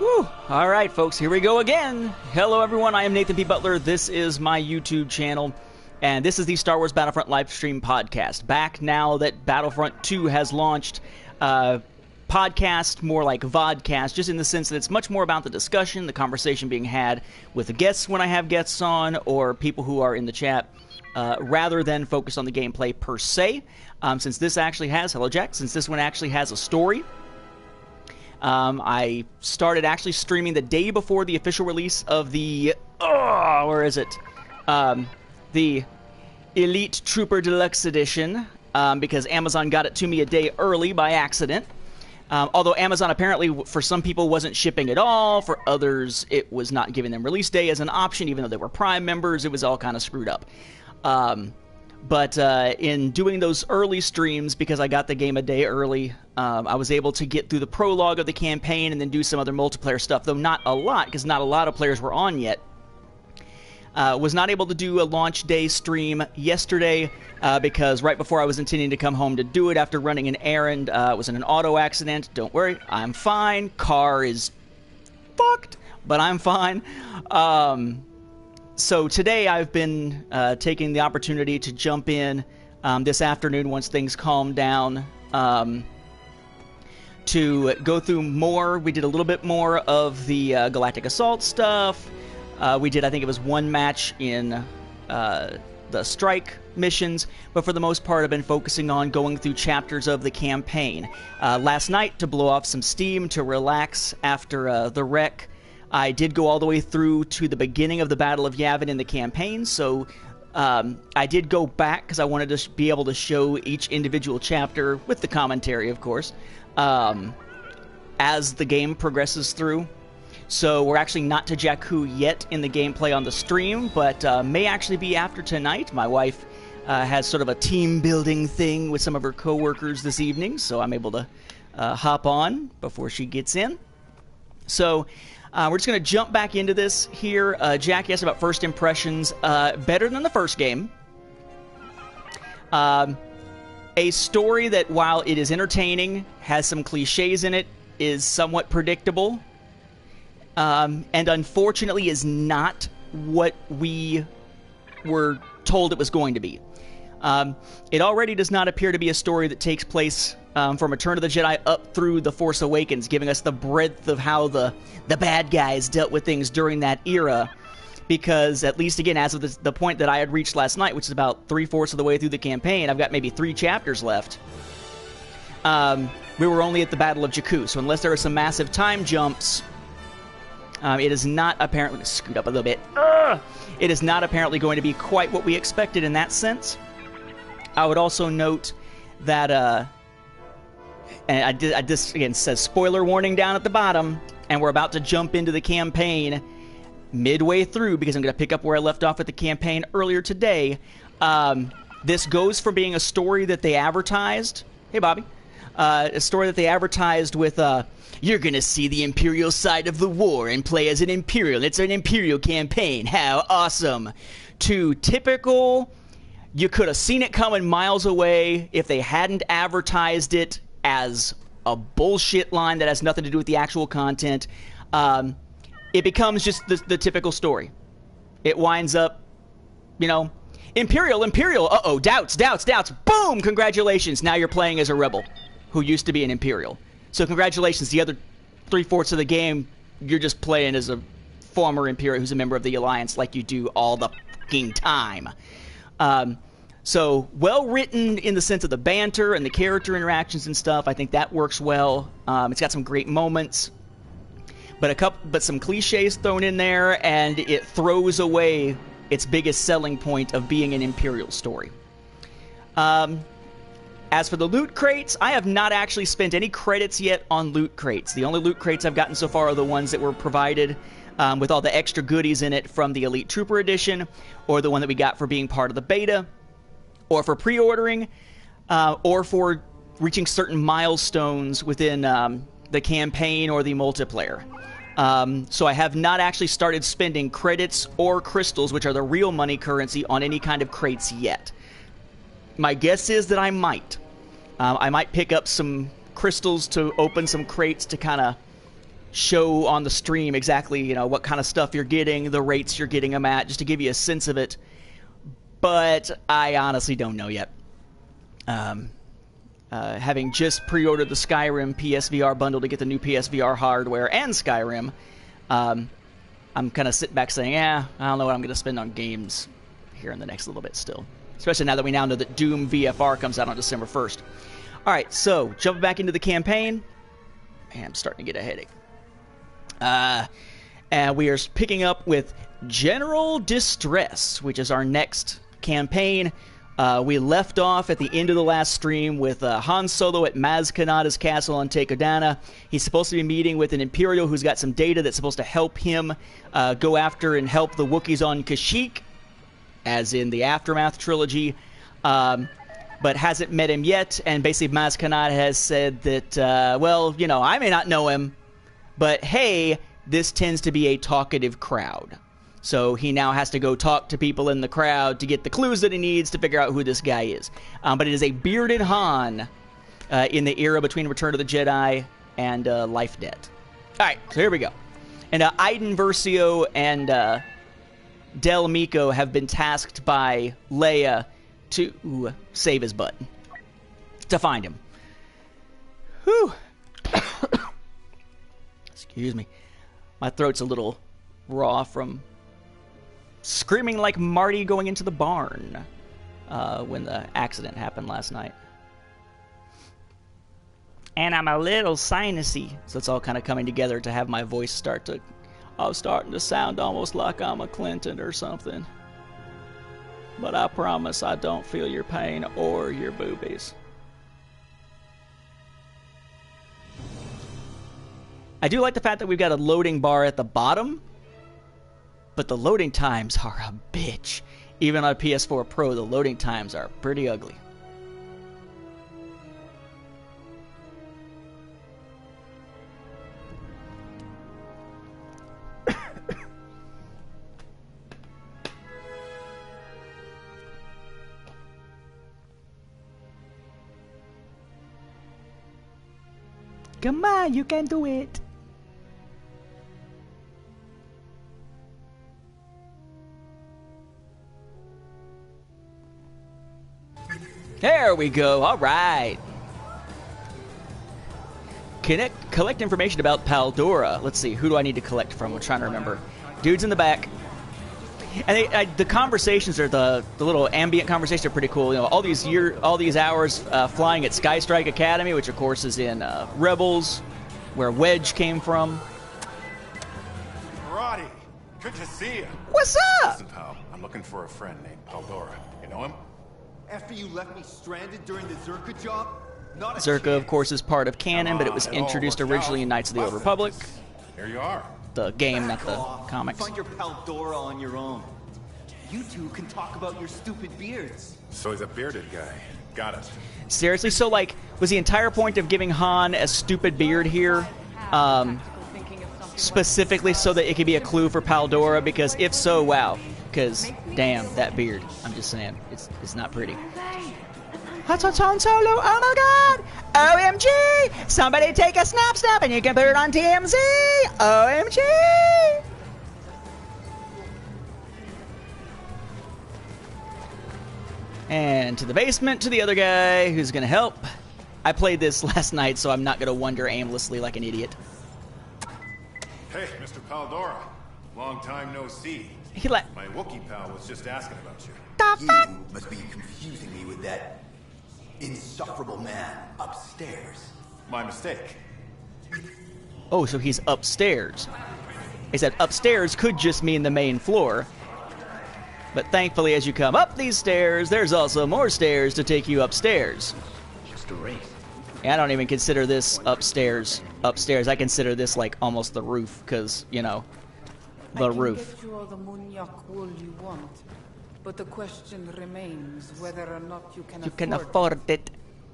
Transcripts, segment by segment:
Whew. All right, folks, here we go again. Hello, everyone. I am Nathan P. Butler. This is my YouTube channel, and this is the Star Wars Battlefront Livestream podcast. Back now that Battlefront 2 has launched, podcast, more like vodcast, just in the sense that it's much more about the discussion, the conversation being had with the guests when I have guests on, or people who are in the chat, rather than focus on the gameplay per se. Since this actually has, hello Jack, since this one actually has a story, I started actually streaming the day before the official release of the, where is it? The Elite Trooper Deluxe Edition, because Amazon got it to me a day early by accident. Although Amazon apparently, for some people, wasn't shipping at all. For others, it was not giving them release day as an option, even though they were Prime members. It was all kind of screwed up. But in doing those early streams, because I got the game a day early, I was able to get through the prologue of the campaign and then do some other multiplayer stuff, though not a lot, because not a lot of players were on yet. Was not able to do a launch day stream yesterday because right before I was intending to come home to do it after running an errand, was in an auto accident. Don't worry, I'm fine. Car is fucked, but I'm fine. So today I've been taking the opportunity to jump in this afternoon once things calm down to go through more. We did a little bit more of the Galactic Assault stuff. We did, I think it was one match in the strike missions, but for the most part I've been focusing on going through chapters of the campaign. Last night, to blow off some steam, to relax after the wreck, I did go all the way through to the beginning of the Battle of Yavin in the campaign, so I did go back because I wanted to be able to show each individual chapter, with the commentary of course, as the game progresses through. So we're actually not to Jakku yet in the gameplay on the stream, but may actually be after tonight. My wife has sort of a team-building thing with some of her co-workers this evening, so I'm able to hop on before she gets in. So we're just going to jump back into this here. Jack asked about first impressions. Better than the first game. A story that, while it is entertaining, has some cliches in it, is somewhat predictable. And unfortunately is not what we were told it was going to be. It already does not appear to be a story that takes place from Return of the Jedi up through The Force Awakens, giving us the breadth of how the bad guys dealt with things during that era. Because, at least again, as of the point that I had reached last night, which is about 3/4 of the way through the campaign, I've got maybe 3 chapters left. We were only at the Battle of Jakku, so unless there are some massive time jumps, it is not apparently screwed up a little bit. It is not apparently going to be quite what we expected in that sense. I would also note that, and this again says spoiler warning down at the bottom, and we're about to jump into the campaign midway through because I'm going to pick up where I left off with the campaign earlier today. This goes from being a story that they advertised. Hey, Bobby. A story that they advertised with, you're going to see the Imperial side of the war and play as an Imperial. It's an Imperial campaign. How awesome. To typical, you could have seen it coming miles away if they hadn't advertised it as a bullshit line that has nothing to do with the actual content. It becomes just the typical story. It winds up, you know, Imperial, uh-oh, doubts. Boom, congratulations. Now you're playing as a rebel who used to be an Imperial. So congratulations, the other 3/4 of the game, you're just playing as a former Imperial who's a member of the Alliance like you do all the fucking time. So, well written in the sense of the banter and the character interactions and stuff. I think that works well. It's got some great moments. But some cliches thrown in there, and it throws away its biggest selling point of being an Imperial story. As for the loot crates, I have not actually spent any credits yet on loot crates. The only loot crates I've gotten so far are the ones that were provided with all the extra goodies in it from the Elite Trooper Edition, or the one that we got for being part of the beta, or for pre-ordering, or for reaching certain milestones within the campaign or the multiplayer. So I have not actually started spending credits or crystals, which are the real money currency, on any kind of crates yet. My guess is that I might. I might pick up some crystals to open some crates to kind of show on the stream exactly, you know, what kind of stuff you're getting, the rates you're getting them at, just to give you a sense of it. But I honestly don't know yet. Having just pre-ordered the Skyrim PSVR bundle to get the new PSVR hardware and Skyrim, I'm kind of sitting back saying, yeah, I don't know what I'm going to spend on games here in the next little bit still. Especially now that we now know that Doom VFR comes out on December 1st. All right, so jumping back into the campaign. Man, I'm starting to get a headache. And we are picking up with General Distress, which is our next campaign. We left off at the end of the last stream with Han Solo at Maz Kanata's castle on Takodana. He's supposed to be meeting with an Imperial who's got some data that's supposed to help him go after and help the Wookiees on Kashyyyk, as in the Aftermath trilogy, but hasn't met him yet. And basically Maz Kanata has said that, well, you know, I may not know him, but hey, this tends to be a talkative crowd. So he now has to go talk to people in the crowd to get the clues that he needs to figure out who this guy is. But it is a bearded Han in the era between Return of the Jedi and Life Debt. All right, so here we go. And Iden Versio and Del Miko have been tasked by Leia to save his butt, to find him. Whew. Excuse me. My throat's a little raw from screaming like Marty going into the barn when the accident happened last night. And I'm a little sinusy, so it's all kind of coming together to have my voice start to... I'm starting to sound almost like I'm a Clinton or something. But I promise I don't feel your pain or your boobies. I do like the fact that we've got a loading bar at the bottom, but the loading times are a bitch. Even on PS4 Pro, the loading times are pretty ugly. Come on, you can do it. There we go. All right. Collect information about Paldora. Let's see. Who do I need to collect from? I'm trying to remember. Dude's in the back. And the conversations are the little ambient conversations are pretty cool. You know, all these hours flying at Skystrike Academy, which of course is in Rebels, where Wedge came from. Roddy, good to see you. What's up? Listen, pal, I'm looking for a friend named Paldora. You know him? After you left me stranded during the Zerka job? Not Zerka, of course, is part of canon, but it was introduced originally in Knights of the Old Republic. Here you are. The game, not the comics. Find your Paldora on your own. You two can talk about your stupid beards. So he's a bearded guy. Got it. Seriously? So, like, was the entire point of giving Han a stupid beard here specifically so that it could be a clue for Paldora? Because if so, wow. Because, damn, that beard. I'm just saying. It's not pretty. Hot Han Solo, oh my god! OMG! Somebody take a snap and you can put it on TMZ! OMG! And to the basement, to the other guy who's gonna help. I played this last night, so I'm not gonna wander aimlessly like an idiot. Hey, Mr. Paldora. Long time no see. My Wookiee pal was just asking about you. You must be confusing me with that insufferable man upstairs. My mistake. Oh, so he's upstairs. He said upstairs could just mean the main floor. But thankfully, as you come up these stairs, there's also more stairs to take you upstairs. Just a race. I don't even consider this upstairs. I consider this like almost the roof, because, you know, the roof. Get you all the Munyak wool you want, but the question remains whether or not you can afford it.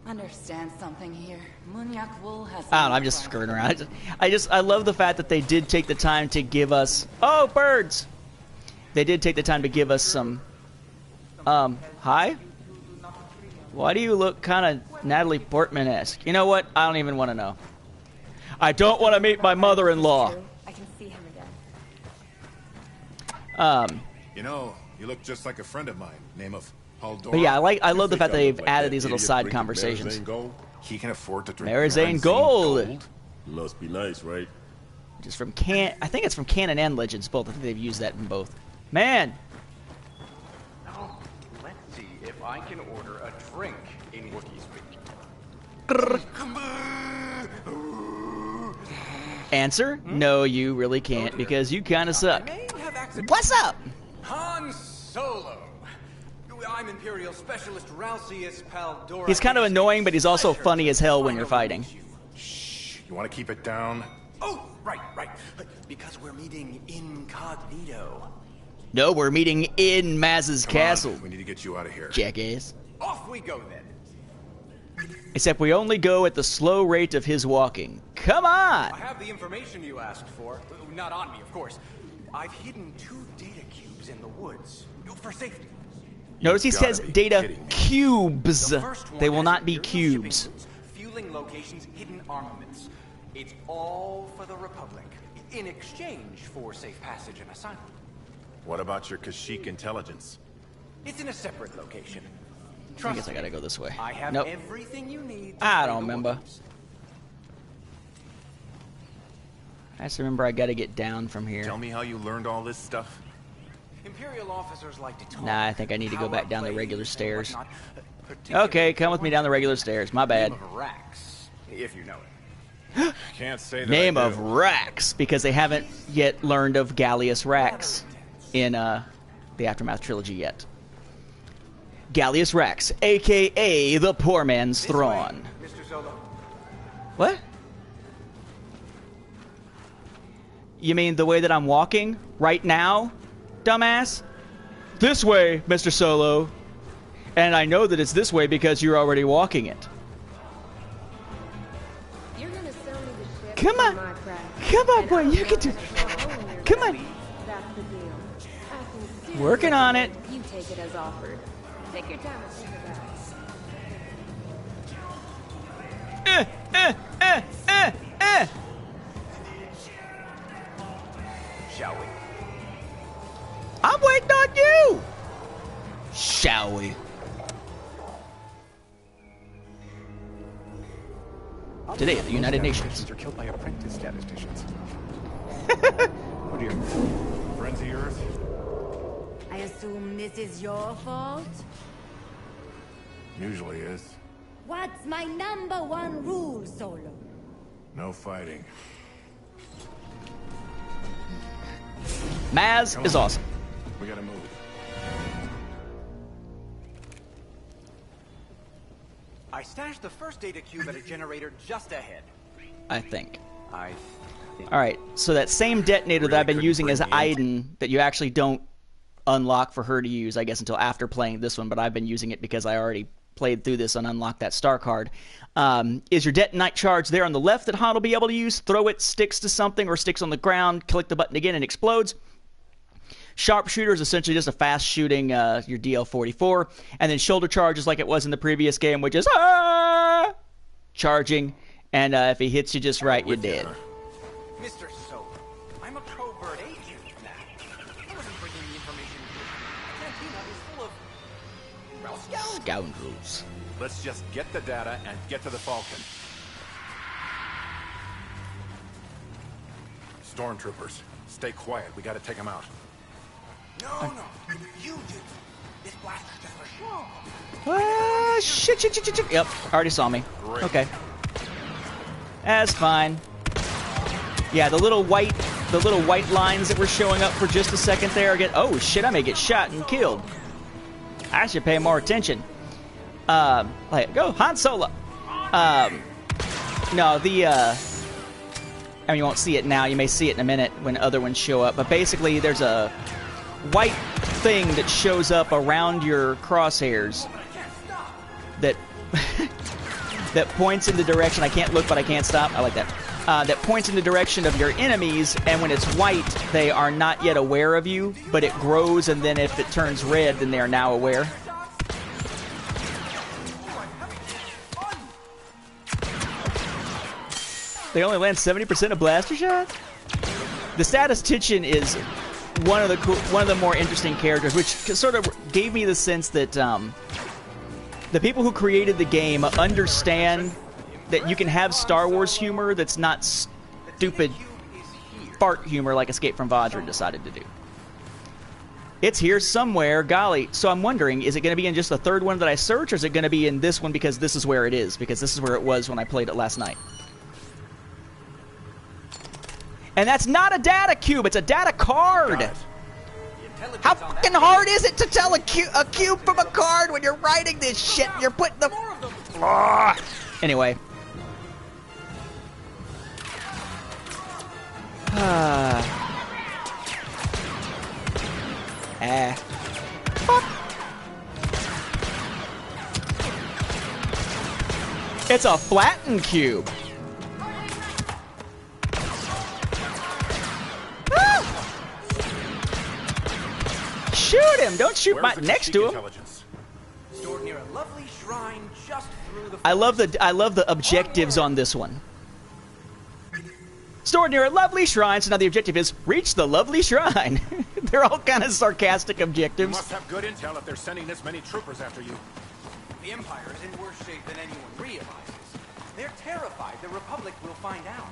Understand something here. Munyak wool has. I don't know, I'm just screwing around. I love the fact that they did take the time to give us. Oh, birds! They did take the time to give us some. Hi? Why do you look kind of Natalie Portman-esque? You know what? I don't even want to know. I don't want to meet my mother-in-law. I can see him again. You know, you look just like a friend of mine, name of Paul Dora. But yeah, I love the fact that they've added these little side conversations. He can afford to drink Marizane Gold. Must be nice, right? Just from I think it's from Canon and Legends both. I think they've used that in both. Man. Oh, let's see if I can order a drink in Wookiee speak. Answer? No, you really can't because you kind of suck. What's up? Han Solo. I'm Imperial Specialist Ralcius Paldora. He's kind of annoying, but he's also funny as hell when you're fighting. Shh. You want to keep it down? Oh, right. Because we're meeting incognito. No, we're meeting in Maz's castle. We need to get you out of here. Jackass. Off we go then. Except we only go at the slow rate of his walking. Come on! I have the information you asked for. Not on me, of course. I've hidden 2 data cubes in the woods. For safety. Notice he says data cubes. They will not be cubes. Fueling locations, hidden armaments. It's all for the Republic. In exchange for safe passage and asylum. What about your Kashyyyk intelligence? It's in a separate location. I guess I gotta go this way. I have nope. everything you need. I don't remember. I just remember I gotta get down from here. Tell me how you learned all this stuff. Imperial officers like to talk. Nah, I think I need to go back down the regular stairs. Okay, come with me down the regular stairs. My bad. Name of Rax, if you know it. Can't say that. Name of Rax, because they haven't yet learned of Gallius Rax in the Aftermath trilogy yet. Gallius Rax, a.k.a. the poor man's Thrawn. Mr. Solo. What? You mean the way that I'm walking right now, dumbass? This way, Mr. Solo. And I know that it's this way because you're already walking it. You're gonna sell me the ship. Come on. Come on, boy. You can do it. Come on. That's the deal. I can Working on it. You take it as offered. Take your time and think about it. Shall we? I'm waiting on you. Shall we? Today at the United Nations. Are killed by apprentice statisticians. Oh dear. Friends of yours? I assume this is your fault? Usually is. What's my #1 rule, Solo? No fighting. Maz is awesome. We gotta move. I stashed the first data cube at a generator just ahead. I think. think. Alright, so that same detonator that I've been using as Aiden, that you actually don't unlock for her to use, I guess, until after playing this one, but I've been using it because I already played through this and unlocked that star card, is your detonite charge there on the left that Han will be able to use. Throw it, sticks to something, or sticks on the ground, click the button again, and explodes. Sharpshooter is essentially just a fast shooting your DL-44, and then shoulder charge is like it was in the previous game, which is charging, and if he hits you just right, you're dead. Mr. Solo, I'm a covert agent now. I wasn't bringing the information here. Cantina is full of, well, scoundrels. Let's just get the data and get to the Falcon. Stormtroopers, stay quiet. We gotta take them out. No, you did. This blaster's just for show. Shit. Yep, already saw me. Great. Okay. That's fine. Yeah, the little white lines that were showing up for just a second there again. Oh shit, I may get shot and killed. I should pay more attention. Go Han Solo. No, I mean, you won't see it now. You may see it in a minute when other ones show up. But basically, there's a white thing that shows up around your crosshairs that that points in the direction. I can't look, but I can't stop. I like that. That points in the direction of your enemies, and when it's white, they are not yet aware of you, but it grows, and then if it turns red, then they are now aware. They only land 70% of blaster shots? The statistician is one of the more interesting characters, which sort of gave me the sense that the people who created the game understand that you can have Star Wars humor that's not stupid fart humor like Escape from Vajra decided to do. It's here somewhere, golly. So I'm wondering, is it going to be in just the third one that I search, or is it going to be in this one because this is where it is? Because this is where it was when I played it last night. And that's not a data cube, it's a data card. How fucking hard is it to tell a cube from a card when you're writing this shit? You're putting the... Anyway. It's a flattened cube. Shoot him! Don't shoot next to him. Stored near a lovely shrine just through the... I love the objectives on this one. Stored near a lovely shrine, so now the objective is reach the lovely shrine. They're all kind of sarcastic objectives. You must have good intel if they're sending this many troopers after you. The Empire is in worse shape than anyone realizes. They're terrified the Republic will find out.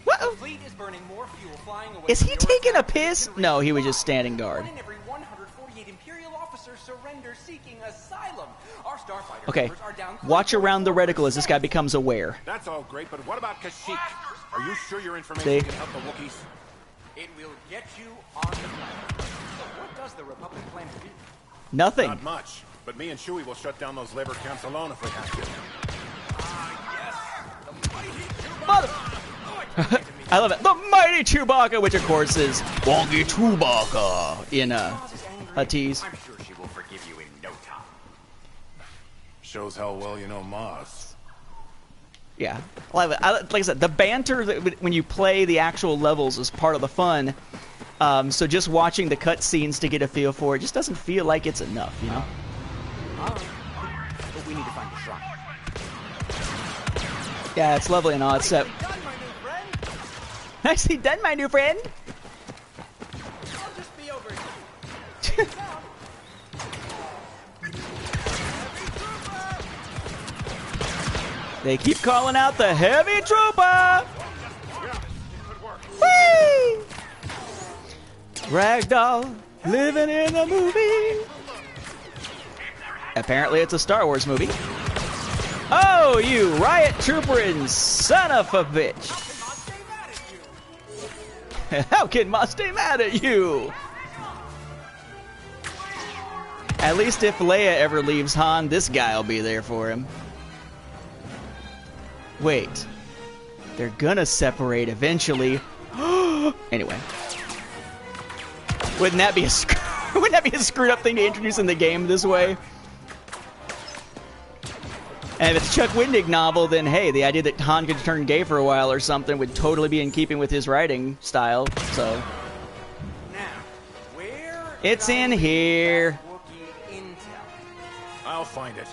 What? The fleet is burning more fuel flying away. Is he taking a piss? No, he was just standing guard. 1 in every 148 Imperial officers surrender seeking asylum. Our starfighter Okay, numbers are down. watch around the reticle as this guy becomes aware. That's all great, but what about Kashyyyk? Are you sure your information can help the Wookiees? It will get you on the planet. So what does the Republic plan to do? Nothing. Not much, but me and Chewie will shut down those labor camps alone if we have to. Mother... I love it. The mighty Chewbacca, which of course is Wonky Chewbacca in a tease. I'm sure she will forgive you in no time. Shows how well you know Maz. Yeah, like I said, the banter when you play the actual levels is part of the fun. So just watching the cutscenes to get a feel for it just doesn't feel like it's enough, you know. But we need to find the shrine. Yeah, it's lovely and all, except nicely done, my new friend. I'll just be over here. They keep calling out the heavy trooper. Whee! Ragdoll, living in a movie. Apparently it's a Star Wars movie. Oh, you riot trooperin' son of a bitch. How can Maz stay mad at you? At least if Leia ever leaves Han, this guy will be there for him. Wait. They're gonna separate eventually. Anyway. Wouldn't that be a screwed up thing to introduce in the game this way? And if it's a Chuck Wendig novel, then hey, the idea that Han could turn gay for a while or something would totally be in keeping with his writing style, so. Now, where it's in here. Wookiee intel? I'll find it.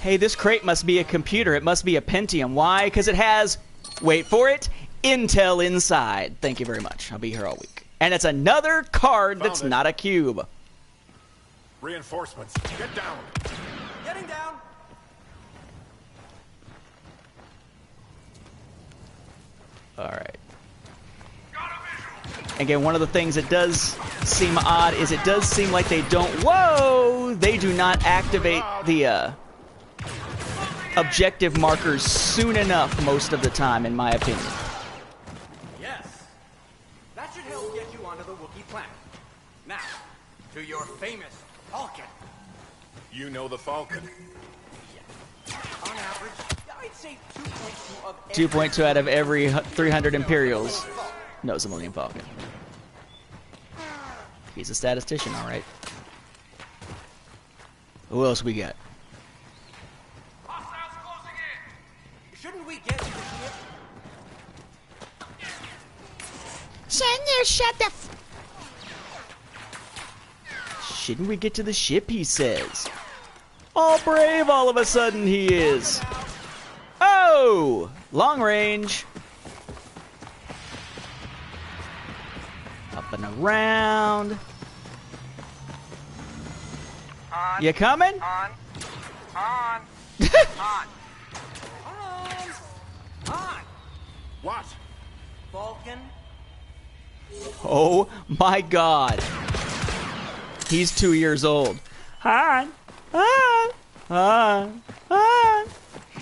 Hey, this crate must be a computer. It must be a Pentium. Why? Because it has, wait for it, Intel inside. Thank you very much. I'll be here all week. And it's another card that's not a cube. Reinforcements. Get down. Getting down. All right. Again, one of the things that does seem odd is it does seem like they don't... Whoa! They do not activate the objective markers soon enough most of the time, in my opinion. Yes. That should help get you onto the Wookiee planet. Now, to your famous Falcon. You know the Falcon. On average, I'd say 2.2 of 2.2 out of every 300 Imperials knows the Millennium Falcon. He's a statistician, all right. Who else we got? Shouldn't we get to the ship? Shouldn't we get to the ship, he says. All brave all of a sudden he is. Whoa! Long range. Up and around. On. You coming? On. On. On. What? Vulcan. Oh my God. He's 2 years old. Han. Han. Han. Han.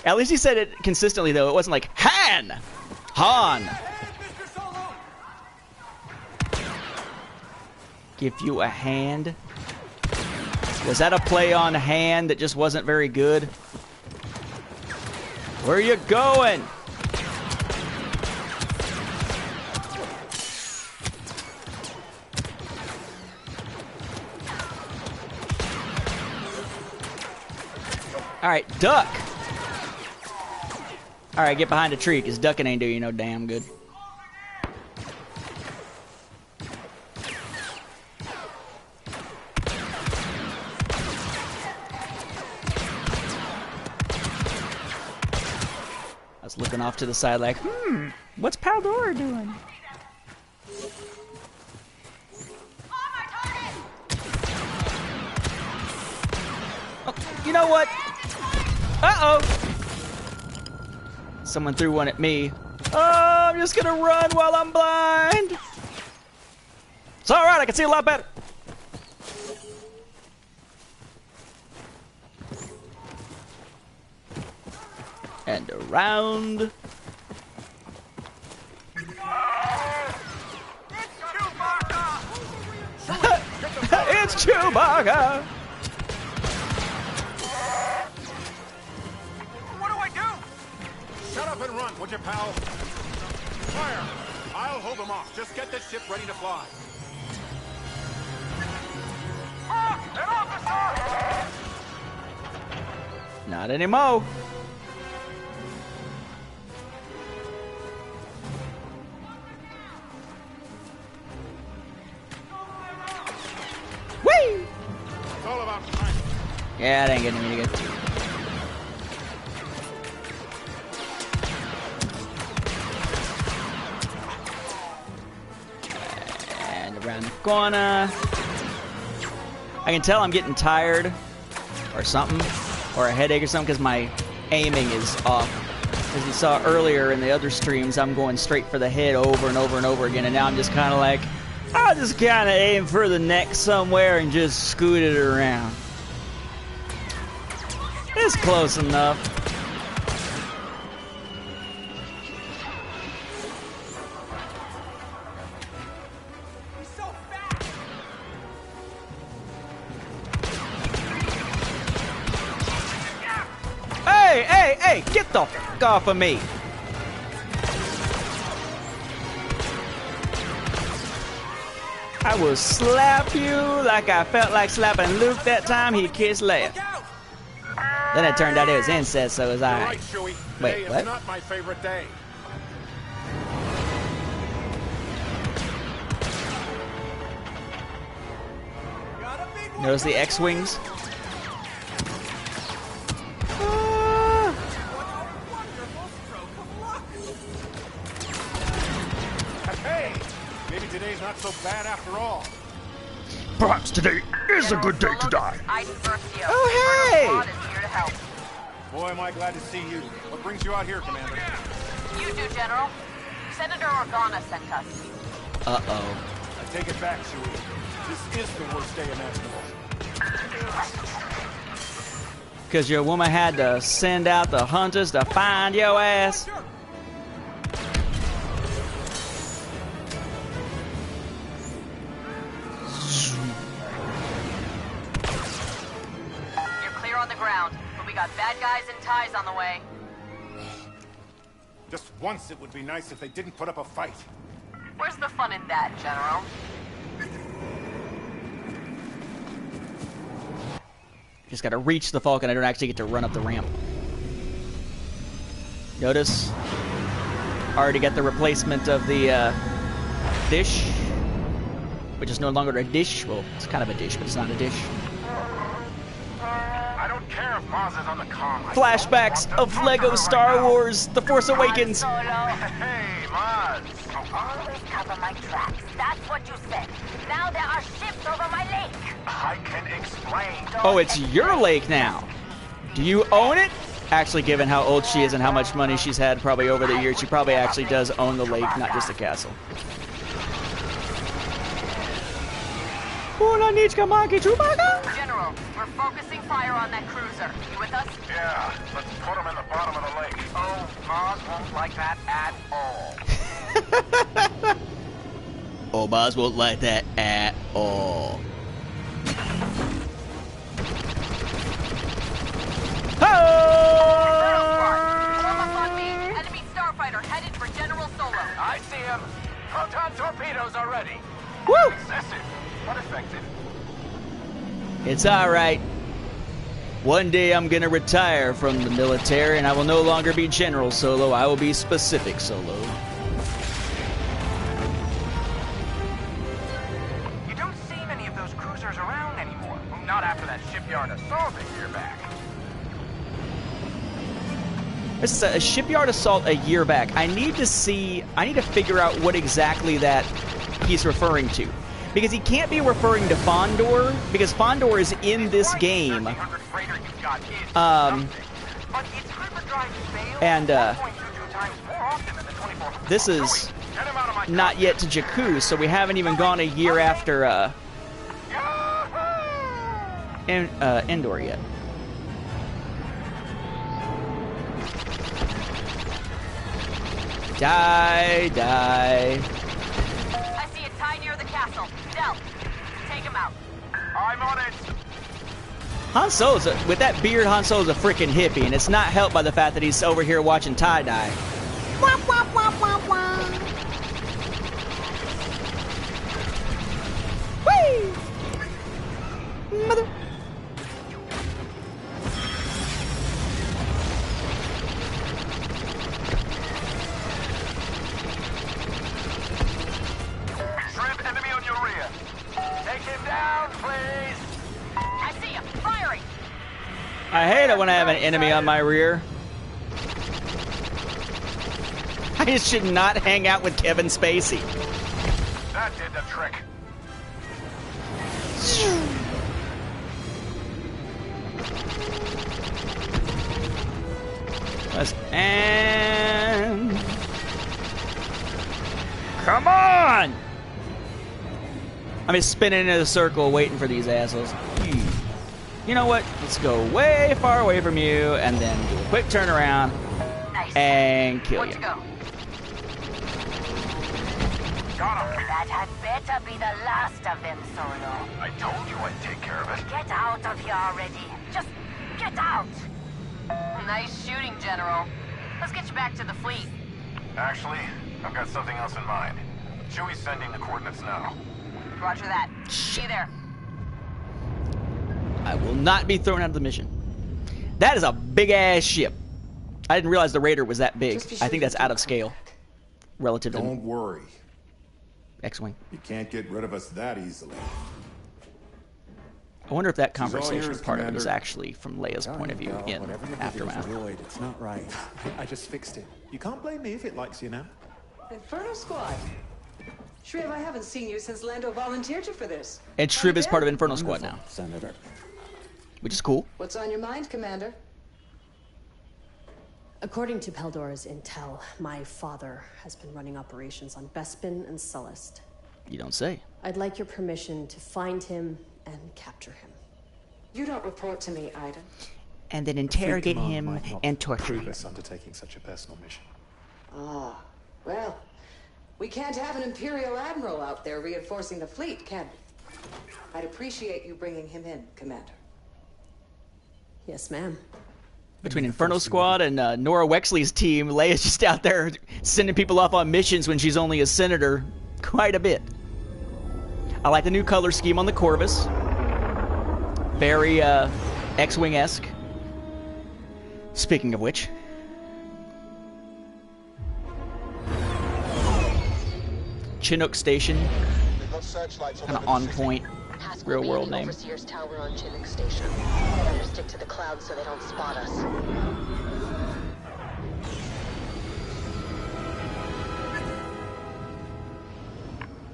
At least he said it consistently, though. It wasn't like, Han! Han! Give you a hand? Was that a play on hand that just wasn't very good? Where are you going? Alright, duck! Alright, get behind a tree, because ducking ain't do you no damn good. I was looking off to the side like, what's Paldora doing? Oh, you know what? Uh-oh! Someone threw one at me. Oh, I'm just gonna run while I'm blind! It's alright, I can see a lot better! And around. It's Chewbacca! What do I do? Shut up and run, would you, pal? Fire! I'll hold them off. Just get this ship ready to fly. An officer! Not anymore. Whee! It's all about time. Yeah, that ain't getting me good. And around the corner. I can tell I'm getting tired or something, or a headache or something, because my aiming is off. As you saw earlier in the other streams, I'm going straight for the head over and over and over again, and now I'm just kind of like, I'll just kind of aim for the neck somewhere and just scoot it around. It's close enough. He's so fast! Hey, hey, hey, get the f*** off of me. I will slap you like I felt like slapping Luke that time he kissed Leia. Then it turned out it was incest, so it was You're alright. right, Chewie. Wait, Today what? is not my favorite day. Notice the X-Wings? Hey! Maybe today's not so bad after all. Perhaps today is a good day to die. Oh, hey! Boy, am I glad to see you. What brings you out here, Commander? You do, General. Senator Organa sent us. Uh-oh. I take it back, Chewie. This is the worst day imaginable. Because your woman had to send out the hunters to find your ass. You're clear on the ground, but we got bad guys and ties on the way. Just once it would be nice if they didn't put up a fight. Where's the fun in that, General? Just gotta reach the Falcon. I don't actually get to run up the ramp. Notice? Already got the replacement of the dish, which is no longer a dish. Well, it's kind of a dish, but it's not a dish. I I don't care if Maz is on the comm. Flashbacks of Lego Star Wars: The Force Awakens. Hey, Maz. Always cover my tracks. That's what you said. Now there are ships over my lake. I can explain. Oh, it's your lake now. Do you own it? Actually, given how old she is and how much money she's had probably over the years, she probably actually does own the lake, not just the castle. General, we're focusing fire on that cruiser. You with us? Yeah, let's put him in the bottom of the lake. Oh, Maz won't like that at all. Oh, Maz won't like that at all. Enemy starfighter headed for General Solo. I see him. Proton torpedoes already. Woo! Excessive, but effective. It's alright. One day I'm gonna retire from the military and I will no longer be General Solo, I will be Specific Solo. You don't see many of those cruisers around anymore. Not after that shipyard assault a year back. This is a shipyard assault a year back. I need to figure out what exactly that he's referring to. Because he can't be referring to Fondor, because Fondor is in this game. This is not yet to Jakku, so we haven't even gone a year after Endor yet. Die. I see a tie near the castle. Del, take him out. I'm on it. Han Solo's with that beard, Han Solo's a freaking hippie, and it's not helped by the fact that he's over here watching tie-dye. Whee! Mother... Enemy on your rear. Take him down, please. I see him. Firing. I hate it when I have an enemy on my rear. I just should not hang out with Kevin Spacey. That did the trick. And come on! I'm just spinning in a circle waiting for these assholes. You know what? Let's go way far away from you and then do a quick turnaround and kill you. Got him. That had better be the last of them, Solo. I told you I'd take care of it. Get out of here already. Just get out. Nice shooting, General. Let's get you back to the fleet. Actually, I've got something else in mind. Chewie's sending the coordinates now. Roger that. See you there. I will not be thrown out of the mission. That is a big-ass ship. I didn't realize the Raider was that big. I think that's out of scale. Relative to... Don't worry. X-Wing. You can't get rid of us that easily. I wonder if that conversation part of it is actually from Leia's point of view in Aftermath. It's not right. I just fixed it. You can't blame me if it likes you now. Inferno Squad. Shriv, I haven't seen you since Lando volunteered you for this. And Shriv is part of Inferno Squad now. Senator. Which is cool. What's on your mind, Commander? According to Paldora's intel, my father has been running operations on Bespin and Sullust. You don't say. I'd like your permission to find him and capture him. You don't report to me, Ida. And then interrogate him and torture him. Undertaking such a personal mission. Ah, well, we can't have an Imperial Admiral out there reinforcing the fleet, can we? I'd appreciate you bringing him in, Commander. Yes, ma'am. Between Inferno Squad and Nora Wexley's team, Leia's just out there sending people off on missions when she's only a senator quite a bit. I like the new color scheme on the Corvus. Very X-Wing-esque. Speaking of which... Chinook Station. Kind of on point. real world name. Overseer's tower on Chinook Station. Better stick to the clouds so they don't spot us.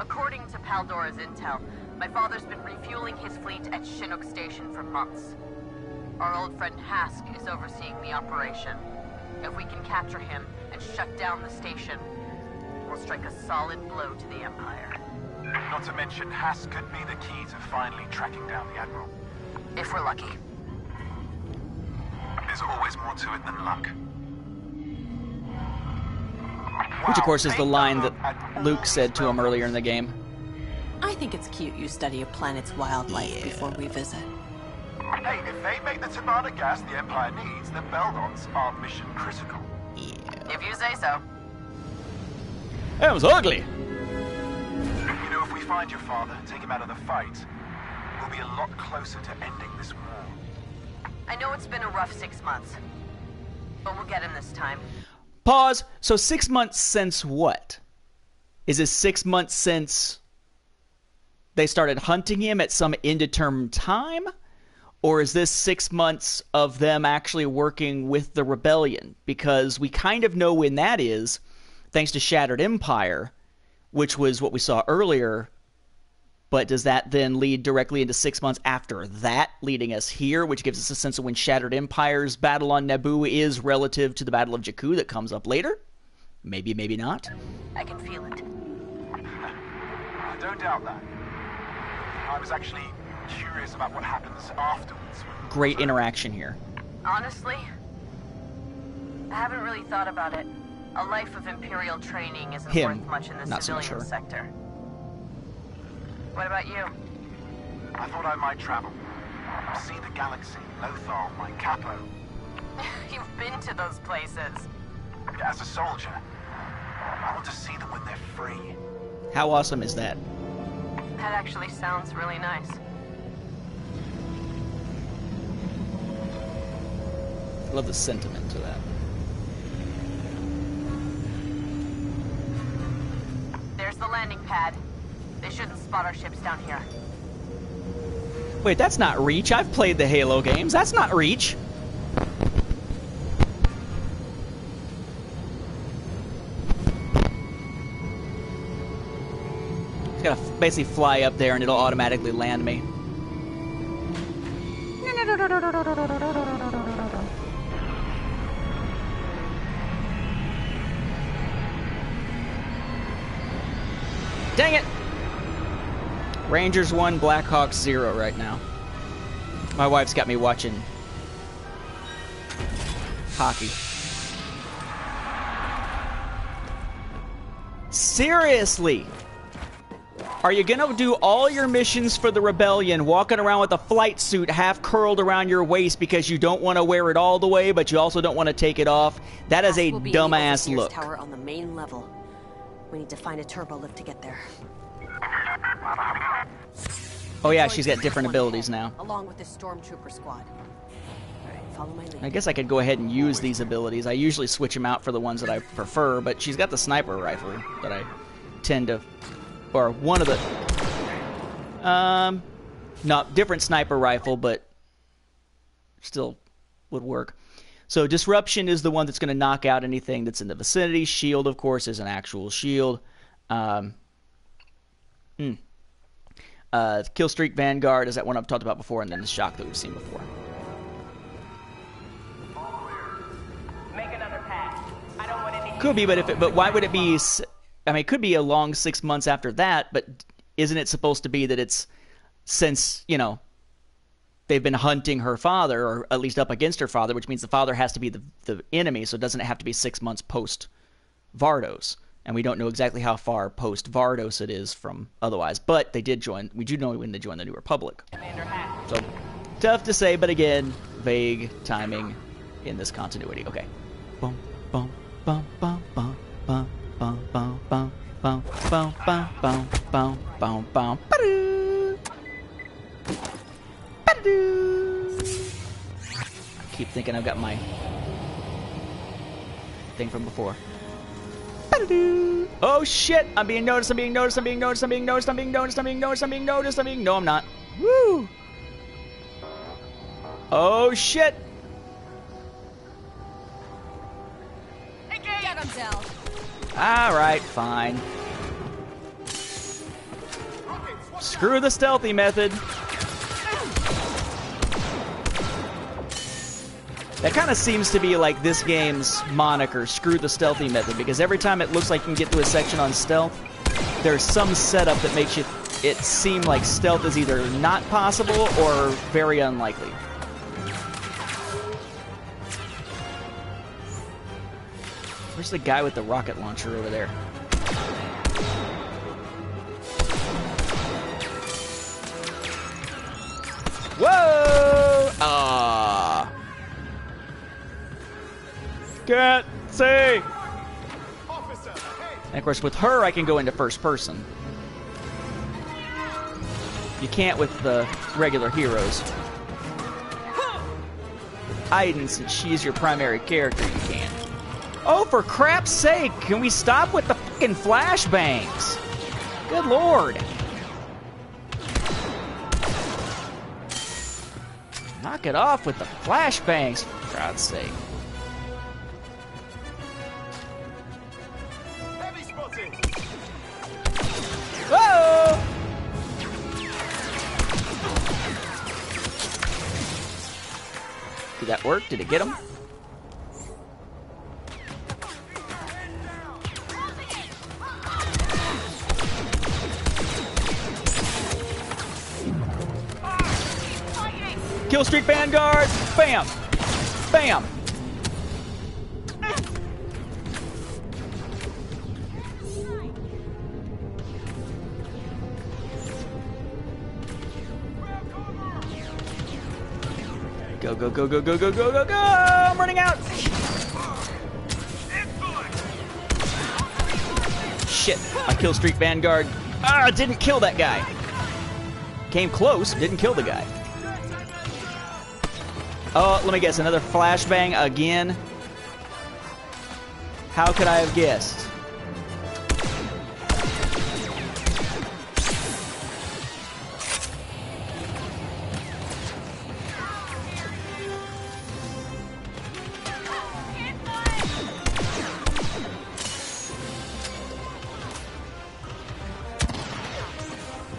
According to Paldora's intel, my father's been refueling his fleet at Chinook Station for months. Our old friend Hask is overseeing the operation. If we can capture him and shut down the station, we'll strike a solid blow to the Empire. Not to mention, Hask could be the key to finally tracking down the Admiral. If we're lucky. There's always more to it than luck. Which, of course, is the line that Luke said to him earlier in the game. I think it's cute you study a planet's wildlife before we visit. Hey, if they make the Tabata gas the Empire needs, then Beldons are mission critical. If you say so. That was ugly. You know, if we find your father and take him out of the fight, we'll be a lot closer to ending this war. I know it's been a rough 6 months, but we'll get him this time. Pause. So 6 months since what? Is it 6 months since they started hunting him at some indeterminate time? Or is this 6 months of them actually working with the rebellion? Because we kind of know when that is, thanks to Shattered Empire, which was what we saw earlier. But does that then lead directly into 6 months after that, leading us here, which gives us a sense of when Shattered Empire's battle on Naboo is relative to the Battle of Jakku that comes up later? Maybe, maybe not. I can feel it. I don't doubt that. I was actually curious about what happens afterwards. Great interaction here. Honestly, I haven't really thought about it. A life of Imperial training isn't worth much in the not so civilian much her. sector. What about you? I thought I might travel. See the galaxy, Lothal, my capo. You've been to those places. As a soldier, I want to see them when they're free. How awesome is that? That actually sounds really nice. I love the sentiment to that. There's the landing pad. They shouldn't spot our ships down here. Wait, that's not Reach. I've played the Halo games. That's not Reach. It's gotta basically fly up there and it'll automatically land me. Dang it! Rangers 1, Blackhawks 0 right now. My wife's got me watching hockey. Seriously? Are you gonna do all your missions for the Rebellion walking around with a flight suit half curled around your waist because you don't want to wear it all the way, but you also don't want to take it off? That is a dumbass look. Tower on the main level. We need to find a turbo lift to get there. Oh yeah, she's got different abilities now. Along with the stormtrooper squad. All right, follow my lead. I guess I could go ahead and use these abilities. I usually switch them out for the ones that I prefer, but she's got the sniper rifle that I tend to, or one of the, not different sniper rifle, but still would work. So Disruption is the one that's going to knock out anything that's in the vicinity. Shield, of course, is an actual shield. Killstreak Vanguard is that one I've talked about before, and then the Shock that we've seen before. Make another pass. I don't want any. Could be, but why would it be? I mean, it could be a long 6 months after that, but isn't it supposed to be that it's since, you know, they've been hunting her father, or at least up against her father, which means the father has to be the enemy, so it doesn't have to be 6 months post Vardos. And we don't know exactly how far post Vardos it is from otherwise. But they did join. We do know when they joined the New Republic. So tough to say, but again, vague timing in this continuity. Okay. Bum bum bum bum bum bum bum bum bum bum bum bum bum bum bum bum ba-doo. Ba-doo. I keep thinking I've got my thing from before. Oh shit! I'm being noticed, I'm being noticed, I'm being noticed, I'm being noticed, I'm being noticed, I'm being noticed, I'm being noticed, I'm being... No, I'm not. Woo! Oh shit! Get him down. Alright, fine. Screw the stealthy method. That kind of seems to be like this game's moniker, screw the stealthy method, because every time it looks like you can get to a section on stealth, there's some setup that makes it seem like stealth is either not possible or very unlikely. Where's the guy with the rocket launcher over there? Whoa! Ah! Can't see! And of course, with her, I can go into first person. You can't with the regular heroes. Aiden, since she's your primary character, you can. Oh, for crap's sake, can we stop with the fucking flashbangs? Good lord. Knock it off with the flashbangs, for God's sake. Heavy spotted. Whoa! Did that work? Did it get him? Kill Streak Vanguard! Bam! Bam! Go, go, go, go, go, go, go, go, go! I'm running out! Shit, I killed Streak Vanguard. Ah, didn't kill that guy. Came close, didn't kill the guy. Oh, let me guess, another flashbang again? How could I have guessed?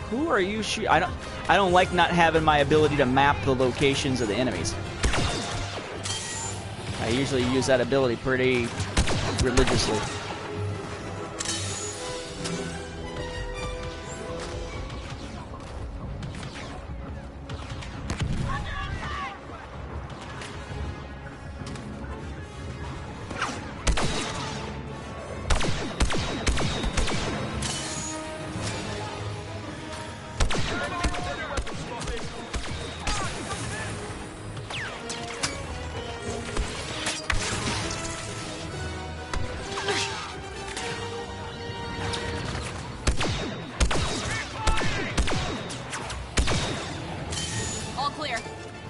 Who are you shooting? I don't like not having my ability to map the locations of the enemies. I usually use that ability pretty religiously.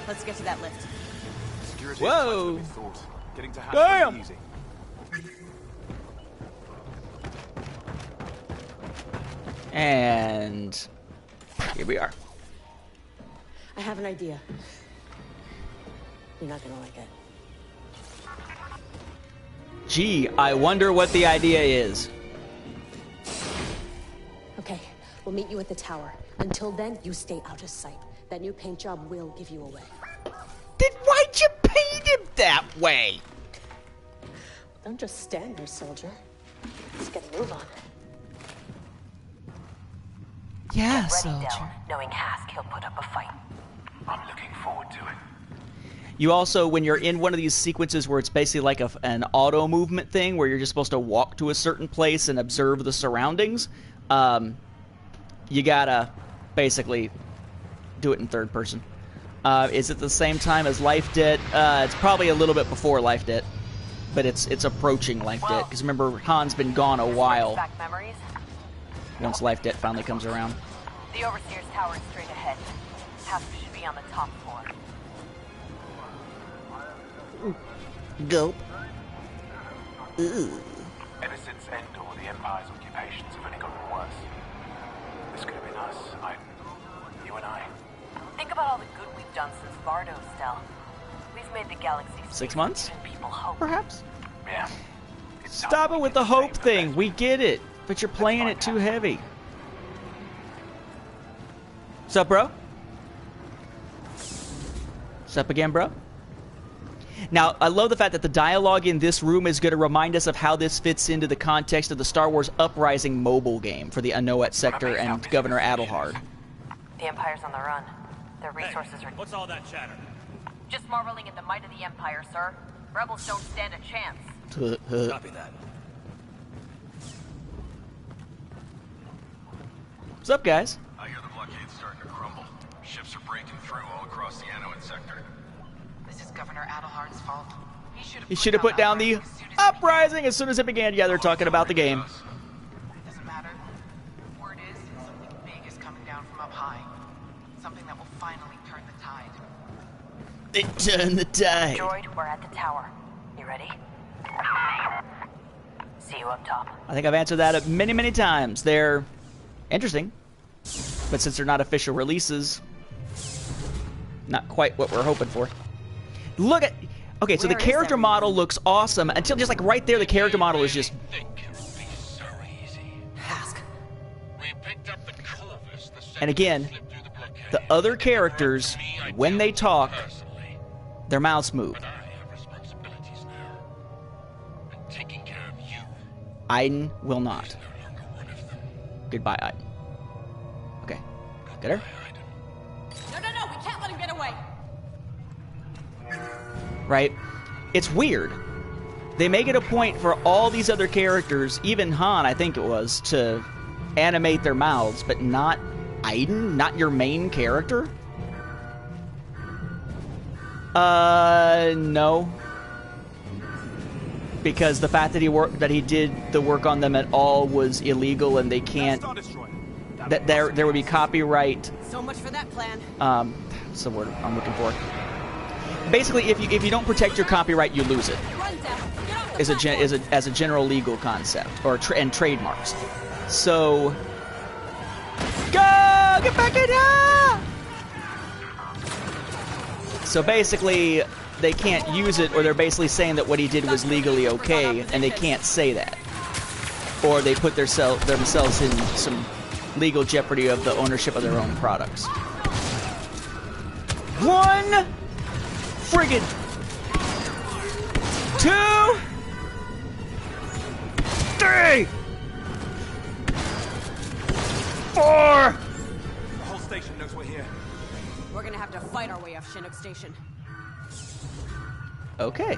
Let's get to that lift. Security Whoa! Getting to Damn! easy. And here we are. I have an idea. You're not gonna like it. Gee, I wonder what the idea is. Okay, we'll meet you at the tower. Until then, you stay out of sight. That new paint job will give you away. Then why'd you paint him that way? Don't just stand there, soldier. Let's get a move on. Yeah, Get ready, soldier. Del. Knowing Hask, he'll put up a fight. I'm looking forward to it. You also, when you're in one of these sequences where it's basically like an auto movement thing, where you're just supposed to walk to a certain place and observe the surroundings, you gotta basically do it in third person. Is it the same time as Life Debt? It's probably a little bit before Life Debt, but it's approaching Life Debt, because remember, Han's been gone a while Back memories? once Life Debt finally comes around. The Overseer's tower is straight ahead. Hask should be on the top floor. Gulp. Ever since Endor, the Empire's occupations have only gotten worse. This could have been us. You and I. done since Vardo's fell. We've made the galaxy 6 months? people hope. Perhaps? Yeah. Stop it with the hope thing. We get it. But you're playing it too heavy. Sup, bro? Sup again, bro? Now, I love the fact that the dialogue in this room is going to remind us of how this fits into the context of the Star Wars Uprising mobile game for the Anoet sector and Governor Adelhard. The Empire's on the run. Their resources are... What's all that chatter? Just marveling at the might of the Empire, sir. Rebels don't stand a chance. Copy that. What's up, guys? I hear the blockade's starting to crumble. Ships are breaking through all across the Anoet sector. This is Governor Adelhard's fault. He should have put down the Uprising as soon as it began. Yeah, they're talking about the game. It doesn't matter. Word is something big is coming down from up high. Something that will finally turn the tide. It turned the tide. Droid, we're at the tower. You ready? See you up top. I think I've answered that many, many times. They're interesting, but since they're not official releases, not quite what we're hoping for. Look at... Okay, so the character model looks awesome until just like right there, the character model is just... And again, the other characters, when they talk, their mouths move. Iden will not. Goodbye, Iden. Okay. Get her? No, we can't let him get away. Right? It's weird. They make it a point for all these other characters, even Han, I think it was, to animate their mouths, but not Iden? Not your main character? No. Because the fact that he did the work on them at all was illegal, and they can't. That there would be copyright. So much for that plan. What's the word I'm looking for? Basically, if you don't protect your copyright, you lose it. As a general legal concept and trademarks. So go get back in here. So basically, they can't use it, or they're basically saying that what he did was legally okay, and they can't say that, or they put themselves in some legal jeopardy of the ownership of their own products. One friggin' 2 3 4. The whole station knows we're here. We're gonna have to fight our way off Chinook Station. Okay.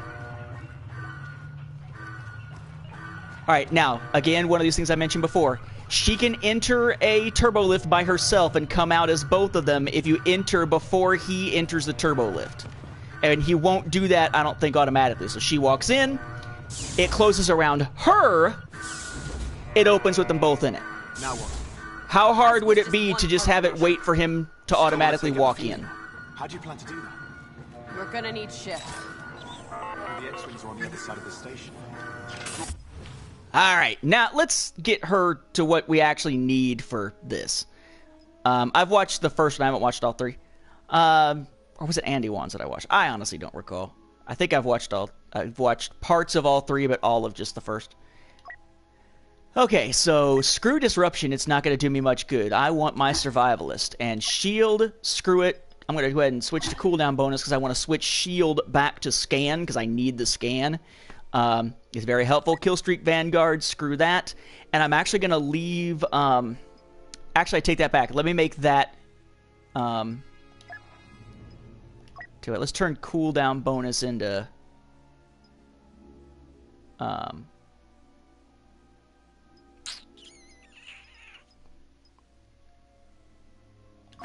Alright, now, again, one of these things I mentioned before. She can enter a turbo lift by herself and come out as both of them if you enter before he enters the turbo lift. And he won't do that, I don't think, automatically. So she walks in, it closes around her, it opens with them both in it. Now what? How hard would it be to just have it wait for him to automatically walk in? How do you plan to do that? We're gonna need ships. The X-wings are on the other side of the station. Alright, now let's get her to what we actually need for this. I've watched the first one, I haven't watched all 3. Or was it Andy Wands that I watched? I honestly don't recall. I think I've watched parts of all 3, but all of just the first. Okay, so screw disruption, it's not going to do me much good. I want my survivalist. And shield, screw it. I'm going to go ahead and switch to cooldown bonus because I want to switch shield back to scan because I need the scan. It's very helpful. Killstreak Vanguard, screw that. And I'm actually going to leave... actually, I take that back. Let me make that... to it. Let's turn cooldown bonus into...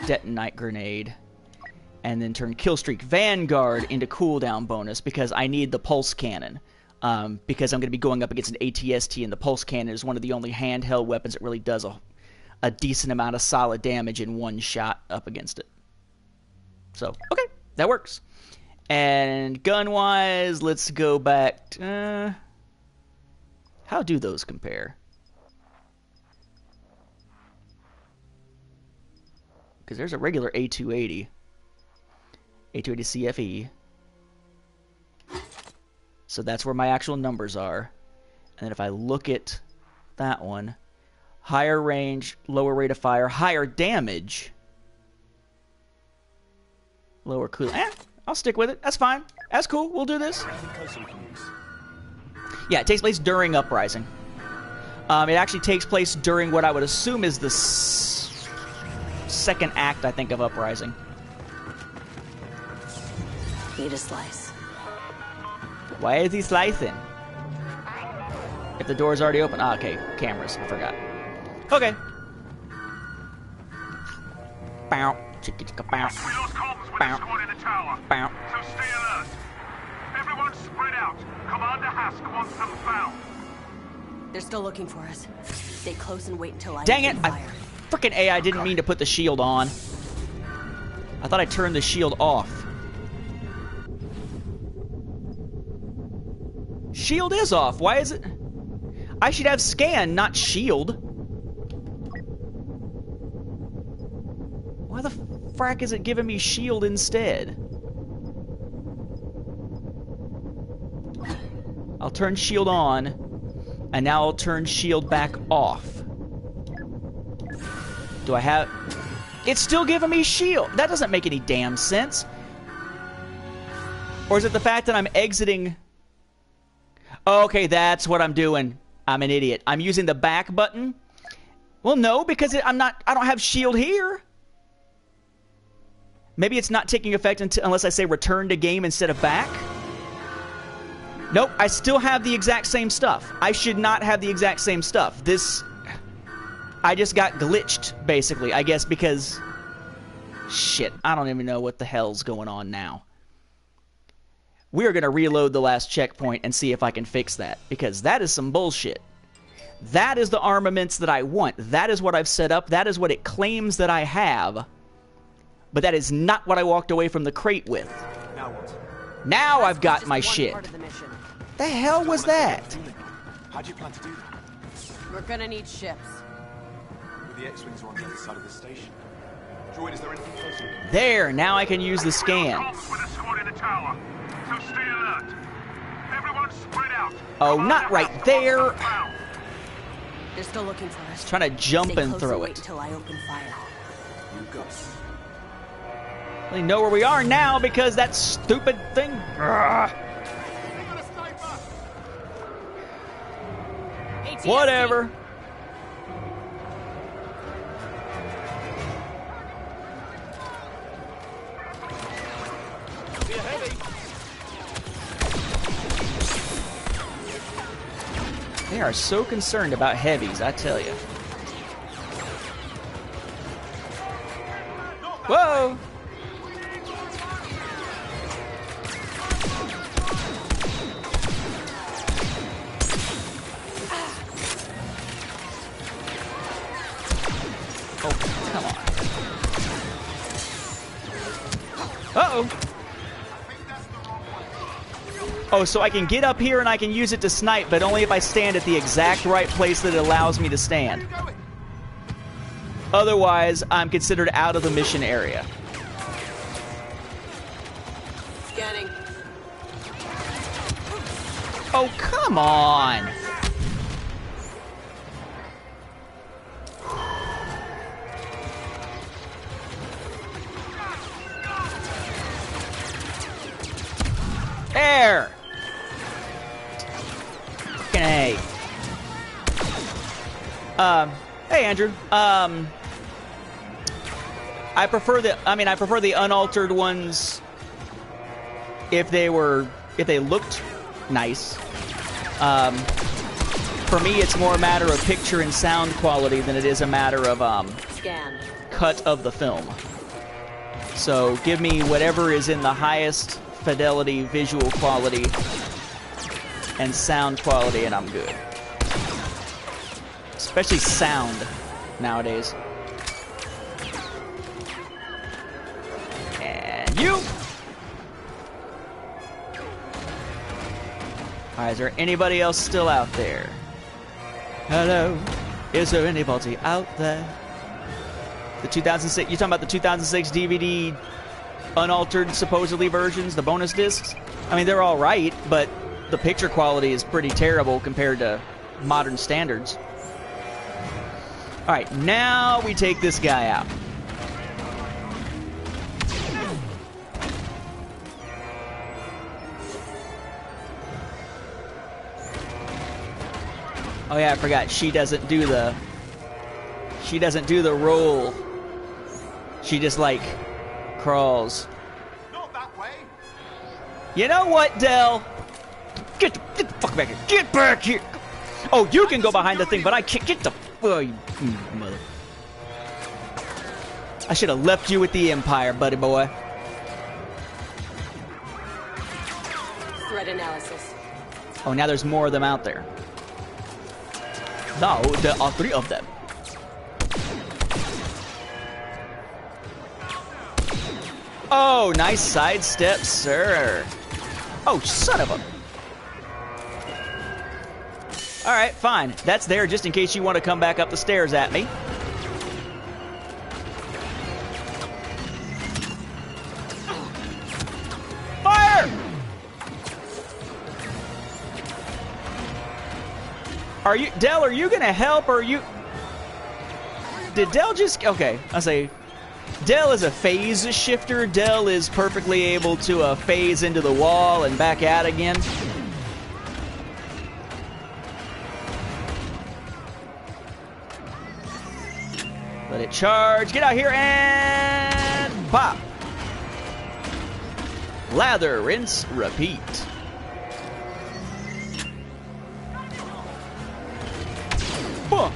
Detonite Grenade. And then turn Killstreak Vanguard into cooldown bonus because I need the Pulse Cannon. Because I'm going to be going up against an ATST, and the Pulse Cannon is one of the only handheld weapons that really does a decent amount of solid damage in one shot up against it. So, okay, that works. And gun-wise, let's go back. How do those compare? Because there's a regular A280. 820 CFE. So that's where my actual numbers are. And then if I look at that one, higher range, lower rate of fire, higher damage, lower cool. I'll stick with it. That's fine. That's cool. We'll do this. Yeah, it takes place during Uprising. It actually takes place during what I would assume is the second act, I think, of Uprising. Need a slice. Why is he slicing? If the door's already open. Ah, okay. Cameras. I forgot. Okay. Bow. Chicka chicka bow. We lost comms with Bow. the squad in the tower. Bow. So stay alert. Everyone spread out. Commander Hask wants them found. They're still looking for us. Stay close and wait until I Dang it! open fire. Frickin' AI didn't mean to put the shield on. I thought I turned the shield off. Shield is off. Why is it? I should have scan, not shield. Why the frack is it giving me shield instead? I'll turn shield on, and now I'll turn shield back off. Do I have... It's still giving me shield. That doesn't make any damn sense. Or is it the fact that I'm exiting... Okay, that's what I'm doing. I'm an idiot. I'm using the back button. Well, no, because I don't have shield here. Maybe it's not taking effect unless I say return to game instead of back. Nope, I still have the exact same stuff. I should not have the exact same stuff. I just got glitched, basically, I guess, because... Shit, I don't even know what the hell's going on now. We are going to reload the last checkpoint and see if I can fix that, because that is some bullshit. That is the armaments that I want. That is what I've set up. That is what it claims that I have. But that is not what I walked away from the crate with. Now what? Now I've got my shit. The hell was that? How do you plan to do that? We're gonna need ships. But the X-Wings are on the other side of the station. Droid, is there anything closer? There, now I can use the scan. With a squad in the tower. So stay alert. Everyone spread out. Oh, not right there. They're still looking for us. Trying to jump Stay and close throw wait it. until I open fire. You go. They know where we are now because that stupid thing. Whatever. They are so concerned about heavies, I tell you. Whoa! Oh, come on. Uh-oh. Oh, so I can get up here and I can use it to snipe, but only if I stand at the exact right place that it allows me to stand. Otherwise, I'm considered out of the mission area. Scanning. Oh, come on! There! Fucking A. Hey, Andrew. I prefer the unaltered ones if they looked nice. For me, it's more a matter of picture and sound quality than it is a matter of cut of the film. So give me whatever is in the highest fidelity, visual quality, and sound quality, and I'm good. Especially sound nowadays. And you! Alright, is there anybody else still out there? Hello? Is there anybody out there? The 2006, you're talking about the 2006 DVD unaltered, supposedly, versions, the bonus discs. I mean, they're all right, but the picture quality is pretty terrible compared to modern standards. All right, now we take this guy out. Oh yeah, I forgot. She doesn't do the roll. She just like crawls. Not that way. You know what, Del? Get the fuck back here. Get back here. Oh, you can go behind the thing, but I can't. Get the. Oh, you mother. I should have left you with the Empire, buddy boy. Threat analysis. Oh, now there's more of them out there. Now there are 3 of them. Oh, nice sidestep, sir. Oh, son of a... Alright, fine. That's there just in case you want to come back up the stairs at me. Fire! Are you... Del, are you going to help, or are you... Did Del just... Okay, I'll say... Del is a phase shifter. Del is perfectly able to phase into the wall and back out again. Let it charge. Get out here and pop. Lather, rinse, repeat. Boom.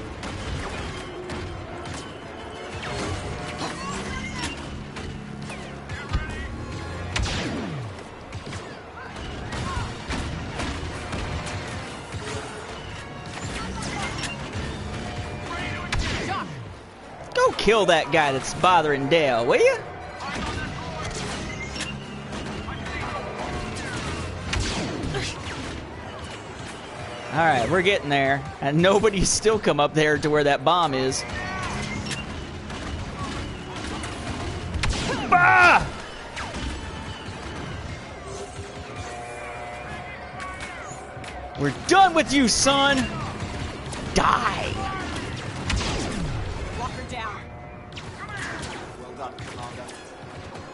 Go kill that guy that's bothering Dale, will you? Alright, we're getting there. And nobody's still come up there to where that bomb is. Ah! We're done with you, son! Die!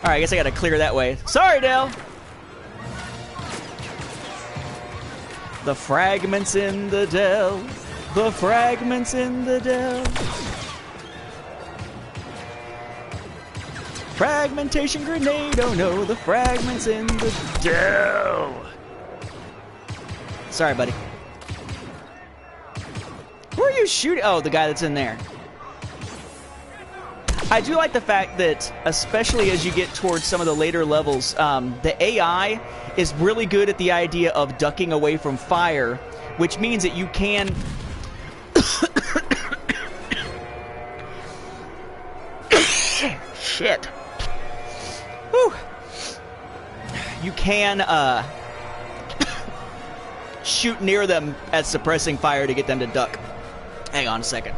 Alright, I guess I gotta clear that way. Sorry, Dale! The fragments in the Dell. The fragments in the Dell. Fragmentation grenade, oh no, the fragments in the Dell. Sorry, buddy. Who are you shooting? Oh, the guy that's in there. I do like the fact that, especially as you get towards some of the later levels, the AI is really good at the idea of ducking away from fire, which means that you can... Shit. Whew. You can shoot near them at suppressing fire to get them to duck. Hang on a second.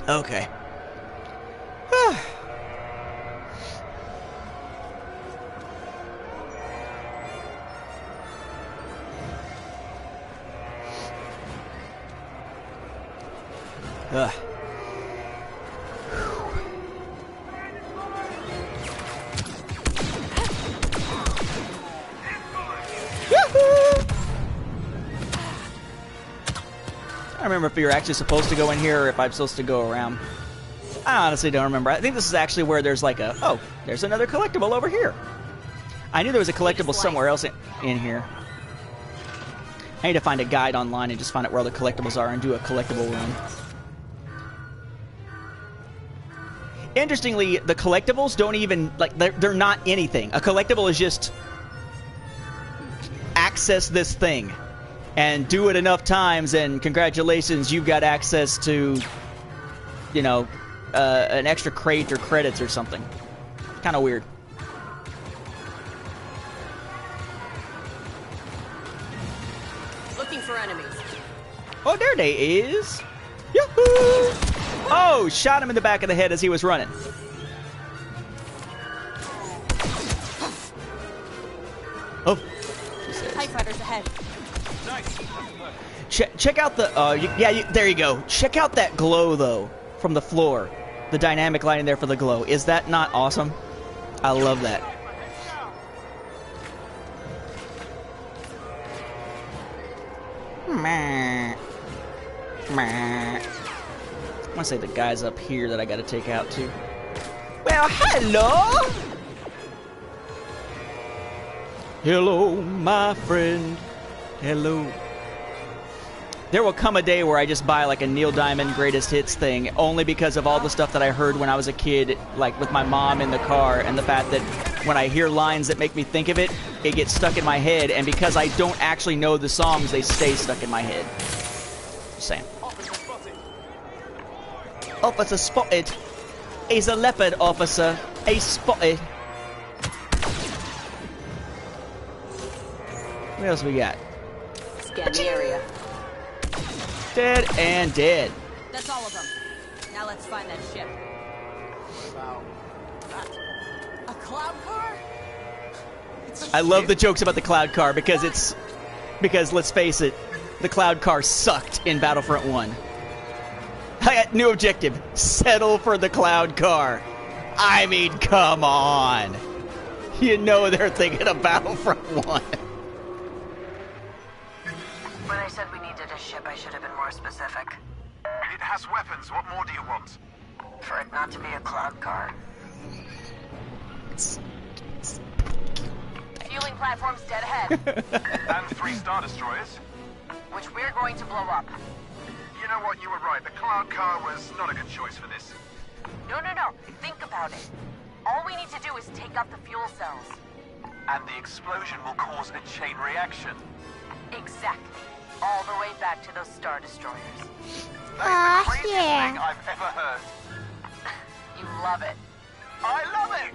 Okay. Ugh. I don't remember if you're actually supposed to go in here or if I'm supposed to go around. I honestly don't remember. I think this is actually where there's like a... Oh, there's another collectible over here. I knew there was a collectible somewhere else in here. I need to find a guide online and just find out where all the collectibles are and do a collectible run. Interestingly, the collectibles don't even... Like, they're not anything. A collectible is just... Access this thing. And do it enough times, and congratulations, you've got access to, you know, an extra crate or credits or something. Kind of weird. Oh, there they is. Yahoo! Oh, shot him in the back of the head as he was running. Oh. TIE fighters ahead. Check out the, there you go. Check out that glow, though, from the floor. The dynamic lighting there for the glow. Is that not awesome? I love that. I want to say the guys up here that I got to take out, too. Well, hello! Hello, my friend. Hello. There will come a day where I just buy like a Neil Diamond greatest hits thing only because of all the stuff that I heard when I was a kid, like with my mom in the car, and the fact that when I hear lines that make me think of it, it gets stuck in my head, and because I don't actually know the songs, they stay stuck in my head. Just saying. Officer spotted. He's a leopard officer. He's spotted. What else we got? Scan the area. Dead and dead. That's all of them. Now let's find that ship. Wow. A cloud car? I love the jokes about the cloud car because let's face it, the cloud car sucked in Battlefront 1. I got new objective. Settle for the cloud car. I mean, come on. You know they're thinking of Battlefront 1. When I said we needed a ship, I should have been more specific. It has weapons. What more do you want? For it not to be a cloud car. Fueling platforms dead ahead. And 3 Star Destroyers. Which we're going to blow up. You know what? You were right. The cloud car was not a good choice for this. No. Think about it. All we need to do is take out the fuel cells. And the explosion will cause a chain reaction. Exactly. All the way back to those Star Destroyers. That is the craziest thing I've ever heard. You love it. I love it!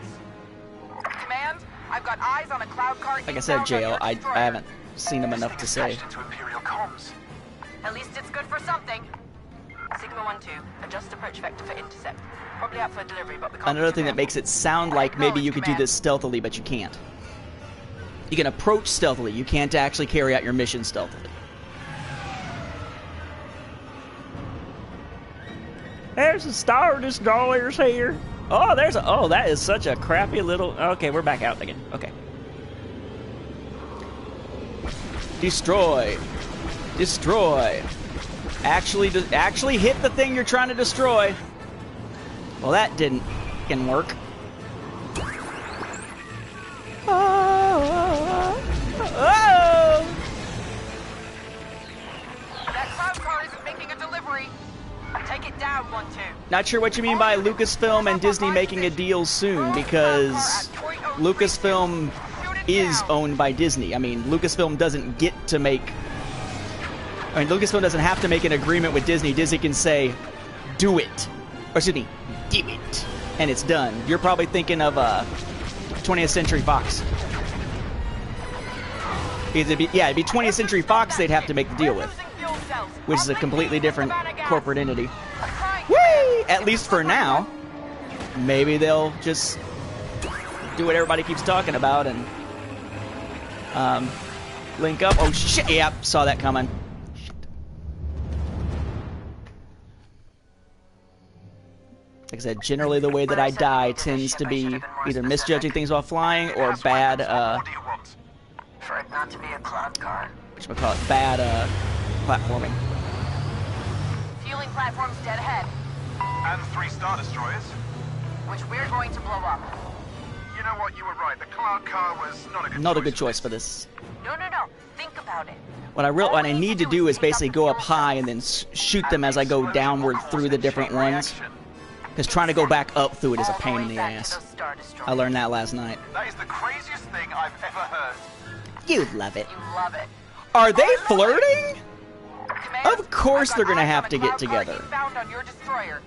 Command, I've got eyes on a cloud car. Like I said, JL, I haven't seen them enough to say. Into Imperial comms. At least it's good for something. Sigma 1-2, adjust approach vector for intercept. Probably out for delivery, but we can't. Another thing that makes it sound like maybe you could do this stealthily, but you can't. You can approach stealthily. You can't actually carry out your mission stealthily. There's a Star Destroyers here. Oh, that is such a crappy little. Okay, we're back out again. Okay. Destroy. Actually hit the thing you're trying to destroy. Well, that didn't work. That cloud car isn't making a delivery. Take it down, 1-2. Not sure what you mean by Lucasfilm and Disney making a deal soon, because Lucasfilm is owned by Disney. I mean, Lucasfilm doesn't get to make... I mean, Lucasfilm doesn't have to make an agreement with Disney. Disney can say, do it. Or excuse me, do it. And it's done. You're probably thinking of 20th Century Fox. It'd be 20th Century Fox they'd have to make the deal with, which is a completely different corporate entity. Whee! At least for now. Maybe they'll just do what everybody keeps talking about and link up. Oh shit! Yep, saw that coming. Shit. Like I said, generally the way that I die tends to be either misjudging things while flying or bad. For it not to be a cloud car. Whatchamacallit, bad platforming. Fueling platforms dead ahead. And 3 Star Destroyers. Which we're going to blow up. You know what? You were right. The cloud car was not a good choice for this. No. Think about it. What I need to do is basically go up high and then shoot them as I go downward through the different ones. Because trying to go back up through it is a pain in the ass. I learned that last night. That is the craziest thing I've ever heard. You love it. You love it. Are they flirting? Of course they're going to have to get together.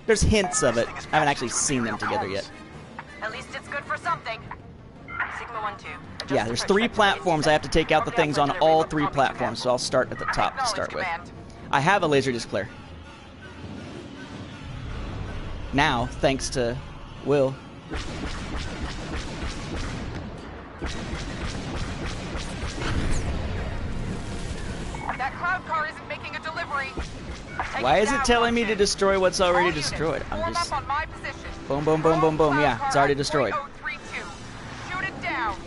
There's hints of it. I haven't actually seen them together yet. At least it's good for something. Sigma 1-2. Yeah, there's 3 platforms. I have to take out the things on all 3 platforms, so I'll start at the top to start with. I have a laserdisc player. Now, thanks to Will. That cloud car isn't making a delivery. Why is it telling me to destroy what's already destroyed? I'm just... Boom, boom, boom, boom, boom. Yeah, it's already destroyed. Shoot it down.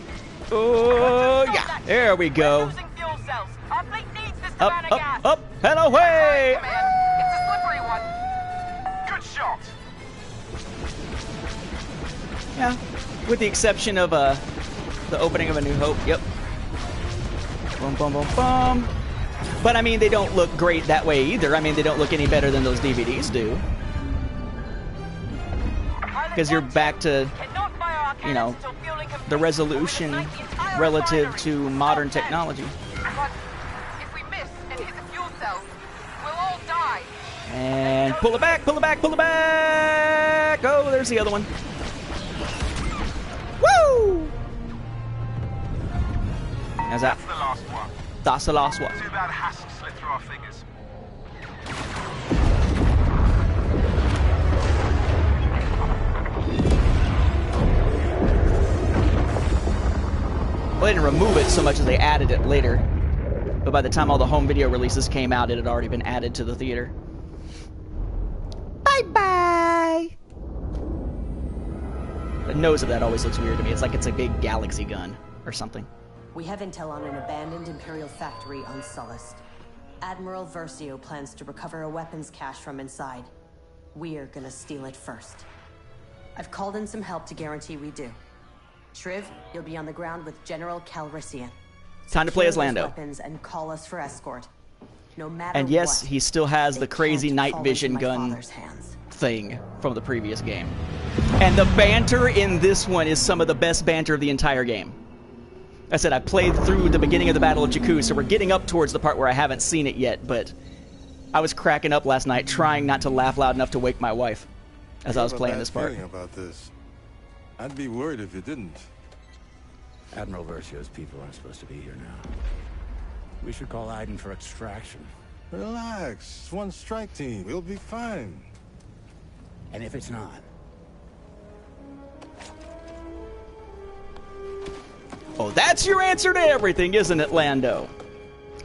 Oh, yeah. There we go. Up, up, up, and away! It's a slippery one. Good shot. Yeah, with the exception of the opening of A New Hope. Yep. Boom, boom, boom, boom. But I mean, they don't look great that way either. I mean, they don't look any better than those DVDs do. Because you're back to, you know, the resolution relative to modern technology. But if we miss and hit the fuel cells, we'll all die. And pull it back, pull it back, pull it back! Oh, there's the other one. Woo! How's that? That's the last one. That's the last one. Too bad Hask slipped through our fingers. Well, they didn't remove it so much as they added it later. But by the time all the home video releases came out, it had already been added to the theater. Bye-bye! The nose of that always looks weird to me. It's like it's a big galaxy gun or something. We have intel on an abandoned Imperial factory on Sullust. Admiral Versio plans to recover a weapons cache from inside. We're gonna steal it first. I've called in some help to guarantee we do. Shriv, you'll be on the ground with General Calrissian. Time to play as Lando. Weapons and call us for escort. No matter and yes, what, he still has the crazy night vision gun hands. Thing from the previous game. And the banter in this one is some of the best banter of the entire game. I said I played through the beginning of the Battle of Jakku, so we're getting up towards the part where I haven't seen it yet, but I was cracking up last night trying not to laugh loud enough to wake my wife as I was playing this part. About this. I'd be worried if you didn't. Admiral Versio's people aren't supposed to be here now. We should call Aiden for extraction. Relax. It's one strike team. We'll be fine. And if it's not? Oh, that's your answer to everything, isn't it, Lando?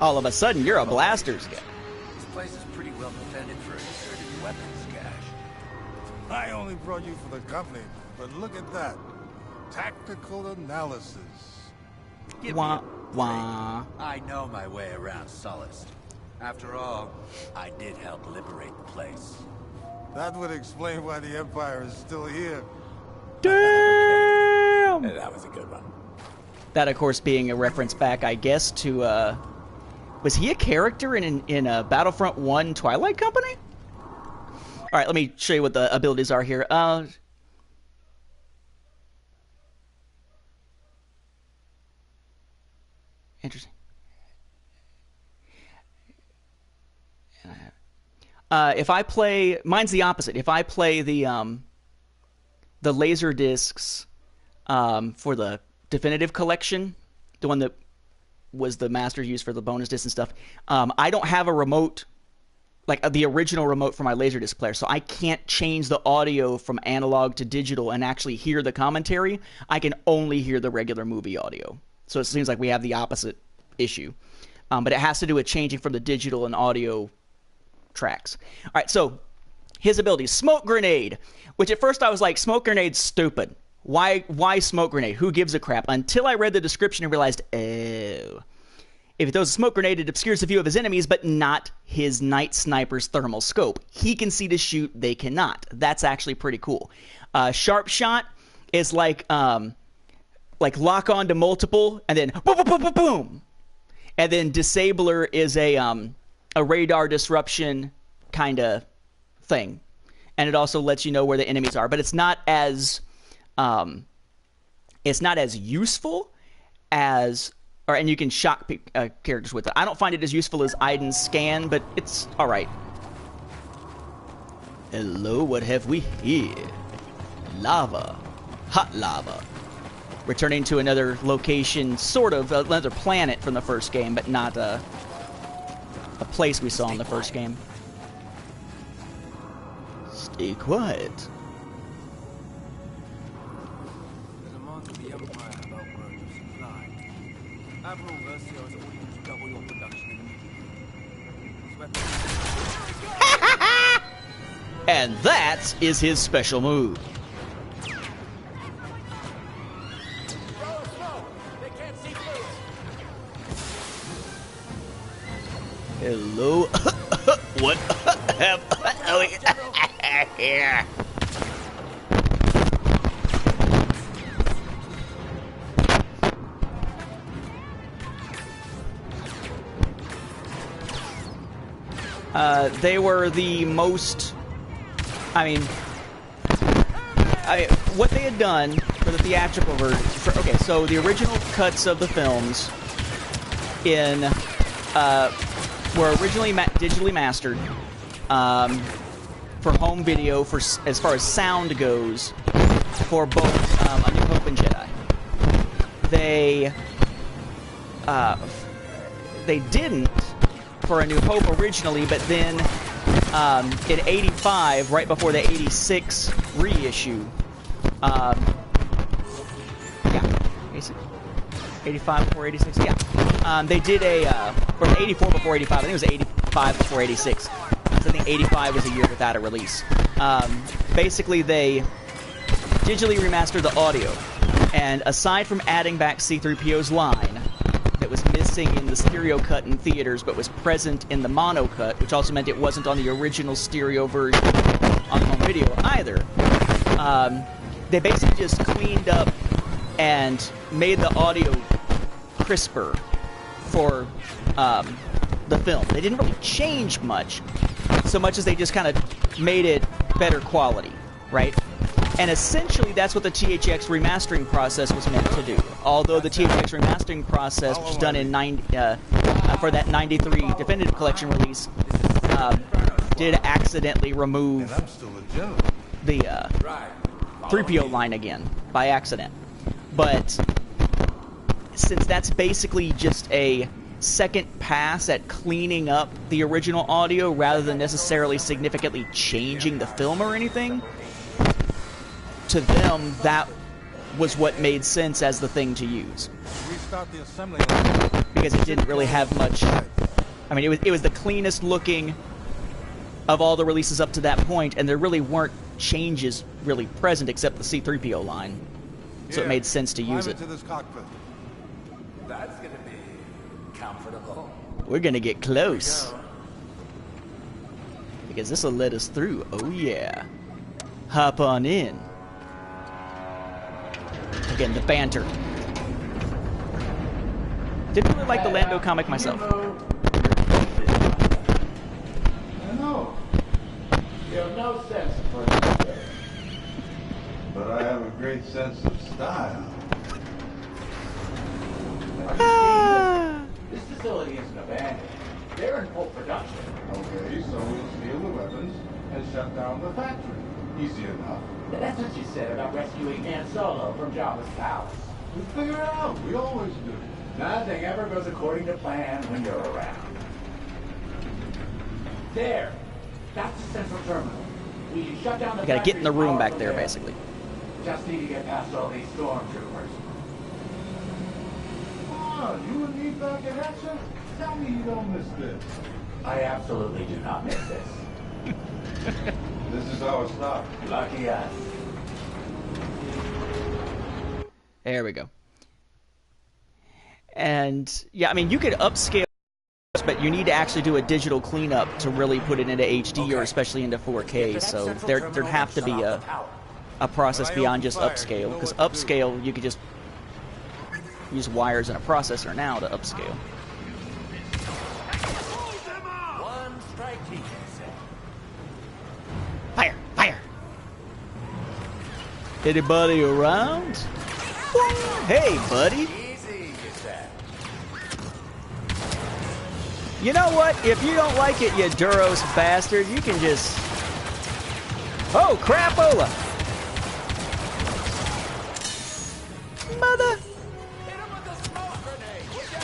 All of a sudden, you're a blasters guy. This place is pretty well defended for a deserted weapons cache. I only brought you for the company, but look at that. Tactical analysis. Wah, wah. I know my way around Sullust. After all, I did help liberate the place. That would explain why the Empire is still here. Damn! That was a good one. That, of course, being a reference back, I guess, to, was he a character in a Battlefront 1 Twilight Company? Alright, let me show you what the abilities are here. Interesting. If I play, mine's the opposite. If I play the laser discs for the definitive collection, the one that was the master used for the bonus disc and stuff, I don't have a remote, like the original remote for my laserdisc player, so I can't change the audio from analog to digital and actually hear the commentary. I can only hear the regular movie audio. So it seems like we have the opposite issue. But it has to do with changing from the digital and audio tracks. All right, so his abilities. Smoke grenade, which at first I was like, smoke grenade's stupid. Why smoke grenade? Who gives a crap? Until I read the description and realized, oh. If he throws a smoke grenade, it obscures the view of his enemies, but not his night sniper's thermal scope. He can see to shoot, they cannot. That's actually pretty cool. Sharp shot is like lock on to multiple, and then boom, boom, boom, boom, boom. And then disabler is a radar disruption kind of thing, and it also lets you know where the enemies are. But it's not as useful as, and you can shock characters with it. I don't find it as useful as Aiden's scan, but it's all right. Hello, what have we here? Lava, hot lava. Returning to another location, sort of another planet from the first game, but not a place we saw in the first game. Stay quiet. There's a mark of the Empire about merge of supply. Admiral Versio has ordered you to double your production immediately. And that is his special move. Hello. What have here? They were the most. I mean, what they had done for the theatrical version. Okay, so the original cuts of the films were originally digitally mastered for home video, for as far as sound goes, for both A New Hope and Jedi. They didn't for A New Hope originally, but then in '85, right before the '86 reissue, yeah, 85 before '86, yeah. They did or 84 before '85. I think it was 85 before '86. So I think '85 was a year without a release. Basically, they digitally remastered the audio, and aside from adding back C-3PO's line that was missing in the stereo cut in theaters, but was present in the mono cut, which also meant it wasn't on the original stereo version on home video either. They basically just cleaned up and made the audio crisper for the film. They didn't really change much, so much as they just kind of made it better quality, right? And essentially, that's what the THX remastering process was meant to do. Although the THX remastering process was done in for that '93 Definitive Collection release, did accidentally remove the 3PO line again by accident. But since that's basically just a second pass at cleaning up the original audio rather than necessarily significantly changing the film or anything, to them that was what made sense as the thing to use. Because it didn't really have much. I mean, it was the cleanest looking of all the releases up to that point, and there really weren't changes really present except the C-3PO line. So it made sense to use it. That's gonna be comfortable. We're gonna get close. Because this'll let us through. Oh yeah. Hop on in. Again, the banter. Didn't really like the Lando comic myself. I know. You have no sense for it. But I have a great sense of style. This facility isn't abandoned. They're in full production. Okay, so we'll steal the weapons and shut down the factory. Easy enough. That's what you said about rescuing Han Solo from Jabba's palace. We figure it out. We always do. Nothing ever goes according to plan when you're around. There. That's the central terminal. We can shut down the You gotta get in the room back there, basically. Just need to get past all these stormtroopers. Oh, you and me back in action? Tell me you don't miss this. I absolutely do not miss this. This is our stop. Lucky us. There we go. And yeah, I mean, you could upscale, but you need to actually do a digital cleanup to really put it into HD or especially into 4K. So there'd have to be a process beyond just upscale, because upscale you could just use wires and a processor now to upscale. One strike each. Fire! Fire! Anybody around? Hey, buddy! You know what? If you don't like it, you Duros bastard, you can just... Oh, crapola! Mother...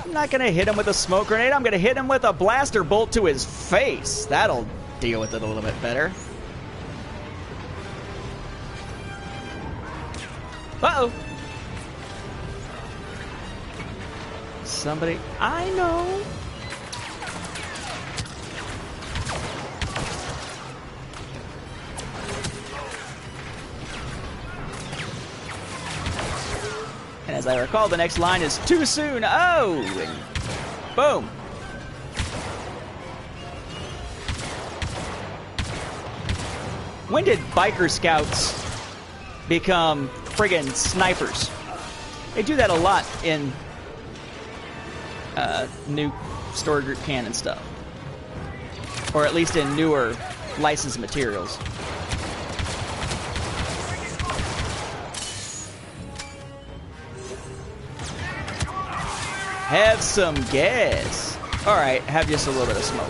I'm not gonna hit him with a smoke grenade. I'm gonna hit him with a blaster bolt to his face. That'll deal with it a little bit better. Uh-oh. Somebody I know. And as I recall, the next line is too soon. Oh, and boom. When did biker scouts become friggin' snipers? They do that a lot in new story group canon stuff, or at least in newer licensed materials. Have some gas. All right, have just a little bit of smoke.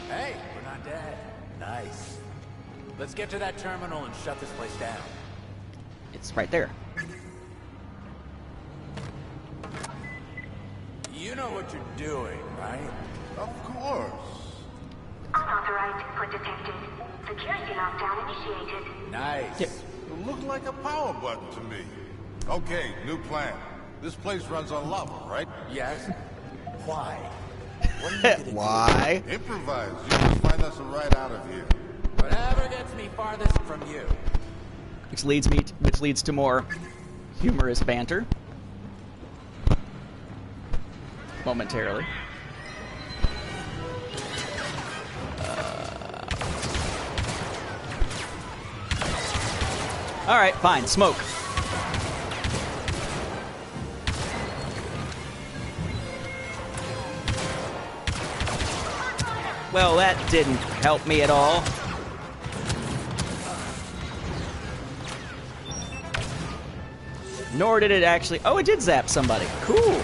Hey, we're not dead. Nice. Let's get to that terminal and shut this place down. It's right there. You know what you're doing, right? Of course. Unauthorized input detected. Security lockdown initiated. Nice. Yep. It looked like a power button to me. Okay, new plan. This place runs on lava, right? Yes. Why? Why? Improvise. You just find us a ride out of here. Whatever gets me farthest from you. Which leads to more humorous banter. Momentarily. All right, fine. Smoke. Well, that didn't help me at all. Nor did it actually... Oh, it did zap somebody. Cool.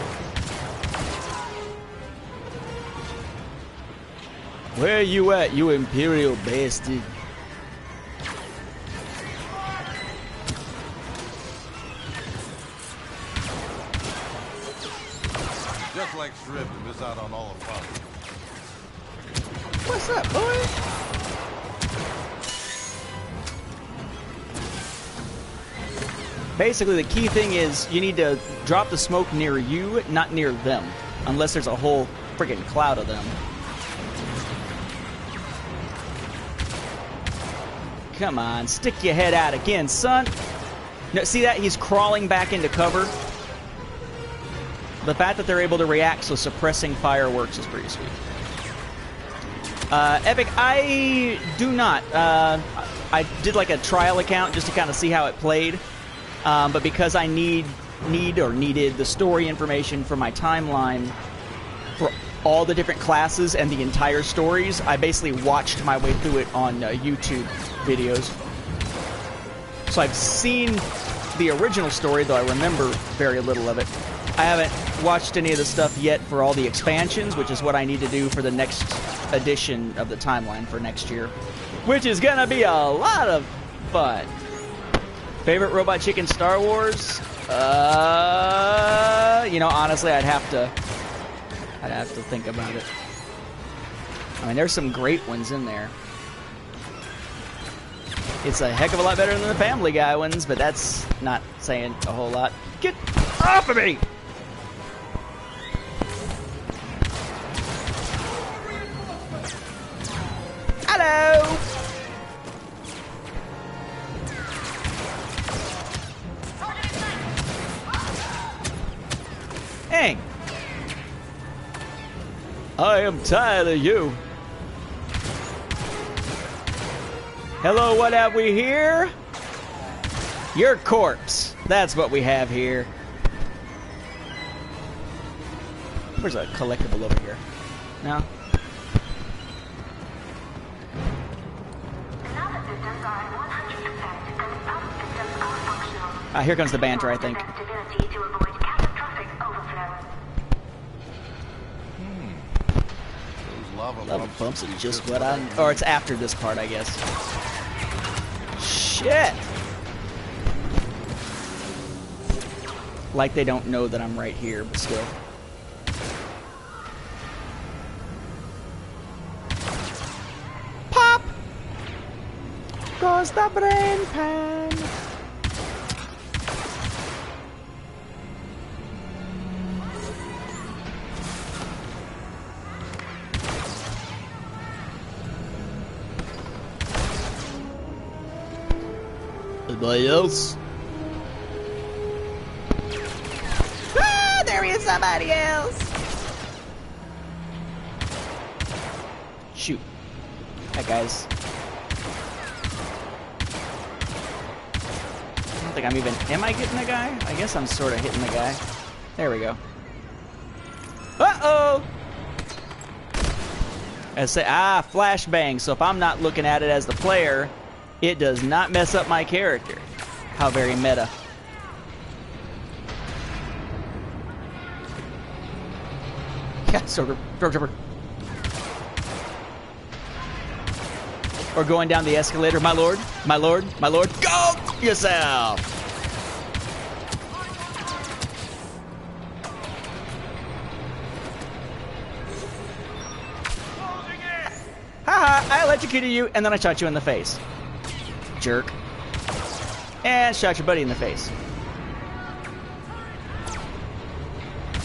Where you at, you Imperial bastard? Just like Shriv to miss out on all the fun. What's up, boy? Basically, the key thing is you need to drop the smoke near you, not near them. Unless there's a whole friggin' cloud of them. Come on, stick your head out again, son. No, see that? He's crawling back into cover. The fact that they're able to react so suppressing fireworks is pretty sweet. Epic, I do not. I did like a trial account just to kind of see how it played. But because I needed the story information for my timeline for all the different classes and the entire stories, I basically watched my way through it on YouTube videos. So I've seen the original story, though I remember very little of it. I haven't watched any of the stuff yet for all the expansions, which is what I need to do for the next edition of the timeline for next year, which is gonna be a lot of fun. Favorite Robot Chicken Star Wars? You know, honestly, I'd have to think about it. I mean, there's some great ones in there. It's a heck of a lot better than the Family Guy ones, but that's not saying a whole lot. Get off of me! Hello! Hang! I am tired of you. Hello, what have we here? Your corpse. That's what we have here. Where's a collectible over here? No? Here comes the banter, I think. Lava bumps is just what I... Or it's after this part, I guess. Shit! Like they don't know that I'm right here, but still. Pop! Goes the brain pan. Anybody else? Ah, there is somebody else. Shoot. Hi, guys. I don't think I'm even... Am I getting the guy? I guess I'm sort of hitting the guy. There we go. Uh-oh! I say, flashbang. So if I'm not looking at it as the player, it does not mess up my character. How very meta. Yeah, Stormtrooper. Or going down the escalator. My lord, my lord, my lord. Go yourself! Haha, I electrocuted you and then I shot you in the face. Jerk. And shot your buddy in the face.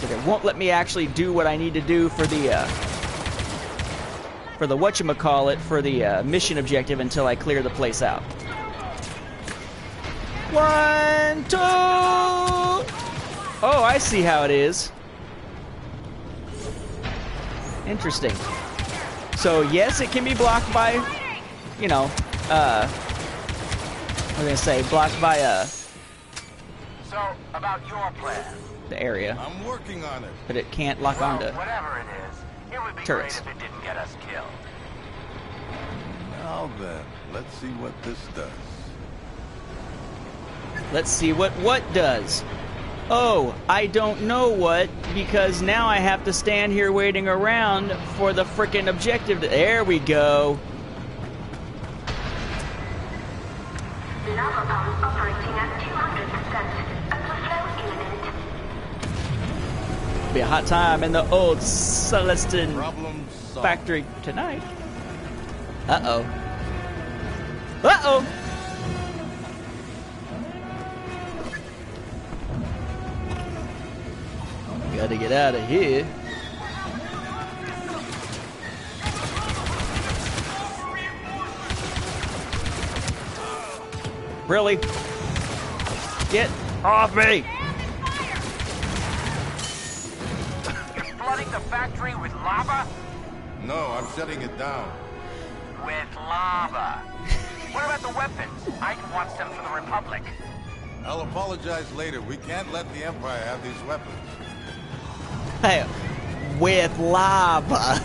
But it won't let me actually do what I need to do for the whatchamacallit, for the mission objective until I clear the place out. 1, 2! Oh, I see how it is. Interesting. So yes, it can be blocked by, you know, I'm gonna say blocked by So, about your plan. The area. I'm working on it. But it can't lock onto Whatever it is, it would be turrets. great if it didn't get us killed. Now then, let's see what this does. Let's see what does. Oh, I don't know what, because now I have to stand here waiting around for the frickin' objective. There we go. Lava pump operating at 200%. Overflow imminent. Be a hot time in the old Celestin factory tonight. Uh-oh. Uh-oh! Gotta get out of here. Really? Get off me! Flooding the factory with lava? No, I'm shutting it down. With lava. What about the weapons? I want them for the Republic. I'll apologize later. We can't let the Empire have these weapons. Hey, with lava.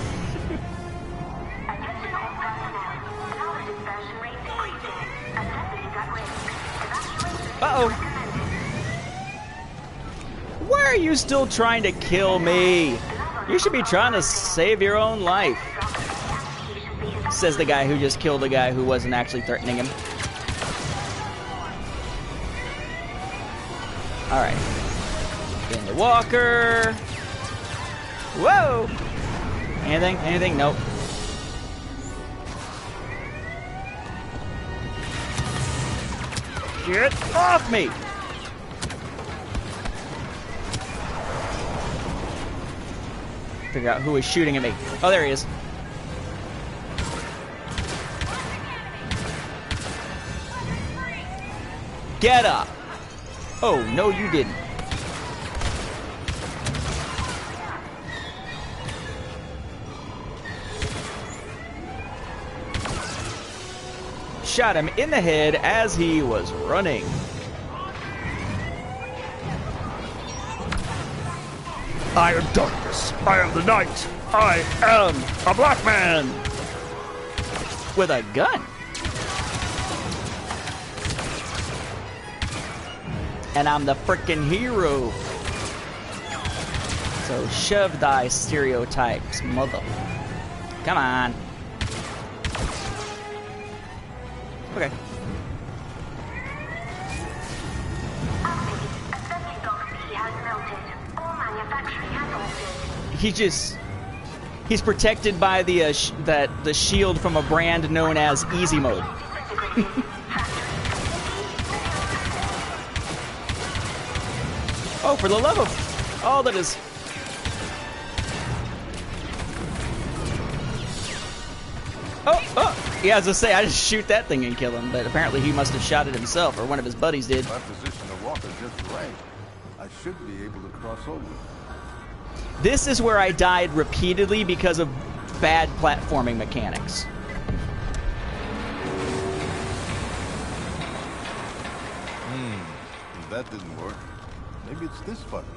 Uh-oh. Why are you still trying to kill me? You should be trying to save your own life. Says the guy who just killed a guy who wasn't actually threatening him. Alright. In the walker. Whoa! Anything? Anything? Nope. Get off me! Figure out who is shooting at me. Oh, there he is. Get up! Oh, no you didn't. Shot him in the head as he was running. I am darkness. I am the night. I am a black man. With a gun. And I'm the frickin' hero. So shove thy stereotypes, mother. Come on. Okay. He's protected by the shield from a brand known as Easy Mode. Oh, for the love of all that is. Oh! Yeah, as I say, I just shoot that thing and kill him, but apparently he must have shot it himself, or one of his buddies did. My position of walker just right. I should be able to cross over. This is where I died repeatedly because of bad platforming mechanics. That didn't work. Maybe it's this button.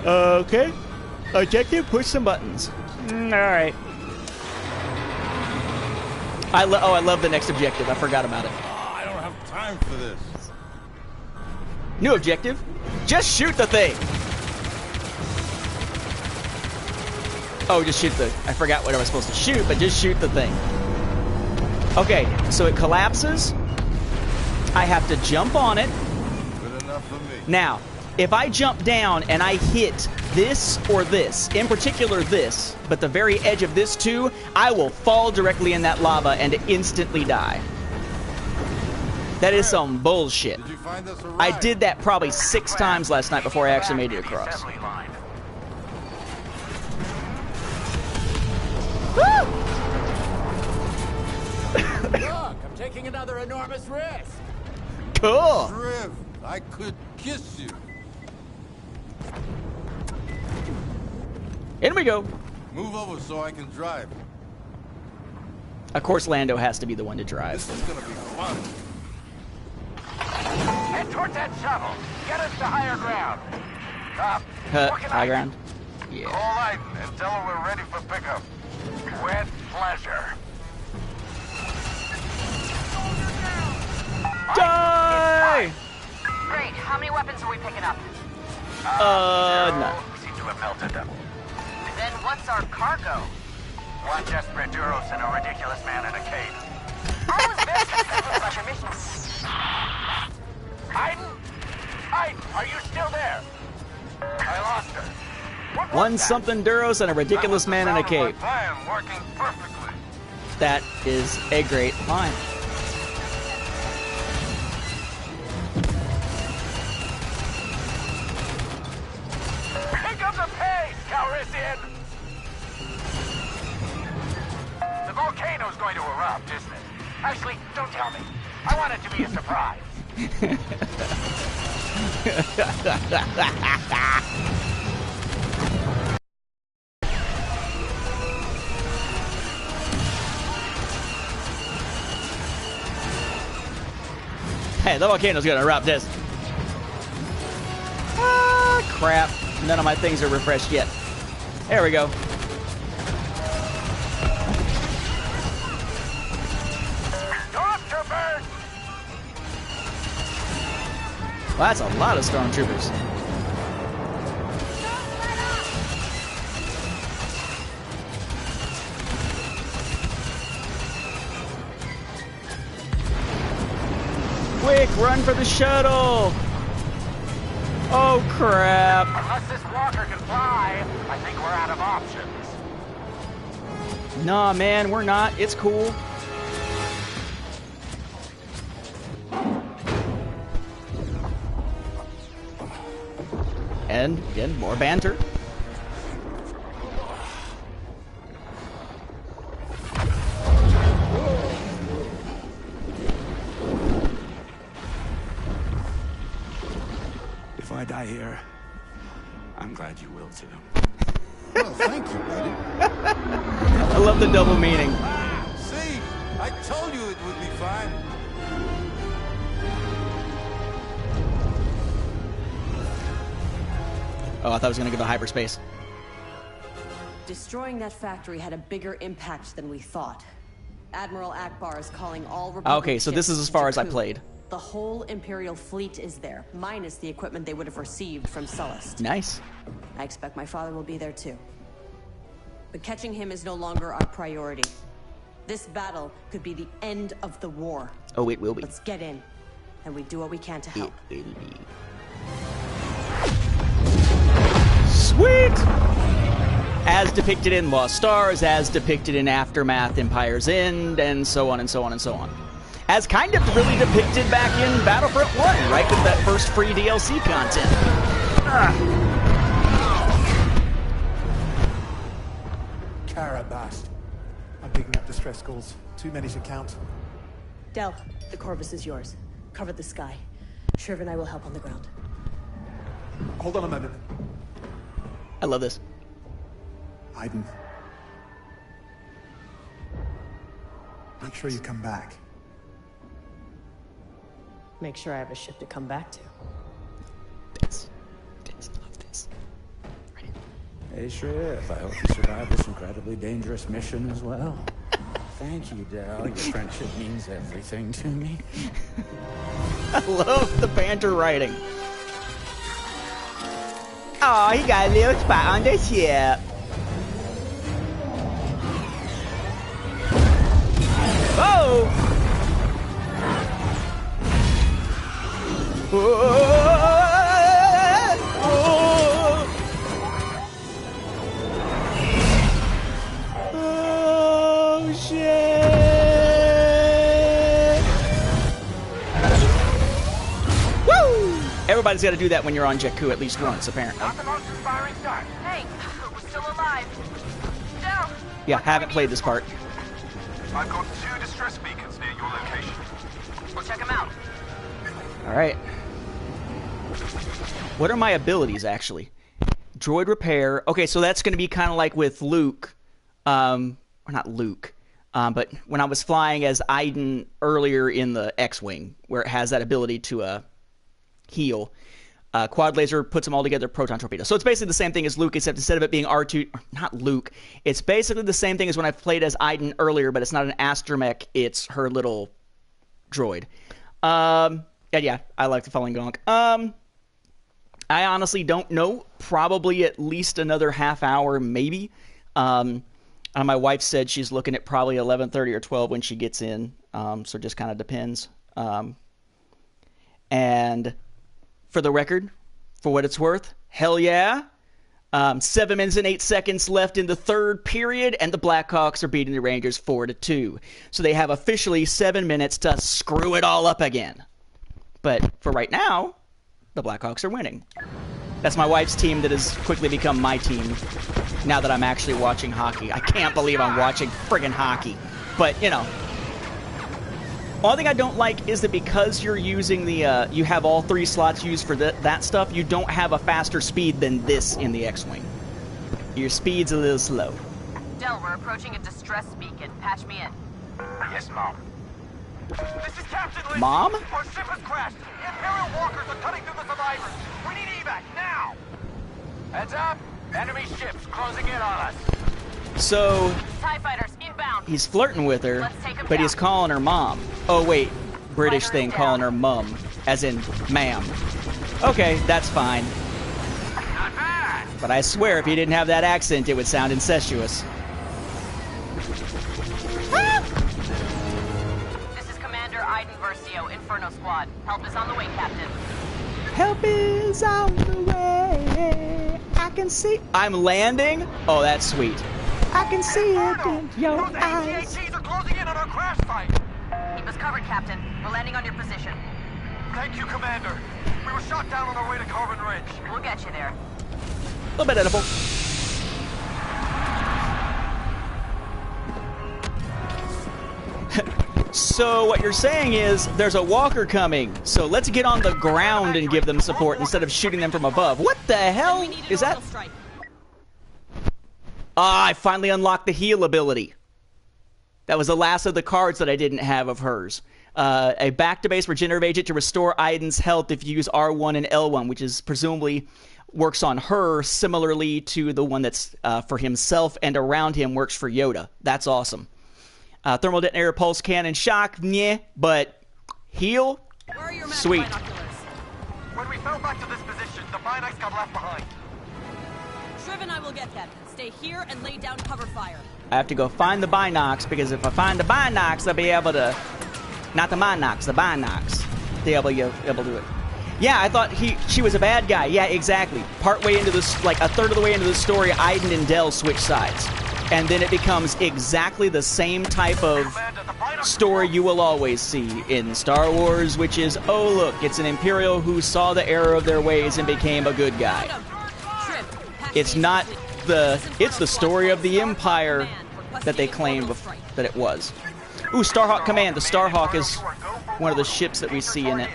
Okay. Objective, push some buttons. Alright. I love the next objective. I forgot about it. Oh, I don't have time for this. New objective. Just shoot the thing. Oh, just shoot the... I forgot what I was supposed to shoot, but just shoot the thing. Okay, so it collapses. I have to jump on it. Good enough for me. Now, if I jump down and I hit this or this, in particular this, but the very edge of this too, I will fall directly in that lava and instantly die. That is some bullshit. Did you find us a ride? I did that probably 6 times last night before I actually made it across. Woo! Look, I'm taking another enormous risk. Cool. Drift, I could kiss you. In we go. Move over so I can drive. Of course, Lando has to be the one to drive. This is gonna be fun. Head towards that shovel. Get us to higher ground. High ground? Yeah. Call Aiden and tell her we're ready for pickup. With pleasure. Die! Great. How many weapons are we picking up? None. Seem to have melted them. Then what's our cargo? One desperate Duros and a ridiculous man in a cape. How is this? That looks like a mission. Aiden? Aiden, are you still there? I lost her. What was One that? something Duros and a ridiculous man in a cape. Plan working perfectly. That is a great line. Pick up the pace, Calrissian! The volcano's going to erupt, isn't it? Actually, don't tell me. I want it to be a surprise. Hey, the volcano's gonna erupt this. Ah, crap. None of my things are refreshed yet. There we go. Stormtroopers! Well, that's a lot of stormtroopers. Quick, run for the shuttle! Oh, crap. Unless this walker can fly, I think we're out of options. Nah, man, we're not. It's cool. And, again, more banter. If I die here, I'm glad you will too. Well, thank you, buddy. I love the double meaning. See, I told you it would be fine. Oh, I thought I was going to go to hyperspace. Destroying that factory had a bigger impact than we thought. Admiral Akbar is calling all Republic Okay, so this is as far as I played. The whole Imperial fleet is there, minus the equipment they would have received from Sullust. Nice. I expect my father will be there too. But catching him is no longer our priority. This battle could be the end of the war. Oh, it will be. Let's get in, and we do what we can to help. It will be. Sweet! As depicted in Lost Stars, as depicted in Aftermath, Empire's End, and so on and so on and so on. As kind of really depicted back in Battlefront 1, right? With that first free DLC content. Carabast. I'm picking up distress calls. Too many to count. Del, the Corvus is yours. Cover the sky. Shriv and I will help on the ground. Hold on a moment. I love this. Aiden. Make sure you come back. Make sure I have a ship to come back to. This. Love this. Ready? Hey, Shriv. I hope you survived this incredibly dangerous mission as well. Thank you, Del. Your friendship means everything to me. I love the banter writing. Oh, he got a little spot on the ship. Oh! Oh, shit! Woo! Everybody's got to do that when you're on Jakku at least once, apparently. Not the most inspiring start. Hey, we're still alive. Del! Yeah, haven't played this part. I've got 2 distress beacons near your location. We'll check them out. Alright. What are my abilities, actually? Droid repair. Okay, so that's going to be kind of like with Luke. Or not Luke. But when I was flying as Aiden earlier in the X-Wing, where it has that ability to heal. Quad laser puts them all together, proton torpedo. So it's basically the same thing as Luke, except instead of it being R2... Not Luke. It's basically the same thing as when I played as Aiden earlier, but it's not an astromech. It's her little droid. And yeah, I like the Fallen Gonk. I honestly don't know. Probably at least another half hour, maybe. My wife said she's looking at probably 11:30 or 12 when she gets in. So it just kind of depends. And for the record, for what it's worth, hell yeah. 7 minutes and 8 seconds left in the third period, and the Blackhawks are beating the Rangers 4-2. So they have officially 7 minutes to screw it all up again. But for right now, the Blackhawks are winning. That's my wife's team that has quickly become my team now that I'm actually watching hockey. I can't believe I'm watching friggin' hockey. But, you know. Only thing I don't like is that because you're using the, you have all 3 slots used for that stuff, you don't have a faster speed than this in the X-Wing. Your speed's a little slow. Del, we're approaching a distress beacon. Patch me in. Yes, Mom. This is Captain Lee. Mom? Our ship has crashed. Imperial walkers are cutting through the survivors. We need evac now. Heads up. Enemy ships closing in on us. So, TIE fighters inbound. He's flirting with her, but down. he's calling her mom. Oh, wait. British thing, calling her mum. As in, ma'am. Okay, that's fine. Not bad. But I swear, if he didn't have that accent, it would sound incestuous. This is Commander Aiden Versio, Inferno Squad. Help is on the way, Captain. Help is on the way. I can see... I'm landing? Oh, that's sweet. I can see it in your eyes. AT-ATs are closing in on our crash site. Keep us covered, Captain. We're landing on your position. Thank you, Commander. We were shot down on our way to Carbon Ridge. We'll get you there. A little bit edible. So what you're saying is there's a walker coming. So let's get on the ground and give them support instead of shooting them from above. What the hell is that? Ah, I finally unlocked the heal ability. That was the last of the cards that I didn't have of hers. A back-to-base regenerative agent to restore Aiden's health if you use R1 and L1, which is presumably works on her similarly to the one that's for himself and around him works for Yoda. That's awesome. Thermal detonator, pulse cannon, shock, yeah, but heal? Sweet. When we fell back to this position, the binocs got left behind. Shriv and I will get them. Stay here and lay down cover fire. I have to go find the binocs, because if I find the binocs, I'll be able to... Not the binocs, the binocs. They'll be able to do it. Yeah, I thought she was a bad guy. Yeah, exactly. Partway into this, like a third of the way into the story, Aiden and Del switch sides. And then it becomes exactly the same type of story you will always see in Star Wars, which is, oh look, it's an Imperial who saw the error of their ways and became a good guy. It's not it's the story of the Empire that they claimed that it was. Ooh, Starhawk Command. The Starhawk is one of the ships that we see in it.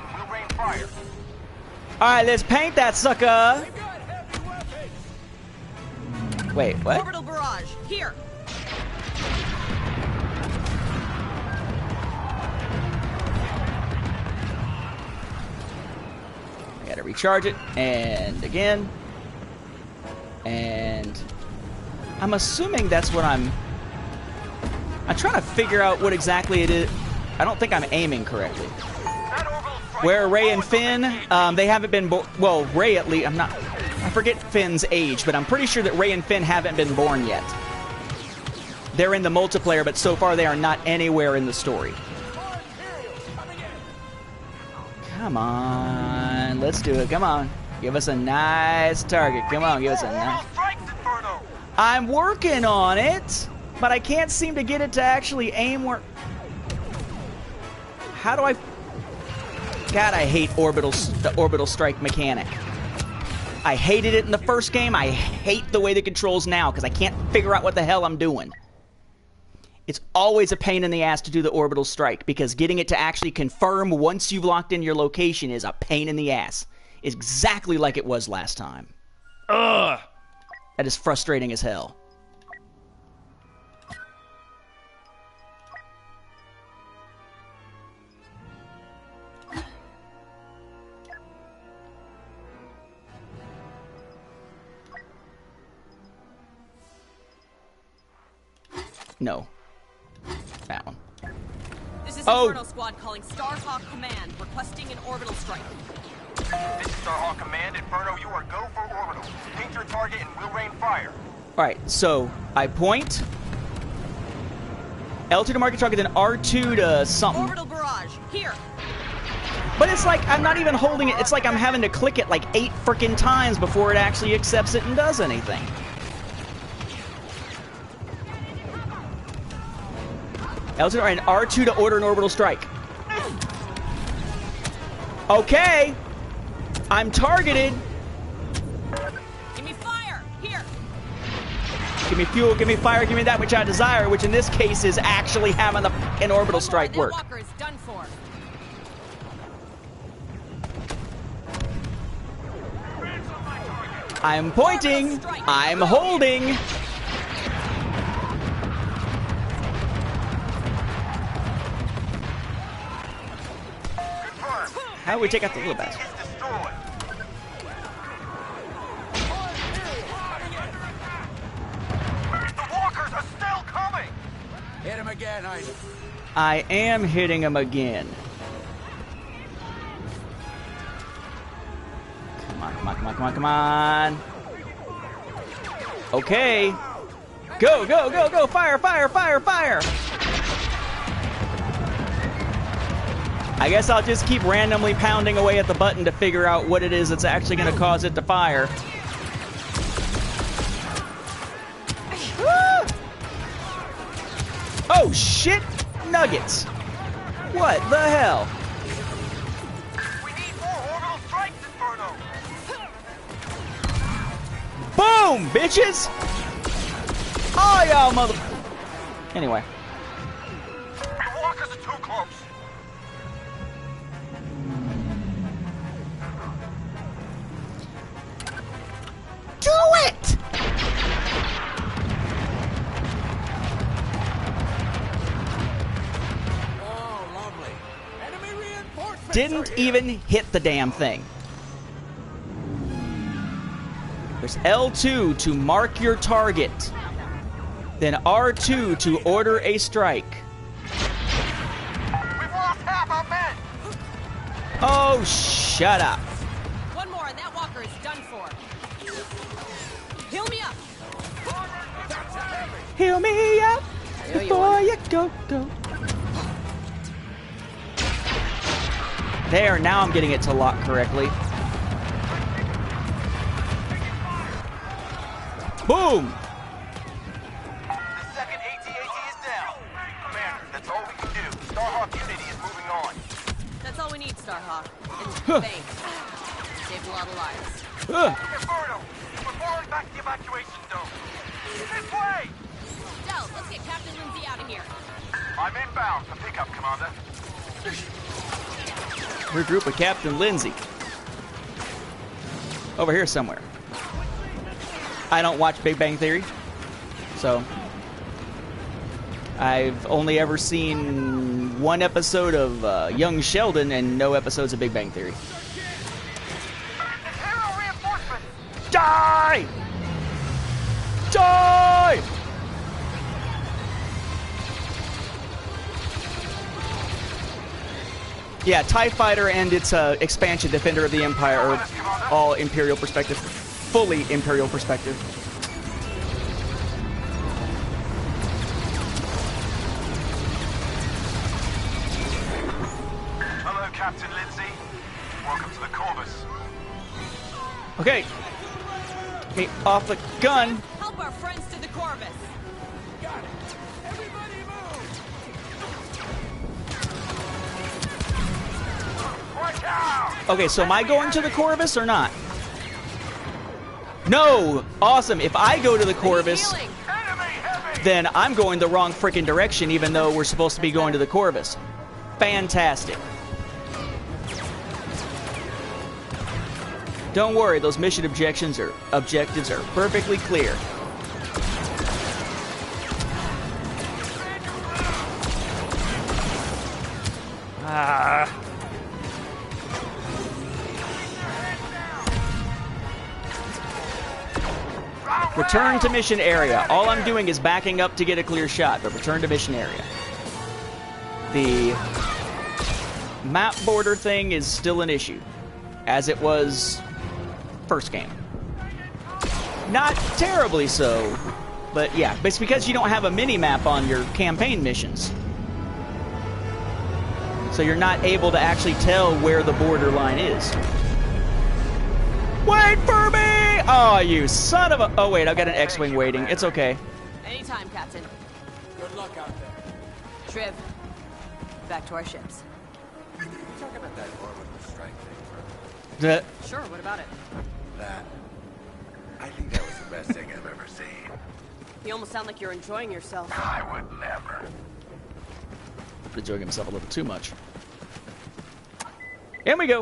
Alright, let's paint that sucker! Wait, what? Orbital barrage, here! I gotta recharge it, and again. And I'm assuming that's what I'm trying to figure out what exactly it is. I don't think I'm aiming correctly. Where Rey and Finn, they haven't been well, Rey at least, I forget Finn's age, but I'm pretty sure that Rey and Finn haven't been born yet. They're in the multiplayer, but so far they are not anywhere in the story. Come on, let's do it, come on. Give us a nice target, come on, give us a nice... I'm working on it, but I can't seem to get it to actually aim where... How do I... God, I hate the orbital strike mechanic. I hated it in the first game. I hate the way the controls now because I can't figure out what the hell I'm doing. It's always a pain in the ass to do the orbital strike because getting it to actually confirm once you've locked in your location is a pain in the ass. It's exactly like it was last time. Ugh! That is frustrating as hell. No. That one. This is Inferno Squad calling Starhawk Command, requesting an orbital strike. This is Starhawk Command. Inferno, you are go for orbital. Paint your target and we'll rain fire. Alright, so I point. L2 to mark your target, then R2 to something. Orbital barrage, here. But it's like I'm not even holding it. It's like I'm having to click it like 8 frickin' times before it actually accepts it and does anything. L2 and R2 to order an orbital strike. Okay. I'm targeted. Give me fire. Here. Give me fuel, give me fire, give me that which I desire, which in this case is actually having an orbital strike work. Walker is done for. I'm pointing. I'm holding. How do we take out the little bastard? The walkers are still coming. Hit him again, I am hitting him again. Come on, come on, come on, come on, come on. Okay. Go, go, go, go. Fire, fire, fire, fire. I guess I'll just keep randomly pounding away at the button to figure out what it is that's actually going to cause it to fire. Oh, shit! Nuggets! What the hell? We need more orbital strikes, Inferno. Boom, bitches! Oh, y'all mother... Anyway. The walkers are too close. Do it! Oh, lovely. Enemy reinforcements. Didn't even hit the damn thing. There's L2 to mark your target. Then R2 to order a strike. We've lost half our men. Oh, shut up. One more and that walker is done for. Heal me up. Heal me up before you go. There, now I'm getting it to lock correctly. Boom! The second AT-AT is down. Commander, that's all we can do. Starhawk Unity is moving on. That's all we need, Starhawk. And thanks. Saved a lot of lives. Roberto, we're falling back to the evacuation zone. This way! Del, let's get Captain Lindsay out of here. I'm inbound for pickup, Commander. Regroup with Captain Lindsay. Over here somewhere. I don't watch Big Bang Theory, so I've only ever seen one episode of Young Sheldon and no episodes of Big Bang Theory. Die! Die! Yeah, TIE Fighter and its expansion, Defender of the Empire, are all Imperial perspective. Fully Imperial perspective. Hello, Captain Lindsay. Welcome to the Corvus. Okay. Me off the gun. Help our friends to the Corvus. Got it. Everybody move! Watch out! Okay, so am I going to the Corvus or not? No! Awesome. If I go to the Corvus, then I'm going the wrong freaking direction, even though we're supposed to be going to the Corvus. Fantastic. Don't worry, those mission objectives are perfectly clear. Return to mission area. All I'm doing is backing up to get a clear shot, but return to mission area. The map border thing is still an issue, as it was first game. Not terribly so, but yeah, but it's because you don't have a mini-map on your campaign missions. So you're not able to actually tell where the border line is. Wait for me! Oh, you son of a... Oh, wait, I've got an X-Wing waiting. It's okay. Anytime, Captain. Good luck out there. Triv, back to our ships. Can you talk about that orbital strike thing for Sure, what about it? that? I think that was the best thing I've ever seen. You almost sound like you're enjoying yourself. I would never. Enjoying himself a little too much. In we go.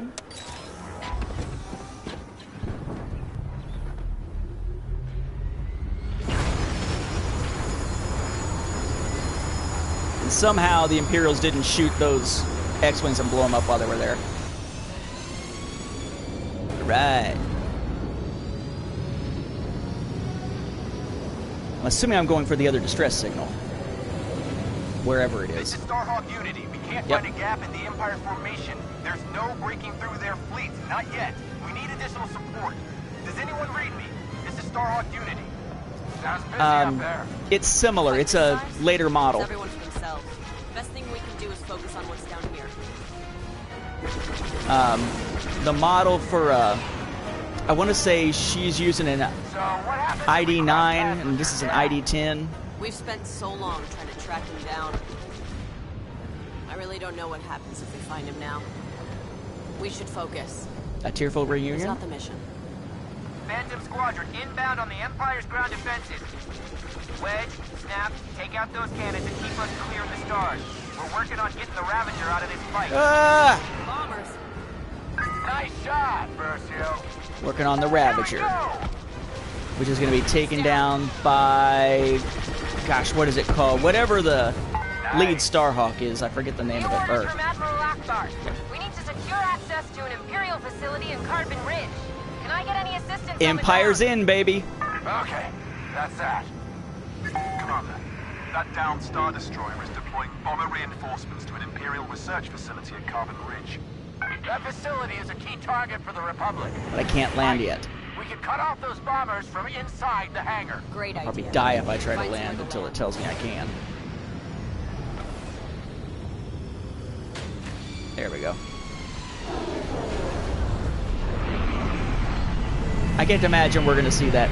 And somehow the Imperials didn't shoot those X-Wings and blow them up while they were there. Right. I'm assuming I'm going for the other distress signal. Wherever it is. This is Starhawk Unity. We can't find a gap in the Empire formation. There's no breaking through their fleet. Not yet. We need additional support. Does anyone read me? This is Starhawk Unity. Sounds busy out there. It's similar. It's a later model. Everyone for themselves. Best thing we can do is focus on what's down here. The model for, I want to say she's using an ID-9, and this is an ID-10. We've spent so long trying to track him down. I really don't know what happens if we find him now. We should focus. A tearful reunion? It's not the mission. Phantom Squadron inbound on the Empire's ground defenses. Wedge, Snap, take out those cannons and keep us clear of the stars. We're working on getting the Ravager out of this fight. Bombers. Nice shot, Versio. Working on the Ravager, which is going to be taken down by, gosh, what is it called? Whatever the lead Starhawk is. I forget the name of it. Orders from Admiral Akbar. We need to secure access to an Imperial facility in Carbon Ridge. Can I get any assistance? Empire's in, baby. Okay, that's that. Commander, that downed Star Destroyer is deploying bomber reinforcements to an Imperial research facility at Carbon Ridge. That facility is a key target for the Republic. But I can't land yet. We can cut off those bombers from inside the hangar. Great idea. I'll probably die if I try to land until it tells me I can. There we go. I can't imagine we're going to see that.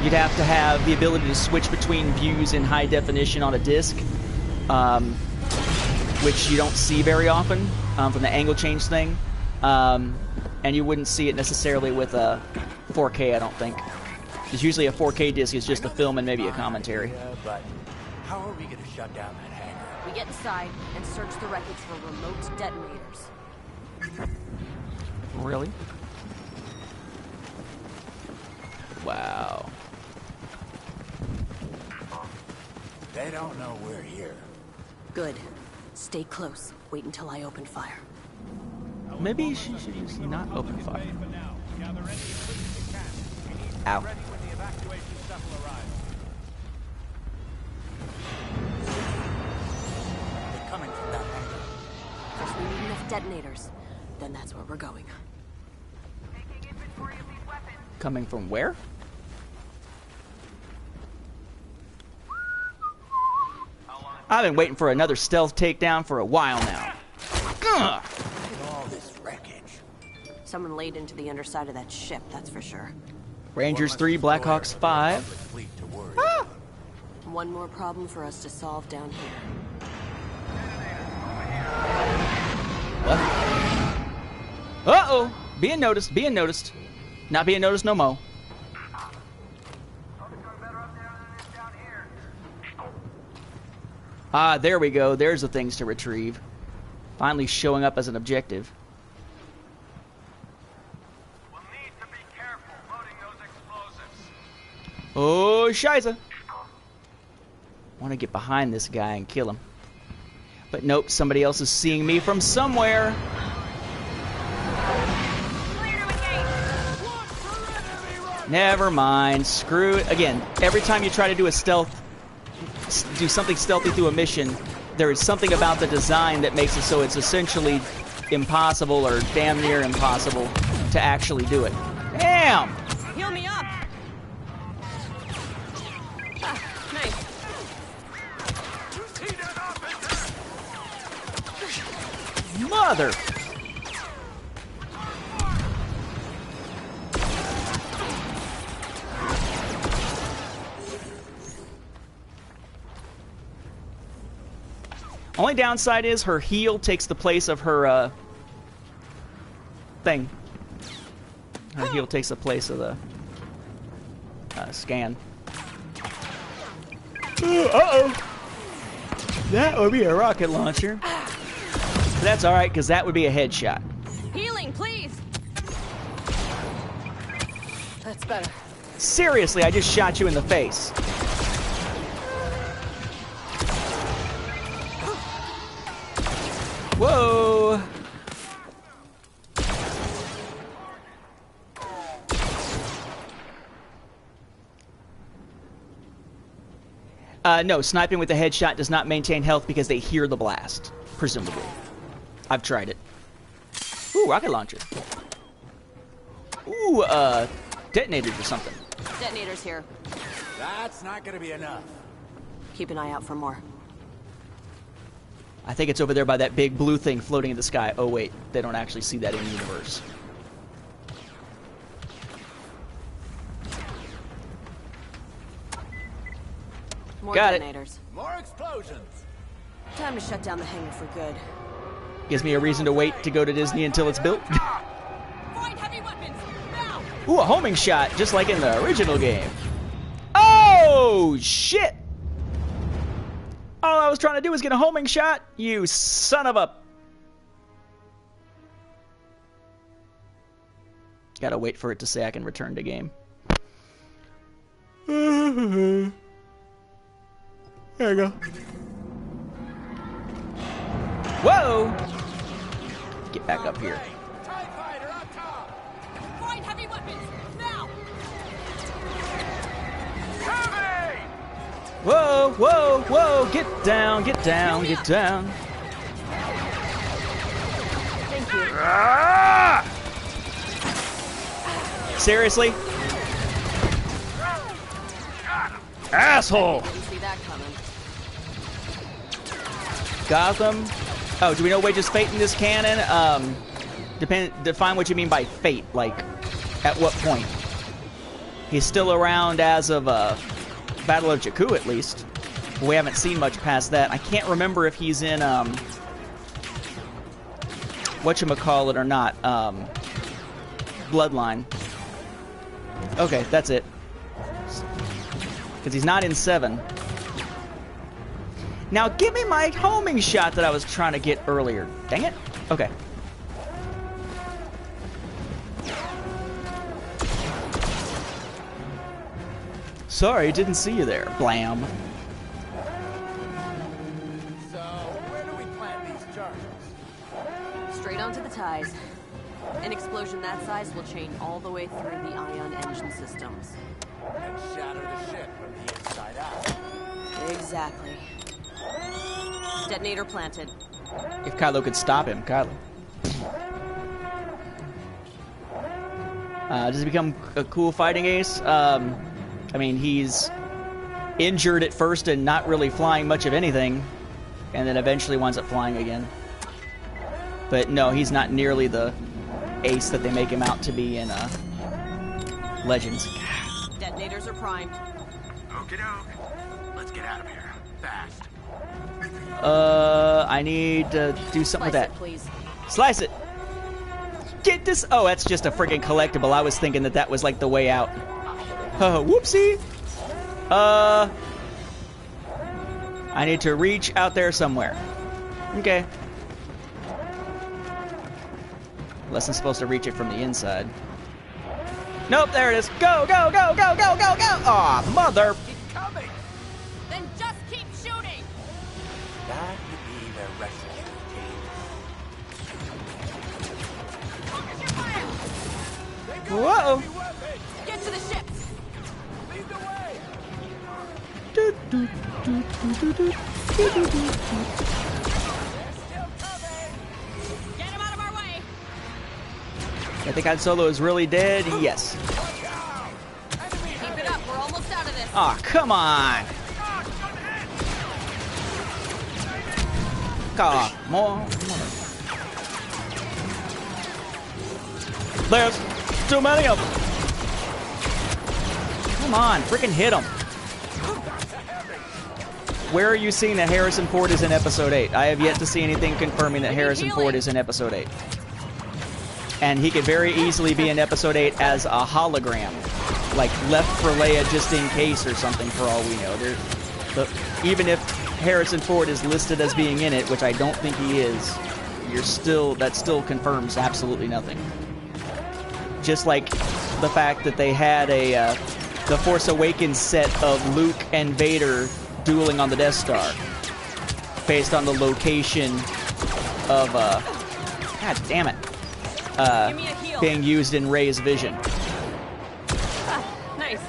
You'd have to have the ability to switch between views in high definition on a disc, which you don't see very often from the angle change thing. And you wouldn't see it necessarily with a 4K, I don't think. Because usually a 4K disc is just a film and maybe a commentary. But how are we going to shut down that hangar? We get inside and search the wreckage for remote detonators. Really? Wow. They don't know we're here. Good. Stay close. Wait until I open fire. Maybe she should just not open fire. Ow. They're coming from that hangar. First we need enough detonators. Then that's where we're going. Coming from where? I've been waiting for another stealth takedown for a while now. Ugh. All this wreckage. Someone laid into the underside of that ship, that's for sure. Rangers 3, Blackhawks 5. Ah! One more problem for us to solve down here. What? Uh-oh! Being noticed, being noticed. Not being noticed no more. Ah, there we go. There's the things to retrieve. Finally showing up as an objective. We'll need to be careful loading those explosives. Oh, Shiza. Want to get behind this guy and kill him. But nope, somebody else is seeing me from somewhere. Never mind. Screw it. Again, every time you try to do a do something stealthy through a mission, there is something about the design that makes it so it's essentially impossible or damn near impossible to actually do it. Damn! Heal me up! Nice. Mother! Only downside is her heal takes the place of her thing. Her heal takes the place of the scan. Uh-oh! That would be a rocket launcher. But that's alright, because that would be a headshot. Healing, please! That's better. Seriously, I just shot you in the face. Whoa! No, sniping with a headshot does not maintain health because they hear the blast, presumably. I've tried it. Ooh, rocket launcher. Ooh, detonators or something. Detonators here. That's not gonna be enough. Keep an eye out for more. I think it's over there by that big blue thing floating in the sky. Oh wait, they don't actually see that in the universe. More Got detonators. More explosions. Time to shut down the hangar for good. Gives me a reason to wait to go to Disney until it's built. Find heavy weapons now. Ooh, a homing shot, just like in the original game. Oh shit! All I was trying to do was get a homing shot, you son of a... Gotta wait for it to say I can return to game. There you go. Whoa! Get back up here. Find heavy weapons now. Whoa, whoa, whoa! Get down, get down, get down. Thank you. Ah! Seriously? Asshole! Didn't see that coming. Gotham. Oh, do we know Wage's fate in this canon? Define what you mean by fate. Like, at what point? He's still around as of Battle of Jakku, at least. We haven't seen much past that. I can't remember if he's in whatchamacallit or not. Bloodline. Okay, that's it. Because he's not in 7. Now give me my homing shot that I was trying to get earlier. Dang it. Okay. Sorry, didn't see you there. Blam. So, where do we plant these charges? Straight onto the ties. An explosion that size will chain all the way through the ion engine systems. And shatter the ship from the inside out. Exactly. Detonator planted. If Kylo could stop him, Kylo. Does he become a cool fighting ace? I mean, he's injured at first and not really flying much of anything, and then eventually winds up flying again. But no, he's not nearly the ace that they make him out to be in Legends. Detonators are primed. Okie doke. Let's get out of here. Fast. I need to do something with that. Slice it, please. Slice it! Get this! Oh, that's just a friggin' collectible. I was thinking that that was like the way out. Whoopsie! I need to reach out there somewhere. Okay. Unless I'm supposed to reach it from the inside. Nope, there it is. Go, go, go, go, go, go, go! Aw, mother! He's coming! Then just keep shooting! That would be the rescue team. Whoa! Get to the ship! Lead the way! Do, do, do, do, do, do, do, do, do. Get him out of our way! I think Han Solo is really dead. Yes. Keep it up, we're almost out of this. Aw, come on! God, more. There's too many of them. Come on, freaking hit them. Where are you seeing that Harrison Ford is in Episode 8? I have yet to see anything confirming that Harrison Ford is in Episode 8. And he could very easily be in Episode 8 as a hologram. Like, left for Leia just in case or something, for all we know. Even if Harrison Ford is listed as being in it, which I don't think he is, that still confirms absolutely nothing. Just like the fact that they had the Force Awakens set of Luke and Vader dueling on the Death Star, based on the location of God damn it, being used in Rey's vision. Nice.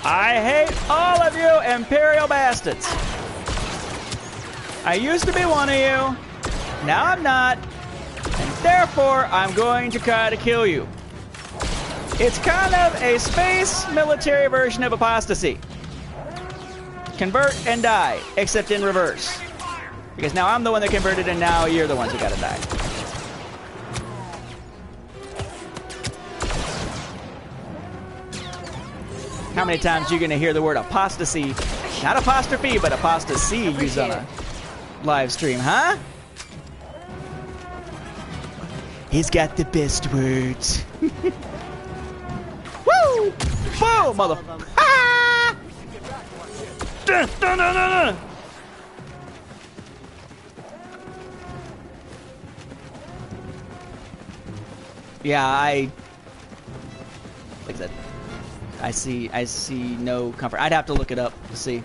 I hate all of you Imperial bastards. I used to be one of you. Now I'm not. And therefore, I'm going to try to kill you. It's kind of a space military version of apostasy. Convert and die, except in reverse. Because now I'm the one that converted and now you're the ones who gotta die. How many times are you gonna hear the word apostasy, not apostrophe, but apostasy used on a live stream, huh? He's got the best words. Woo! Whoa, mother... Ah! Dun, dun, dun, dun, dun. Yeah, like I said, I see no comfort. I'd have to look it up to see.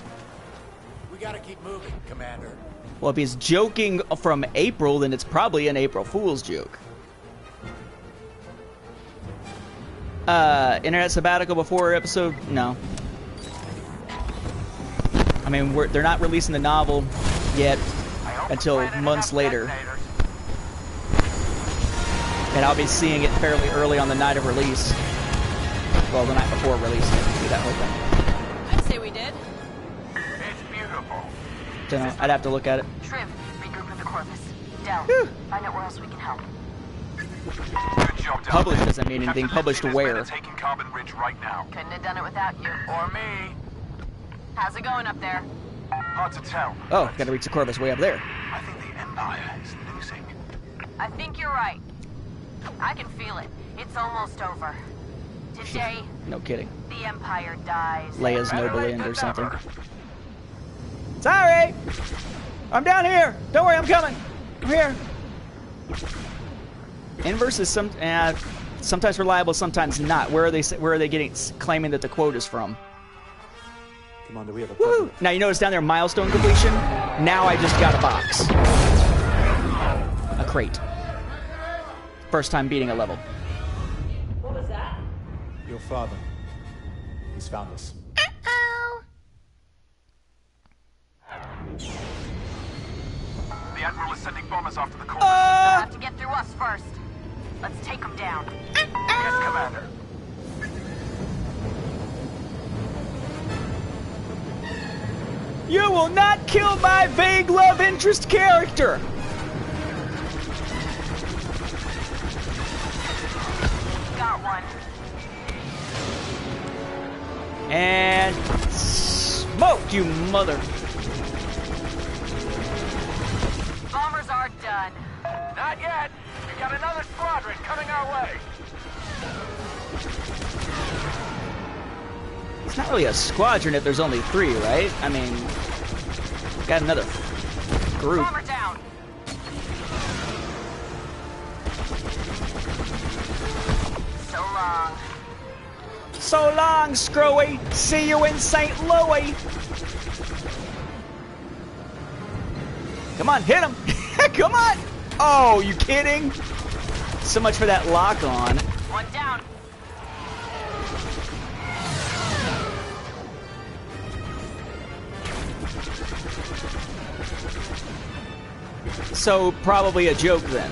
We gotta keep moving, Commander. Well, if he's joking from April, then it's probably an April Fool's joke. Internet sabbatical before episode? No. I mean, they're not releasing the novel yet until months later. And I'll be seeing it fairly early on the night of release. Well, the night before release. Do that whole thing. I'd say we did. It's beautiful. Don't know. I'd have to look at it. Trim, regroup with the Corvus. Del, find out where else we can help. Good job, Del. Published doesn't mean anything. Published where? Taking Carbon Ridge right now. Couldn't have done it without you. Or me. How's it going up there? Hard to tell. Oh, gotta reach the Corvus way up there. I think the Empire is losing. I think you're right. I can feel it. It's almost over. Today, No kidding. the Empire dies. Leia's noble end or something. Sorry! I'm down here! Don't worry, I'm coming! I'm here! Inverse is sometimes reliable, sometimes not. Where are they claiming that the quote is from? Commander, we have a problem. Now you notice down there milestone completion? Now I just got a box. A crate. First time beating a level. What was that? Your father. He's found us. The Admiral is sending bombers after the Corvus. They'll have to get through us first. Let's take them down. Yes, Commander. You will not kill my vague love interest character! Got one. And smoked, you mother. Bombers are done. Not yet. We got another squadron coming our way. It's not really a squadron if there's only 3, right? I mean, got another group. Bomber down. So long. So long, Screwy. See you in St. Louis. Come on, hit him. Come on. Oh, you kidding? So much for that lock on. One down. So probably a joke then.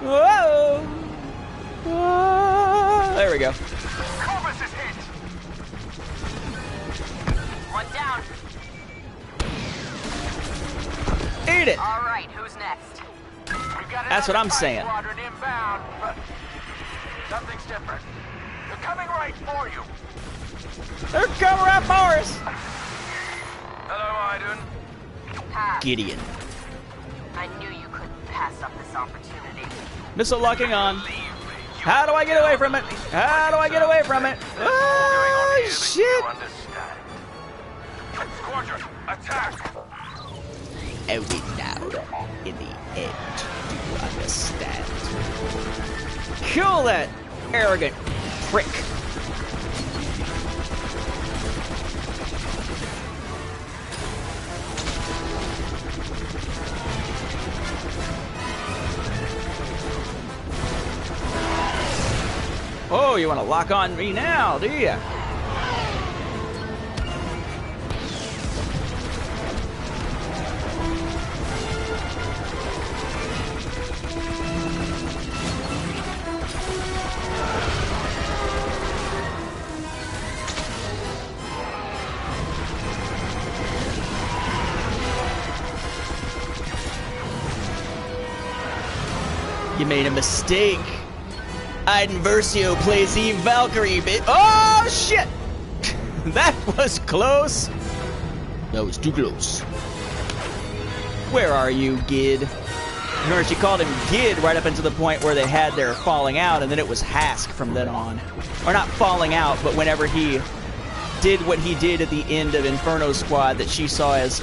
Whoa! Whoa! There we go. Corvus is hit. One down. Eat it. All right, who's next? That's what I'm saying. Squadron inbound, but something's different. They're coming right for you. They're coming right for us. Hello, Iden. Pass. Gideon. I knew you couldn't pass up this opportunity. Missile locking on. How do I get away from it? How do I get away from it? Oh, shit. Squadron, attack. Only now, in the end, do you understand? Kill that arrogant prick. Oh, you want to lock on me now, do you? You made a mistake. Iden Versio plays Eve Valkyrie, oh, shit! That was close. That was too close. Where are you, Gid? Remember, she called him Gid right up until the point where they had their falling out, and then it was Hask from then on. Or not falling out, but whenever he did what he did at the end of Inferno Squad that she saw as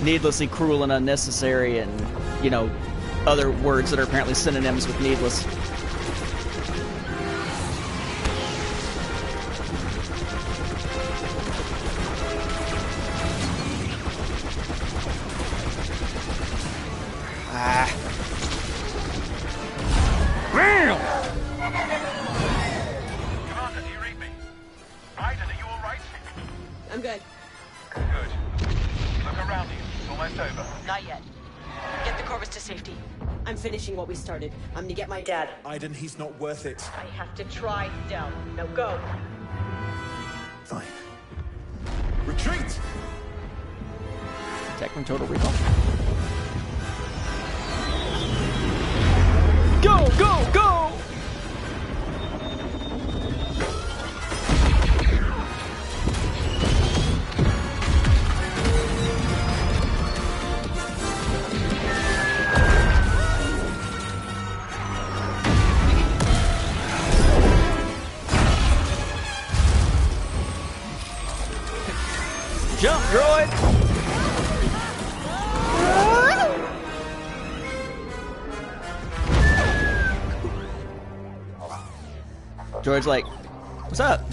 needlessly cruel and unnecessary, and, you know, other words that are apparently synonyms with needless. Commander, do you read me? Iden, are you all right? I'm good. Good. Look around you. It's almost over. Not yet. Get the Corvus to safety. I'm finishing what we started. I'm gonna get my dad. Iden, he's not worth it. I have to try, Del. Now go. Fine. Retreat! Attack from Total Recall. Go, go, go! Jump, droid! Droid's like, what's up?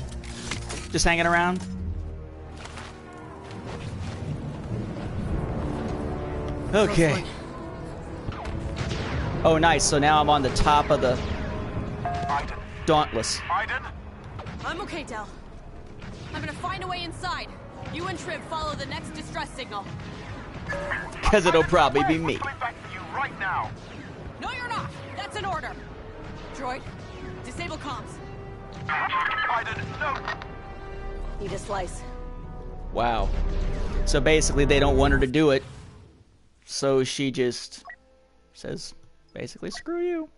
Just hanging around? Okay. Oh, nice. So now I'm on the top of the Dauntless. I'm okay, Del. I'm gonna find a way inside. You and Trib follow the next distress signal. Because it'll probably be me. Right now. No, you're not. That's an order. Droid, disable comms. No. Need a slice. Wow. So basically they don't want her to do it. So she just says, basically, screw you.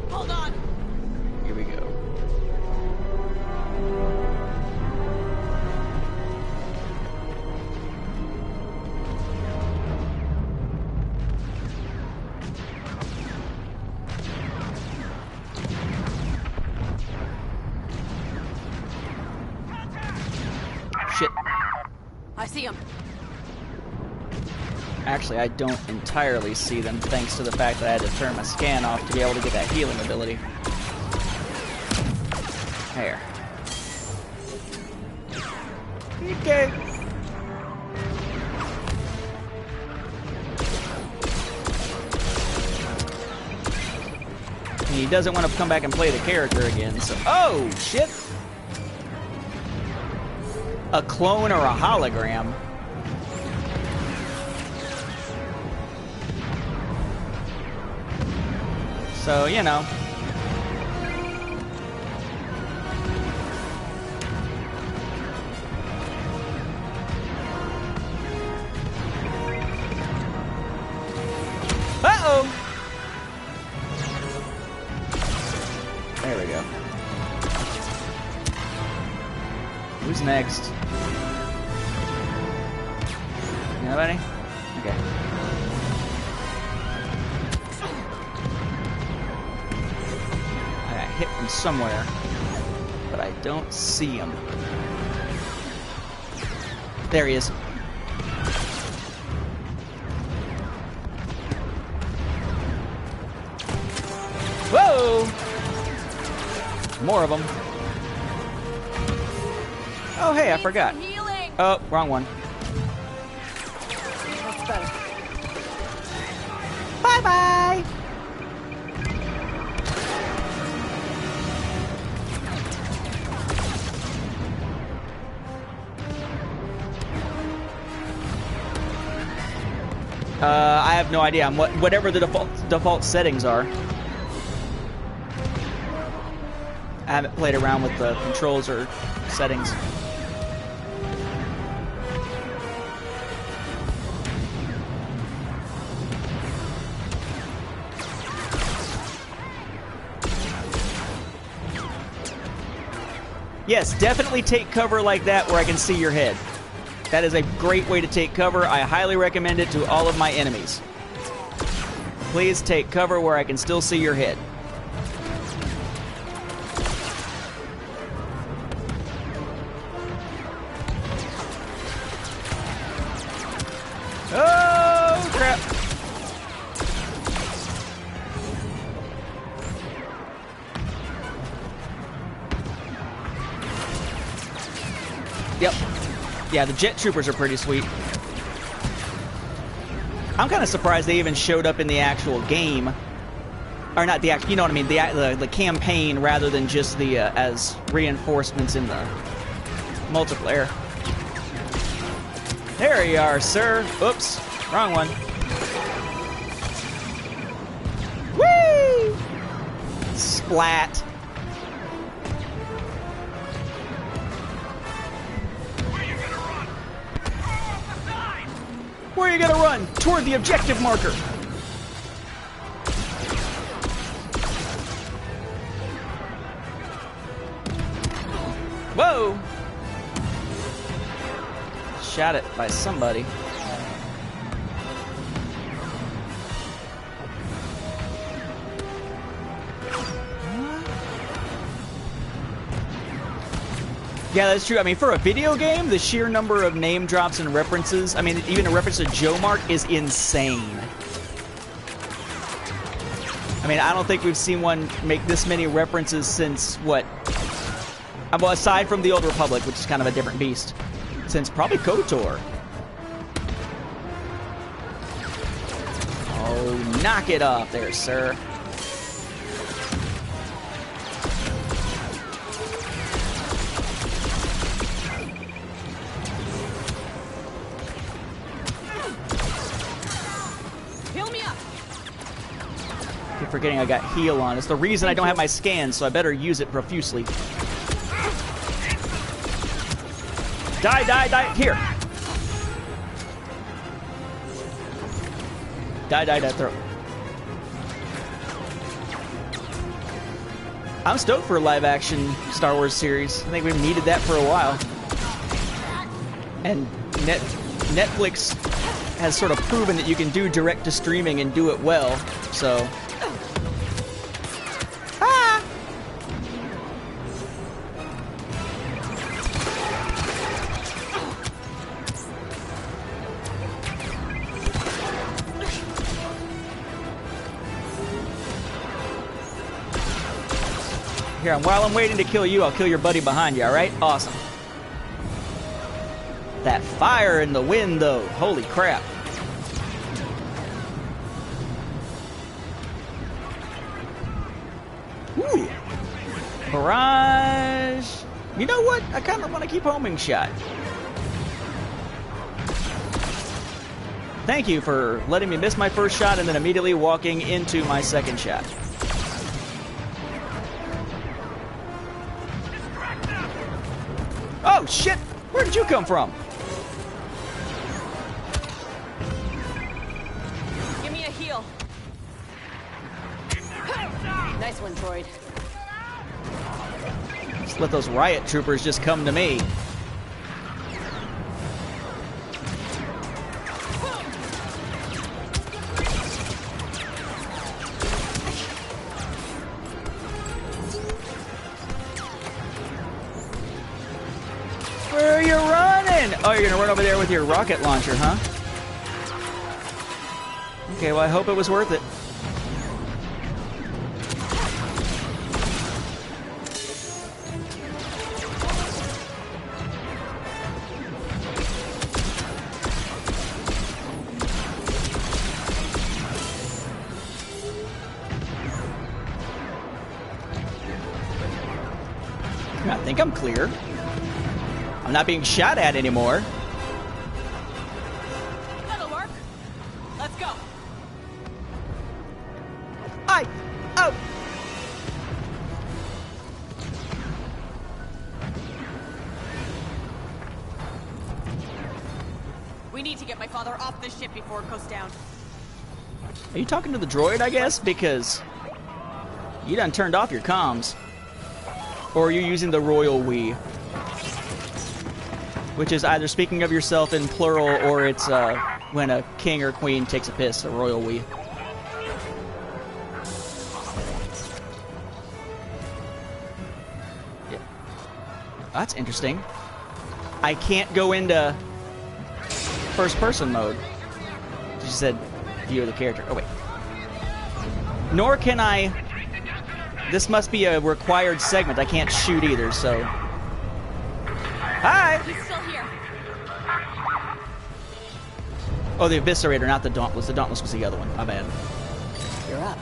Hold on. Here we go. Shit. I see him. Actually, I don't entirely see them, thanks to the fact that I had to turn my scan off to be able to get that healing ability. There. Okay. And he doesn't want to come back and play the character again, so... Oh, shit! A clone or a hologram? So, you know. Uh-oh! There we go. Who's next? Anybody? Okay. I got hit from somewhere, but I don't see him. There he is. Whoa! More of them. Oh, hey, I forgot. Oh, wrong one. That's better. Bye-bye! I have no idea. Whatever the default settings are. I haven't played around with the controls or settings. Yes, definitely take cover like that where I can see your head. That is a great way to take cover. I highly recommend it to all of my enemies. Please take cover where I can still see your head. Oh, crap. Yep. Yeah, the jet troopers are pretty sweet. I'm kind of surprised they even showed up in the actual game. Or not the actual, you know what I mean, the campaign rather than just the as reinforcements in the multiplayer. There you are, sir. Oops, wrong one. Splat. Where are you gonna run? Toward the objective marker. Whoa! Shot it by somebody. Yeah, that's true. I mean, for a video game, the sheer number of name drops and references, I mean, even a reference to Joe Mark is insane. I mean, I don't think we've seen one make this many references since, what? Well, aside from the Old Republic, which is kind of a different beast. Since probably KOTOR. Oh, knock it off there, sir. Forgetting I got heal on. It's the reason I don't have my scan, so I better use it profusely. Die, die, die. Here. Die, die, die, throw. I'm stoked for a live-action Star Wars series. I think we've needed that for a while. And Netflix has sort of proven that you can do direct-to-streaming and do it well, so... Here, while I'm waiting to kill you, I'll kill your buddy behind you, alright? Awesome. That fire in the wind, though. Holy crap. Ooh. Barrage. You know what? I kind of want to keep homing shot. Thank you for letting me miss my first shot and then immediately walking into my second shot. Oh, shit! Where did you come from? Give me a heal. Nice one, droid. Just let those riot troopers just come to me. Where are you running? Oh, you're gonna run over there with your rocket launcher, huh? Okay, well, I hope it was worth it. I think I'm clear. I'm not being shot at anymore. That'll work. Let's go. Oh. We need to get my father off this ship before it goes down. Are you talking to the droid, I guess? Because you done turned off your comms. Or are you using the royal we? Which is either speaking of yourself in plural or it's when a king or queen takes a piss, a royal we. Yeah. That's interesting. I can't go into first-person mode. She said, view of the character. Oh, wait. Nor can I... This must be a required segment. I can't shoot either, so... Hi! He's still here. Oh, the Eviscerator, not the Dauntless. The Dauntless was the other one. My bad. You're up.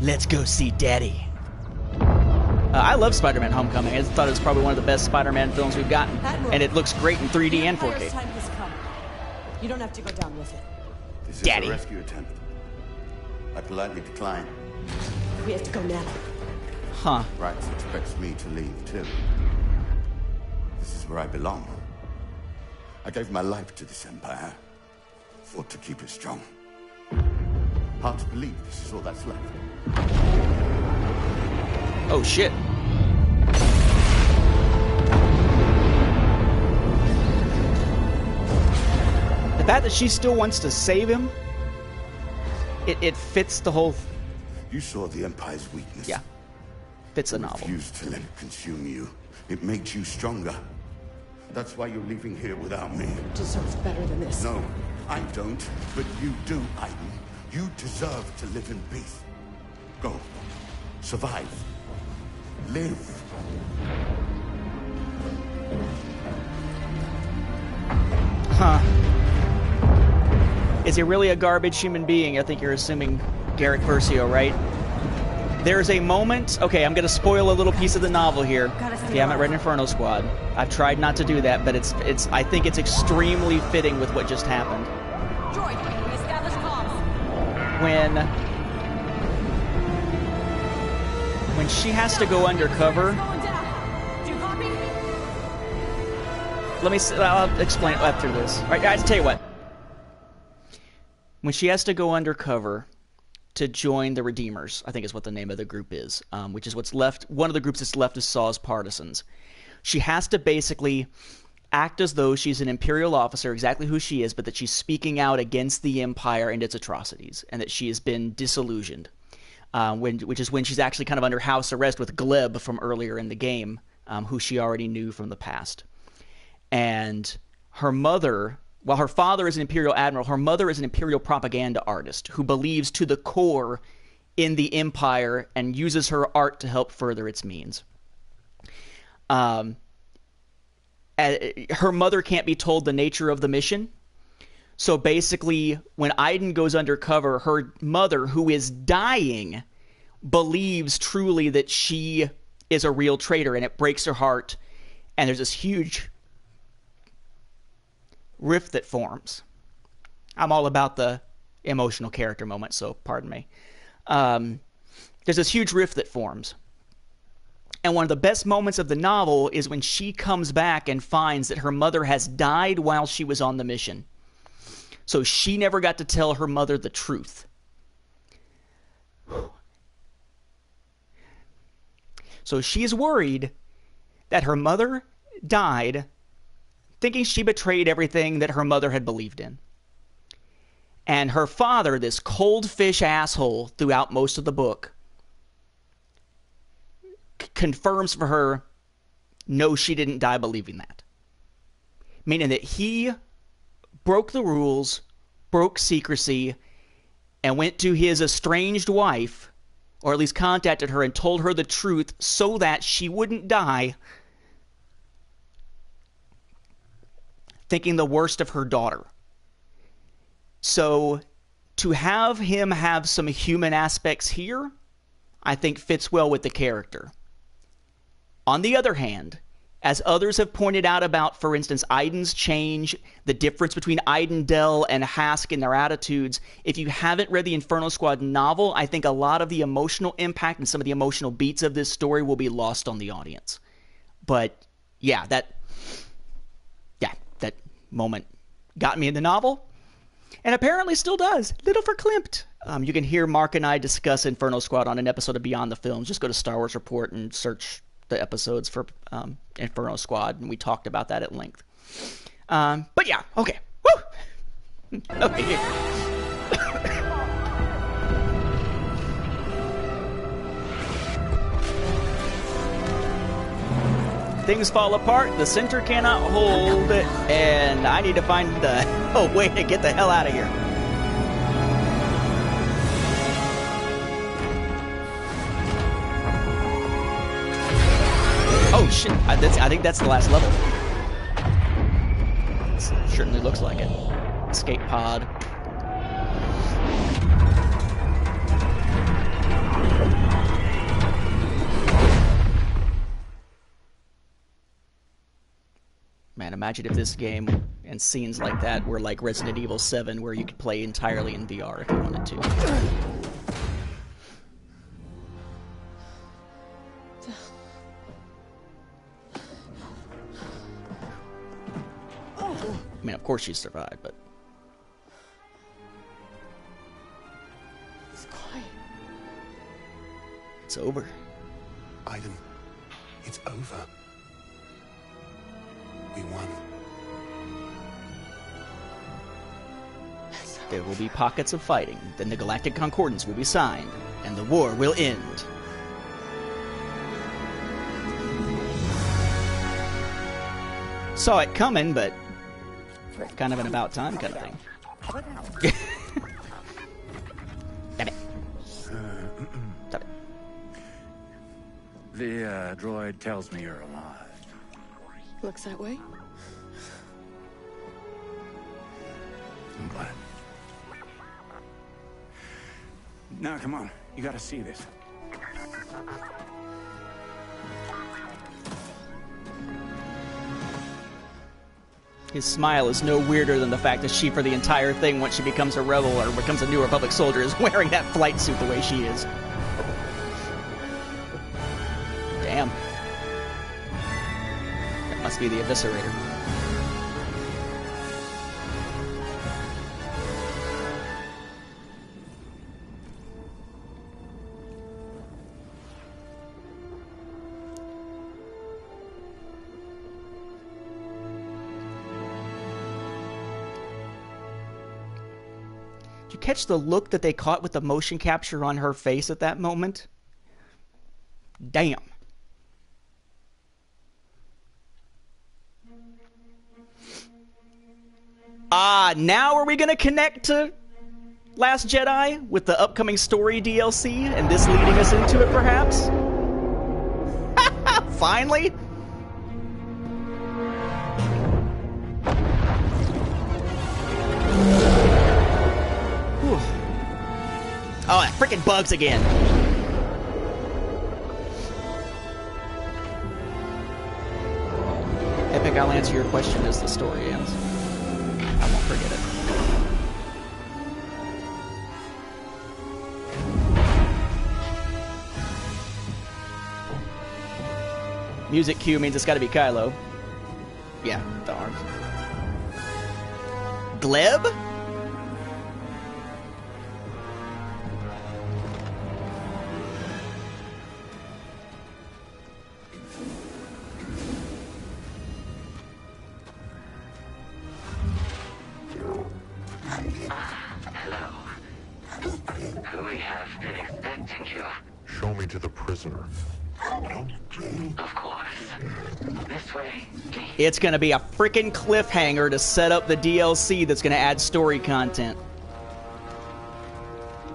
Let's go see Daddy. I love Spider-Man Homecoming. I thought it was probably one of the best Spider-Man films we've gotten. Admiral, And it looks great in 3D and 4K. Time has come. You don't have to go down with it. This is Daddy. a rescue attempt. I politely decline. We have to go now. Huh. Rax expects me to leave, too. This is where I belong. I gave my life to this empire. Fought to keep it strong. Hard to believe this is all that's left. Oh, shit. The fact that she still wants to save him, it fits the whole... You saw the Empire's weakness. Yeah. Fits the You novel. refused to let it consume you. It made you stronger. That's why you're leaving here without me. You deserve better than this. No, I don't. But you do, Aiden. You deserve to live in peace. Go. Survive. Live. Huh. Is he really a garbage human being? I think you're assuming Garrett Versio, right? There's a moment... Okay, I'm going to spoil a little piece of the novel here. If you haven't read Inferno Squad. I've tried not to do that, but it's. I think it's extremely fitting with what just happened. Droid, we established comms. When she has to go undercover... Let me... I'll explain after this. All right, I'll tell you what. When she has to go undercover to join the Redeemers, I think is what the name of the group is, which is what's left. One of the groups that's left is Saw's partisans. She has to basically act as though she's an Imperial officer, exactly who she is, but that she's speaking out against the Empire and its atrocities, and that she has been disillusioned, which is when she's actually kind of under house arrest with Gleb from earlier in the game, who she already knew from the past. And her mother... While her father is an Imperial admiral, her mother is an Imperial propaganda artist who believes to the core in the Empire and uses her art to help further its means. Her mother can't be told the nature of the mission. So basically, when Aiden goes undercover, her mother, who is dying, believes truly that she is a real traitor, and it breaks her heart. And there's this huge... rift that forms. I'm all about the emotional character moment, so pardon me. There's this huge rift that forms. And one of the best moments of the novel is when she comes back and finds that her mother has died while she was on the mission. So she never got to tell her mother the truth. So she's worried that her mother died thinking she betrayed everything that her mother had believed in. And her father, this cold fish asshole throughout most of the book, confirms for her, no, she didn't die believing that. Meaning that he broke the rules, broke secrecy, and went to his estranged wife, or at least contacted her and told her the truth so that she wouldn't die thinking the worst of her daughter. So to have him have some human aspects here, I think fits well with the character. On the other hand, as others have pointed out about, for instance, Aiden's change, the difference between Aiden, Dell, and Hask in their attitudes, if you haven't read the Inferno Squad novel, I think a lot of the emotional impact and some of the emotional beats of this story will be lost on the audience. But yeah, that moment got me in the novel, and apparently still does. Little verklempt. You can hear Mark and I discuss Inferno Squad on an episode of Beyond the Films. Just go to Star Wars Report and search the episodes for Inferno Squad, and we talked about that at length. But yeah, okay. Woo! Okay. Things fall apart, the center cannot hold, and I need to find a way to get the hell out of here. Oh shit, I think that's the last level. It certainly looks like it. Escape pod. Man, Man, imagine if this game and scenes like that were like Resident Evil 7, where you could play entirely in VR if you wanted to. I mean, of course she survived, but... It's quiet. It's over. Aiden, it's over. We won. There will be pockets of fighting, then the Galactic Concordance will be signed, and the war will end. Saw it coming, but kind of an about time kind of thing. Damn it. Stop it. The droid tells me you're alive. Looks that way. I'm glad. Now, come on. You gotta see this. His smile is no weirder than the fact that she, for the entire thing, once she becomes a rebel or becomes a New Republic soldier, is wearing that flight suit the way she is. Damn. That must be the Eviscerator. Did you catch the look that they caught with the motion capture on her face at that moment? Damn. Now are we going to connect to Last Jedi with the upcoming story DLC and this leading us into it, perhaps? Finally? Whew. Oh, that freaking bugs again. Epic, I'll answer your question as the story ends. I won't forget it. Music cue means it's got to be Kylo. Yeah, the arms. Gleb? We have been expecting you. Show me to the prisoner. Of course. This way. It's gonna be a freaking cliffhanger to set up the DLC that's gonna add story content.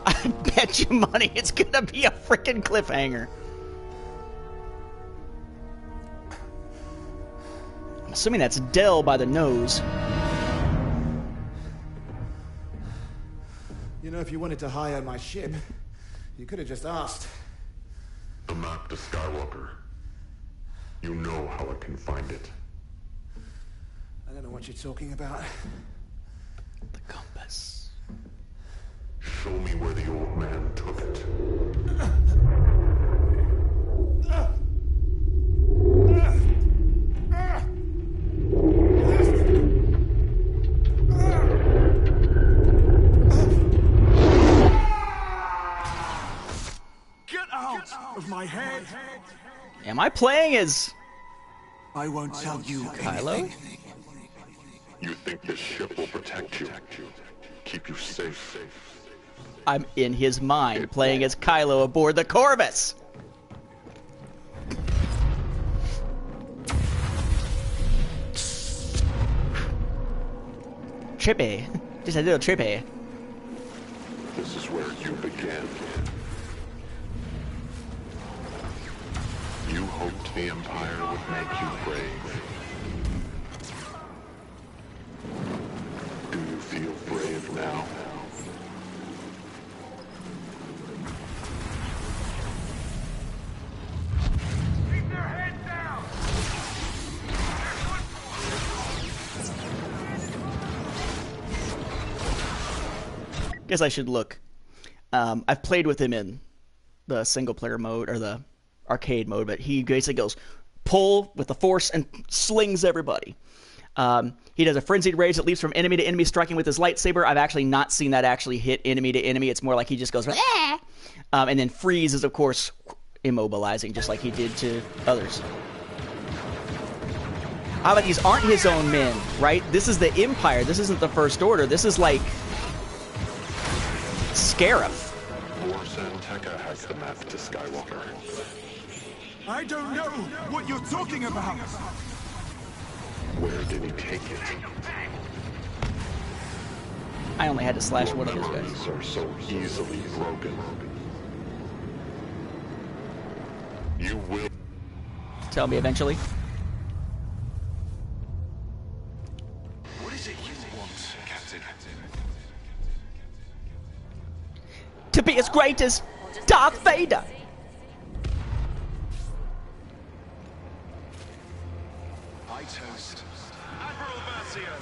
I bet you money it's gonna be a freaking cliffhanger. I'm assuming that's Del by the nose. You know, if you wanted to hire my ship, you could have just asked. The map to Skywalker. You know how I can find it. I don't know what you're talking about. The compass. Show me where the old man took it. Get out of my head! Am I playing as... I won't tell you Kylo? You think this ship will protect you? Keep you safe? I'm in his mind playing as Kylo aboard the Corvus. Trippy. Just a little trippy. This is where you began. You hoped the Empire would make you brave. Do you feel brave now? Keep their heads down! Guess I should look. I've played with him in the single-player mode, or the arcade mode, but he basically goes pull with the force and slings everybody. He does a frenzied rage that leaps from enemy to enemy, striking with his lightsaber. I've actually not seen that actually hit enemy to enemy. It's more like he just goes, and then freeze is, of course, immobilizing, just like he did to others. But these aren't his own men, right? This is the Empire. This isn't the First Order. This is like Scarif. Warsan Tekka has the map to Skywalker. I don't know what you're talking about. Where did he take it? I only had to slash one of those guys. Memories are so easily broken. You will tell me eventually. What is it you want, Captain? To be as great as Darth Vader. I toast Admiral Versio.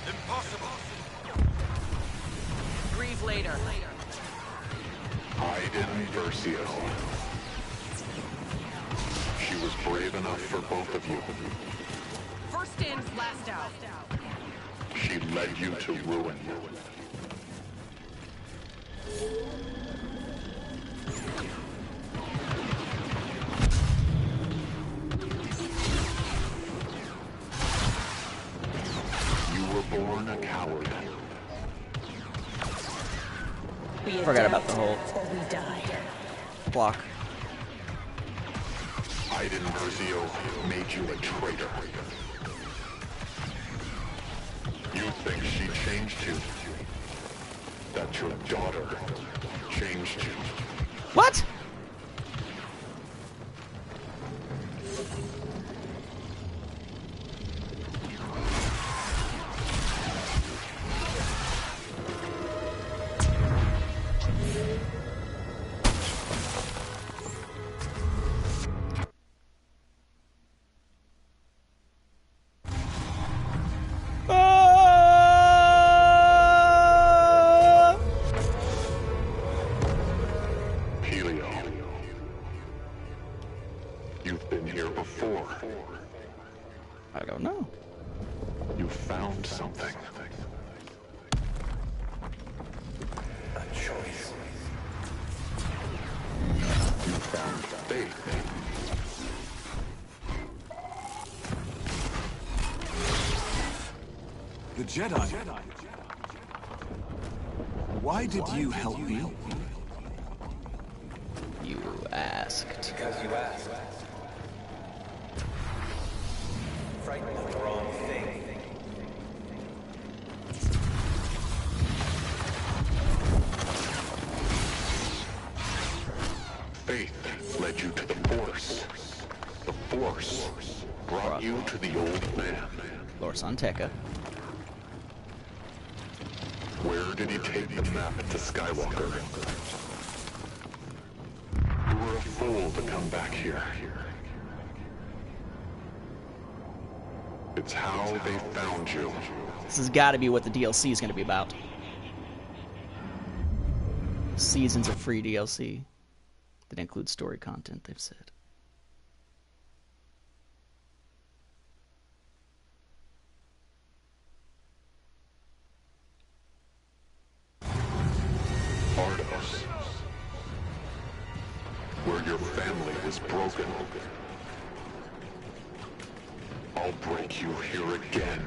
Impossible. Grieve later. Iden Versio. She was brave enough for both of you. First in, last out. She led you to ruin. You were born a coward. Forgot about the whole block. Iden Versio made you a traitor. You think she changed you? That your daughter changed you? What? Jedi. Why did you help me? You asked. Because you asked. Frightened of the wrong thing. Faith led you to the Force. The Force brought you to the old man. Warsan Tekka. Where did he take the map to Skywalker? You were a fool to come back here. It's how they found you. This has got to be what the DLC is going to be about. Seasons of free DLC that includes story content, they've said. Where your family was broken. I'll break you here again.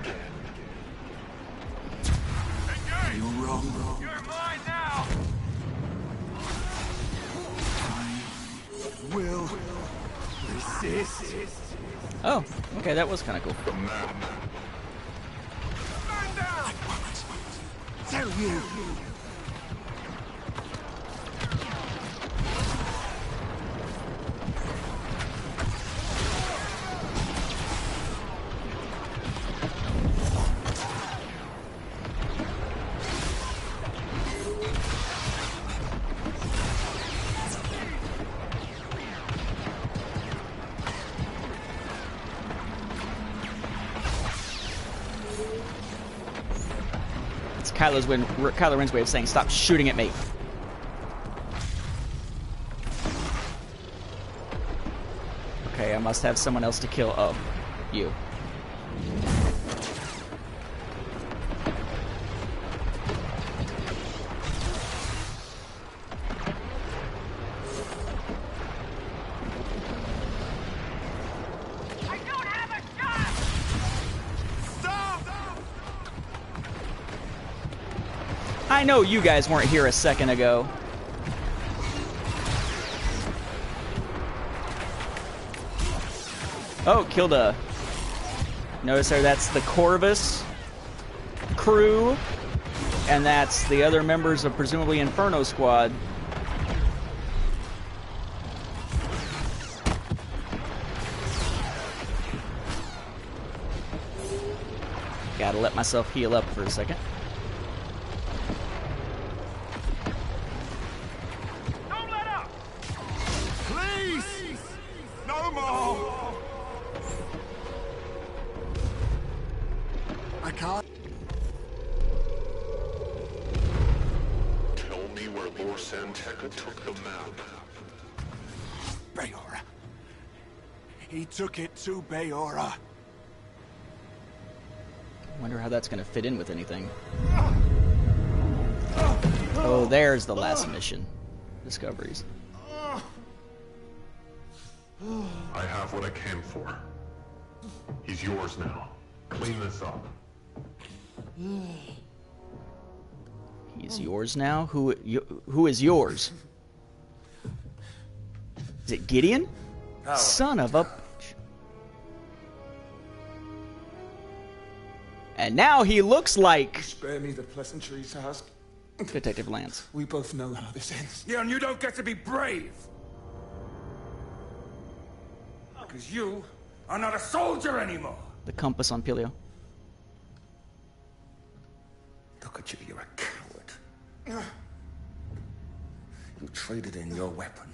You're wrong. You're mine now! I will resist. Oh, okay, that was kind of cool. The map. Burn down! I won't tell you. Kylo Ren's way of saying, stop shooting at me. Okay, I must have someone else to kill. Oh, you. I know you guys weren't here a second ago. Oh, killed a... Notice there, that's the Corvus crew, and that's the other members of presumably Inferno Squad. Gotta let myself heal up for a second. Don't let up! Please! No more! I can't. Tell me where Lord Santeca took the map. Bayora. He took it to Bayora. Wonder how that's going to fit in with anything. Oh, there's the last mission. Discoveries. I have what I came for. He's yours now. Clean this up. He's yours now? Who is yours? Is it Gideon? Son of a... And now he looks like... Spare me the pleasantries, Hask. Detective Lance. We both know how this ends. Yeah, and you don't get to be brave. Because you are not a soldier anymore. The compass on Pelio. Look at you, you're a coward. You traded in your weapon.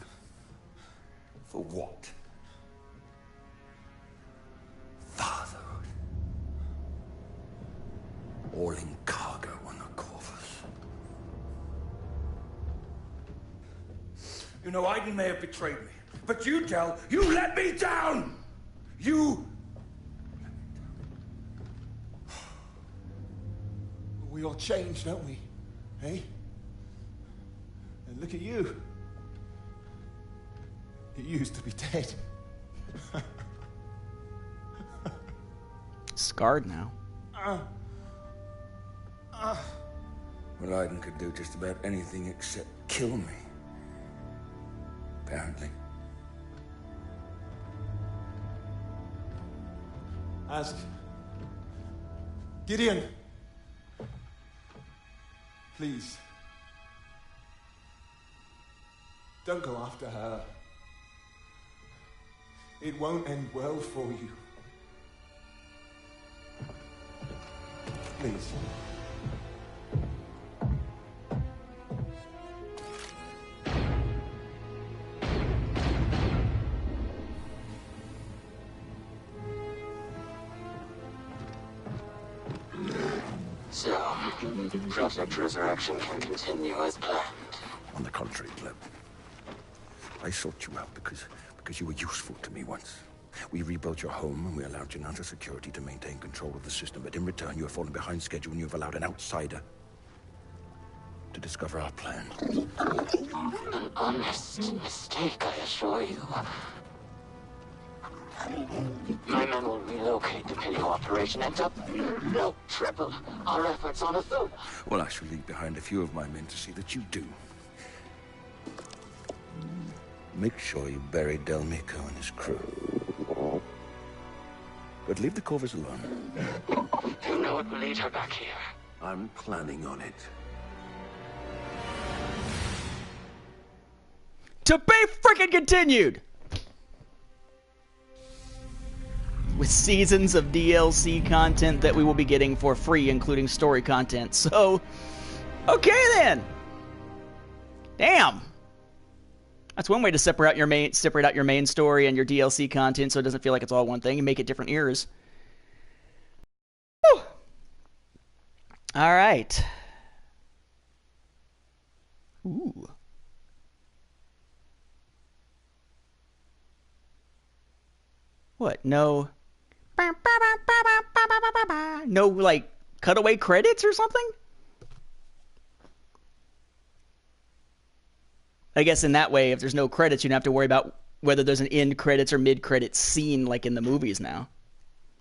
For what? Fatherhood. All in cargo on the Corvus. You know, Aiden may have betrayed me. But you, Del, you let me down! You... We all change, don't we? Hey? And look at you. You used to be dead. Scarred now. Well, Aiden could do just about anything except kill me. Apparently. Ask Gideon. Please. Don't go after her. It won't end well for you. Please. So, Project Resurrection can continue as planned. On the contrary, Gleb. I sought you out because you were useful to me once. We rebuilt your home and we allowed Janata Security to maintain control of the system, but in return you have fallen behind schedule and you have allowed an outsider to discover our plan. An honest mistake, I assure you. My men will relocate the Pilio operation and they'll triple our efforts on Athena. Well, I shall leave behind a few of my men to see that you do. Make sure you bury Del Mico and his crew. But leave the Corvus alone. You know what will lead her back here? I'm planning on it. To be freaking continued! With seasons of DLC content that we will be getting for free, including story content. So, okay then! Damn! That's one way to separate out your main story and your DLC content so it doesn't feel like it's all one thing and make it different ears. Whew. All right. Ooh. What? No. No, like, cutaway credits or something? I guess in that way, if there's no credits, you don't have to worry about whether there's an end credits or mid credits scene like in the movies now.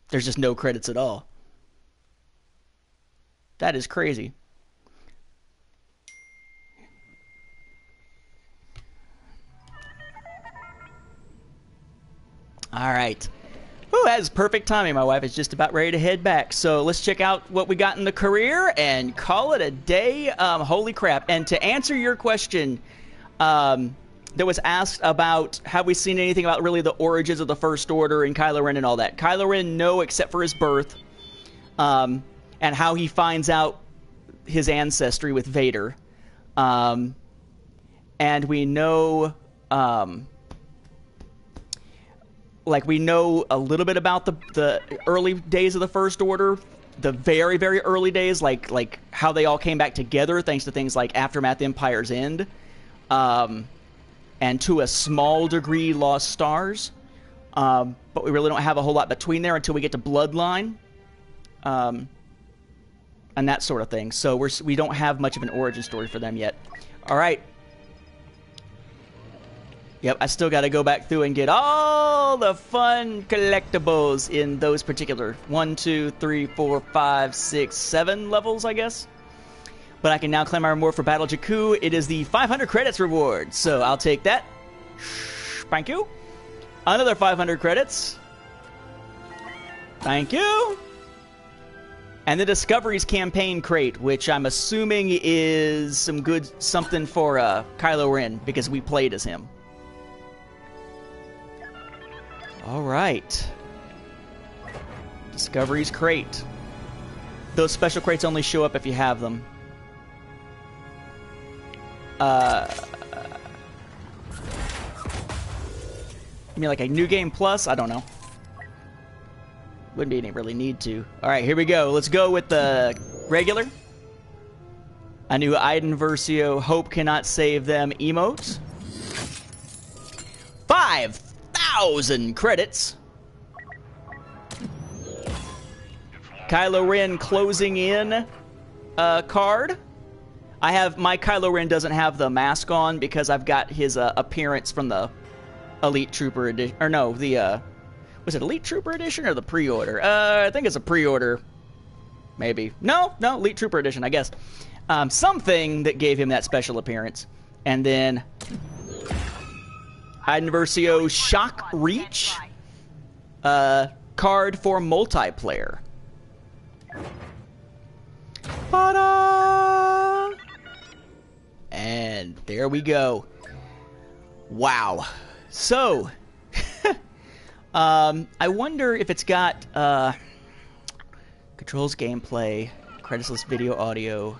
There's just no credits at all. That is crazy. All right. Ooh, that is perfect timing. My wife is just about ready to head back. So let's check out what we got in the career and call it a day. Holy crap. And to answer your question that was asked about, have we seen anything about really the origins of the First Order and Kylo Ren and all that? Kylo Ren, no, except for his birth and how he finds out his ancestry with Vader. And we know... like, we know a little bit about the early days of the First Order, the very, very early days, like how they all came back together thanks to things like Aftermath Empire's End, and to a small degree Lost Stars. But we really don't have a whole lot between there until we get to Bloodline, and that sort of thing. So we don't have much of an origin story for them yet. All right. Yep, I still got to go back through and get all the fun collectibles in those particular 1, 2, 3, 4, 5, 6, 7 levels, I guess. But I can now claim my reward for Battle Jakku. It is the 500 credits reward, so I'll take that. Thank you. Another 500 credits. Thank you. And the Discoveries campaign crate, which I'm assuming is something for Kylo Ren, because we played as him. All right. Discoveries crate. Those special crates only show up if you have them. You mean like a new game plus? I don't know. Wouldn't be any really need to. All right, here we go. Let's go with the regular. A new Iden Versio Hope Cannot Save Them emote. 5,000 credits. Kylo Ren closing in card. My Kylo Ren doesn't have the mask on because I've got his appearance from the Elite Trooper edition. Or no, was it Elite Trooper edition or the pre-order? I think it's a pre-order. Maybe. No, Elite Trooper edition, I guess. Something that gave him that special appearance. And then Iden Versio Shock Reach card for multiplayer. Ta-da! And there we go. Wow. So, I wonder if it's got controls, gameplay, credits list, video, audio.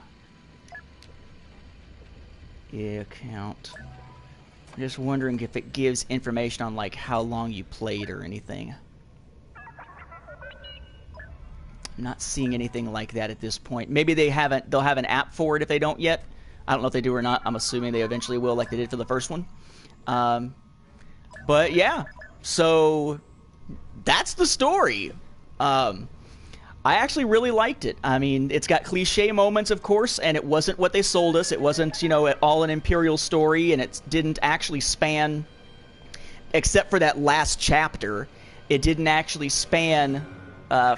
Yeah, count. I'm just wondering if it gives information on like how long you played or anything. I'm not seeing anything like that at this point. Maybe they'll have an app for it if they don't yet. I don't know if they do or not. I'm assuming they eventually will, like they did for the first one. But yeah, so that's the story. I actually really liked it. I mean, it's got cliche moments, of course, and it wasn't what they sold us. It wasn't, you know, at all an Imperial story, and it didn't actually span, except for that last chapter, it didn't actually span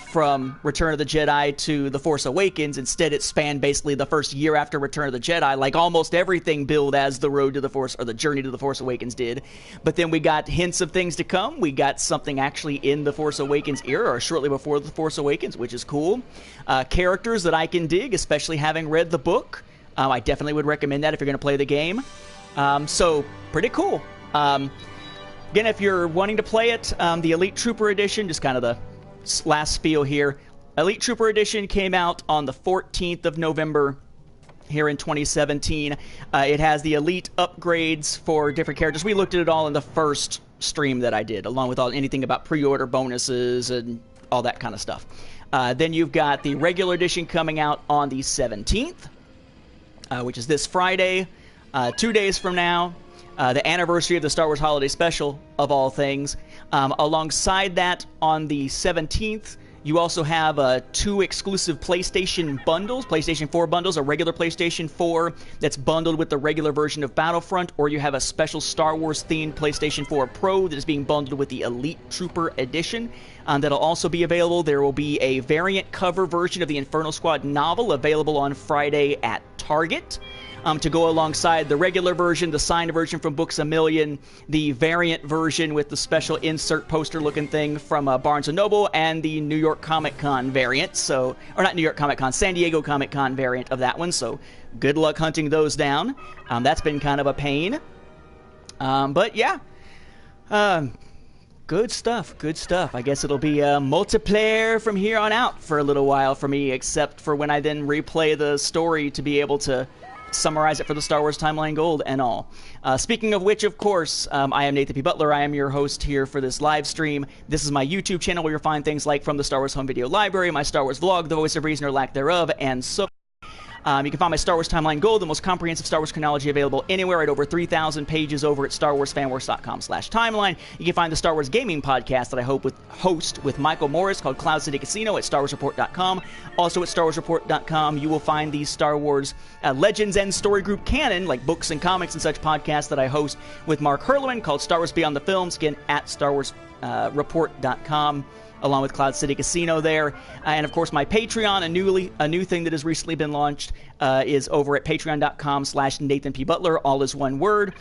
from Return of the Jedi to The Force Awakens. Instead, it spanned basically the first year after Return of the Jedi, like almost everything billed as The Road to the Force, or The Journey to the Force Awakens did. But then we got hints of things to come. We got something actually in The Force Awakens era, or shortly before The Force Awakens, which is cool. Characters that I can dig, especially having read the book. I definitely would recommend that if you're going to play the game. So, pretty cool. Again, if you're wanting to play it, the Elite Trooper Edition, just kind of the last spiel here. Elite Trooper Edition came out on the 14th of November here in 2017. It has the Elite upgrades for different characters. We looked at it all in the first stream that I did, along with anything about pre-order bonuses and all that kind of stuff. Then you've got the regular edition coming out on the 17th, which is this Friday. 2 days from now, the anniversary of the Star Wars Holiday Special, of all things. Alongside that, on the 17th, you also have 2 exclusive PlayStation bundles, PlayStation 4 bundles, a regular PlayStation 4 that's bundled with the regular version of Battlefront, or you have a special Star Wars-themed PlayStation 4 Pro that is being bundled with the Elite Trooper Edition. That'll also be available. There will be a variant cover version of the Inferno Squad novel available on Friday at Target. To go alongside the regular version, the signed version from Books A Million, the variant version with the special insert poster-looking thing from Barnes & Noble, and the New York Comic Con variant. So, or not New York Comic Con, San Diego Comic Con variant of that one. So, good luck hunting those down. That's been kind of a pain. But yeah, good stuff, good stuff. I guess it'll be multiplayer from here on out for a little while for me, except for when I then replay the story to be able to summarize it for the Star Wars Timeline Gold and all. Speaking of which, of course, I am Nathan P. Butler. I am your host here for this live stream. This is my YouTube channel where you'll find things like From the Star Wars Home Video Library, my Star Wars vlog, The Voice of Reason or Lack Thereof, and so you can find my Star Wars Timeline Gold, the most comprehensive Star Wars chronology available anywhere, at over 3,000 pages over at StarWarsFanWars.com/timeline. You can find the Star Wars Gaming Podcast that I host with Michael Morris called Cloud City Casino at StarWarsReport.com. Also at StarWarsReport.com, you will find the Star Wars Legends and Story Group canon, like books and comics and such podcasts that I host with Mark Herleman called Star Wars Beyond the Films, again at StarWarsReport.com. Along with Cloud City Casino there. And, of course, my Patreon, a new thing that has recently been launched, is over at patreon.com/Nathan P. Butler, all is one word.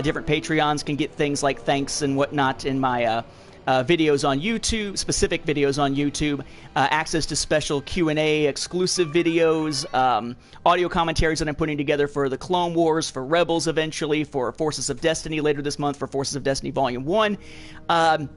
Different Patreons can get things like thanks and whatnot in my videos on YouTube, specific videos on YouTube, access to special Q&A, exclusive videos, audio commentaries that I'm putting together for the Clone Wars, for Rebels eventually, for Forces of Destiny later this month, for Forces of Destiny Volume 1. And,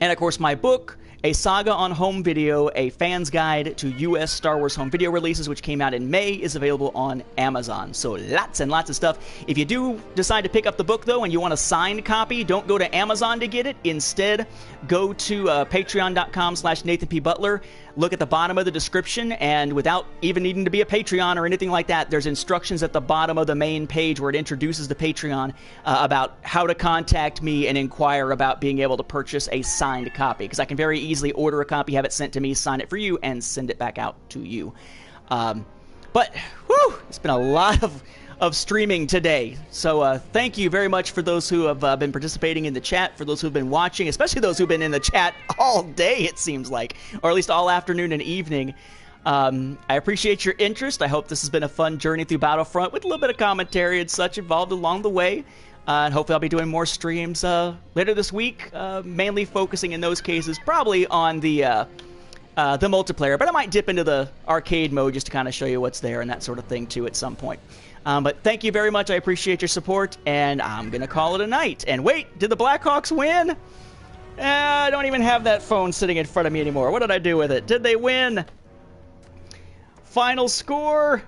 of course, my book, A Saga on Home Video, a fan's guide to U.S. Star Wars home video releases, which came out in May, is available on Amazon. So lots and lots of stuff. If you do decide to pick up the book, though, and you want a signed copy, don't go to Amazon to get it. Instead, go to patreon.com/Nathan P. Butler. Look at the bottom of the description, and without even needing to be a Patreon or anything like that, there's instructions at the bottom of the main page where it introduces the Patreon about how to contact me and inquire about being able to purchase a signed copy, because I can very easily order a copy, have it sent to me, sign it for you, and send it back out to you. But, whew, it's been a lot of streaming today. So thank you very much for those who have been participating in the chat, for those who've been watching, especially those who've been in the chat all day, it seems like, or at least all afternoon and evening. I appreciate your interest. I hope this has been a fun journey through Battlefront with a little bit of commentary and such involved along the way. And hopefully I'll be doing more streams later this week, mainly focusing in those cases probably on the multiplayer, but I might dip into the arcade mode just to kind of show you what's there and that sort of thing too at some point. But thank you very much. I appreciate your support, and I'm going to call it a night. And wait, did the Blackhawks win? I don't even have that phone sitting in front of me anymore. What did I do with it? Did they win? Final score?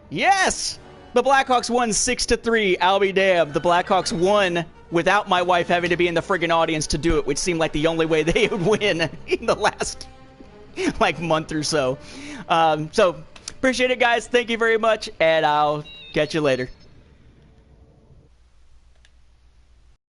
Yes! The Blackhawks won 6-3. I'll be damned. The Blackhawks won without my wife having to be in the friggin' audience to do it, which seemed like the only way they would win in the last, month or so. So, appreciate it, guys. Thank you very much, and I'll catch you later.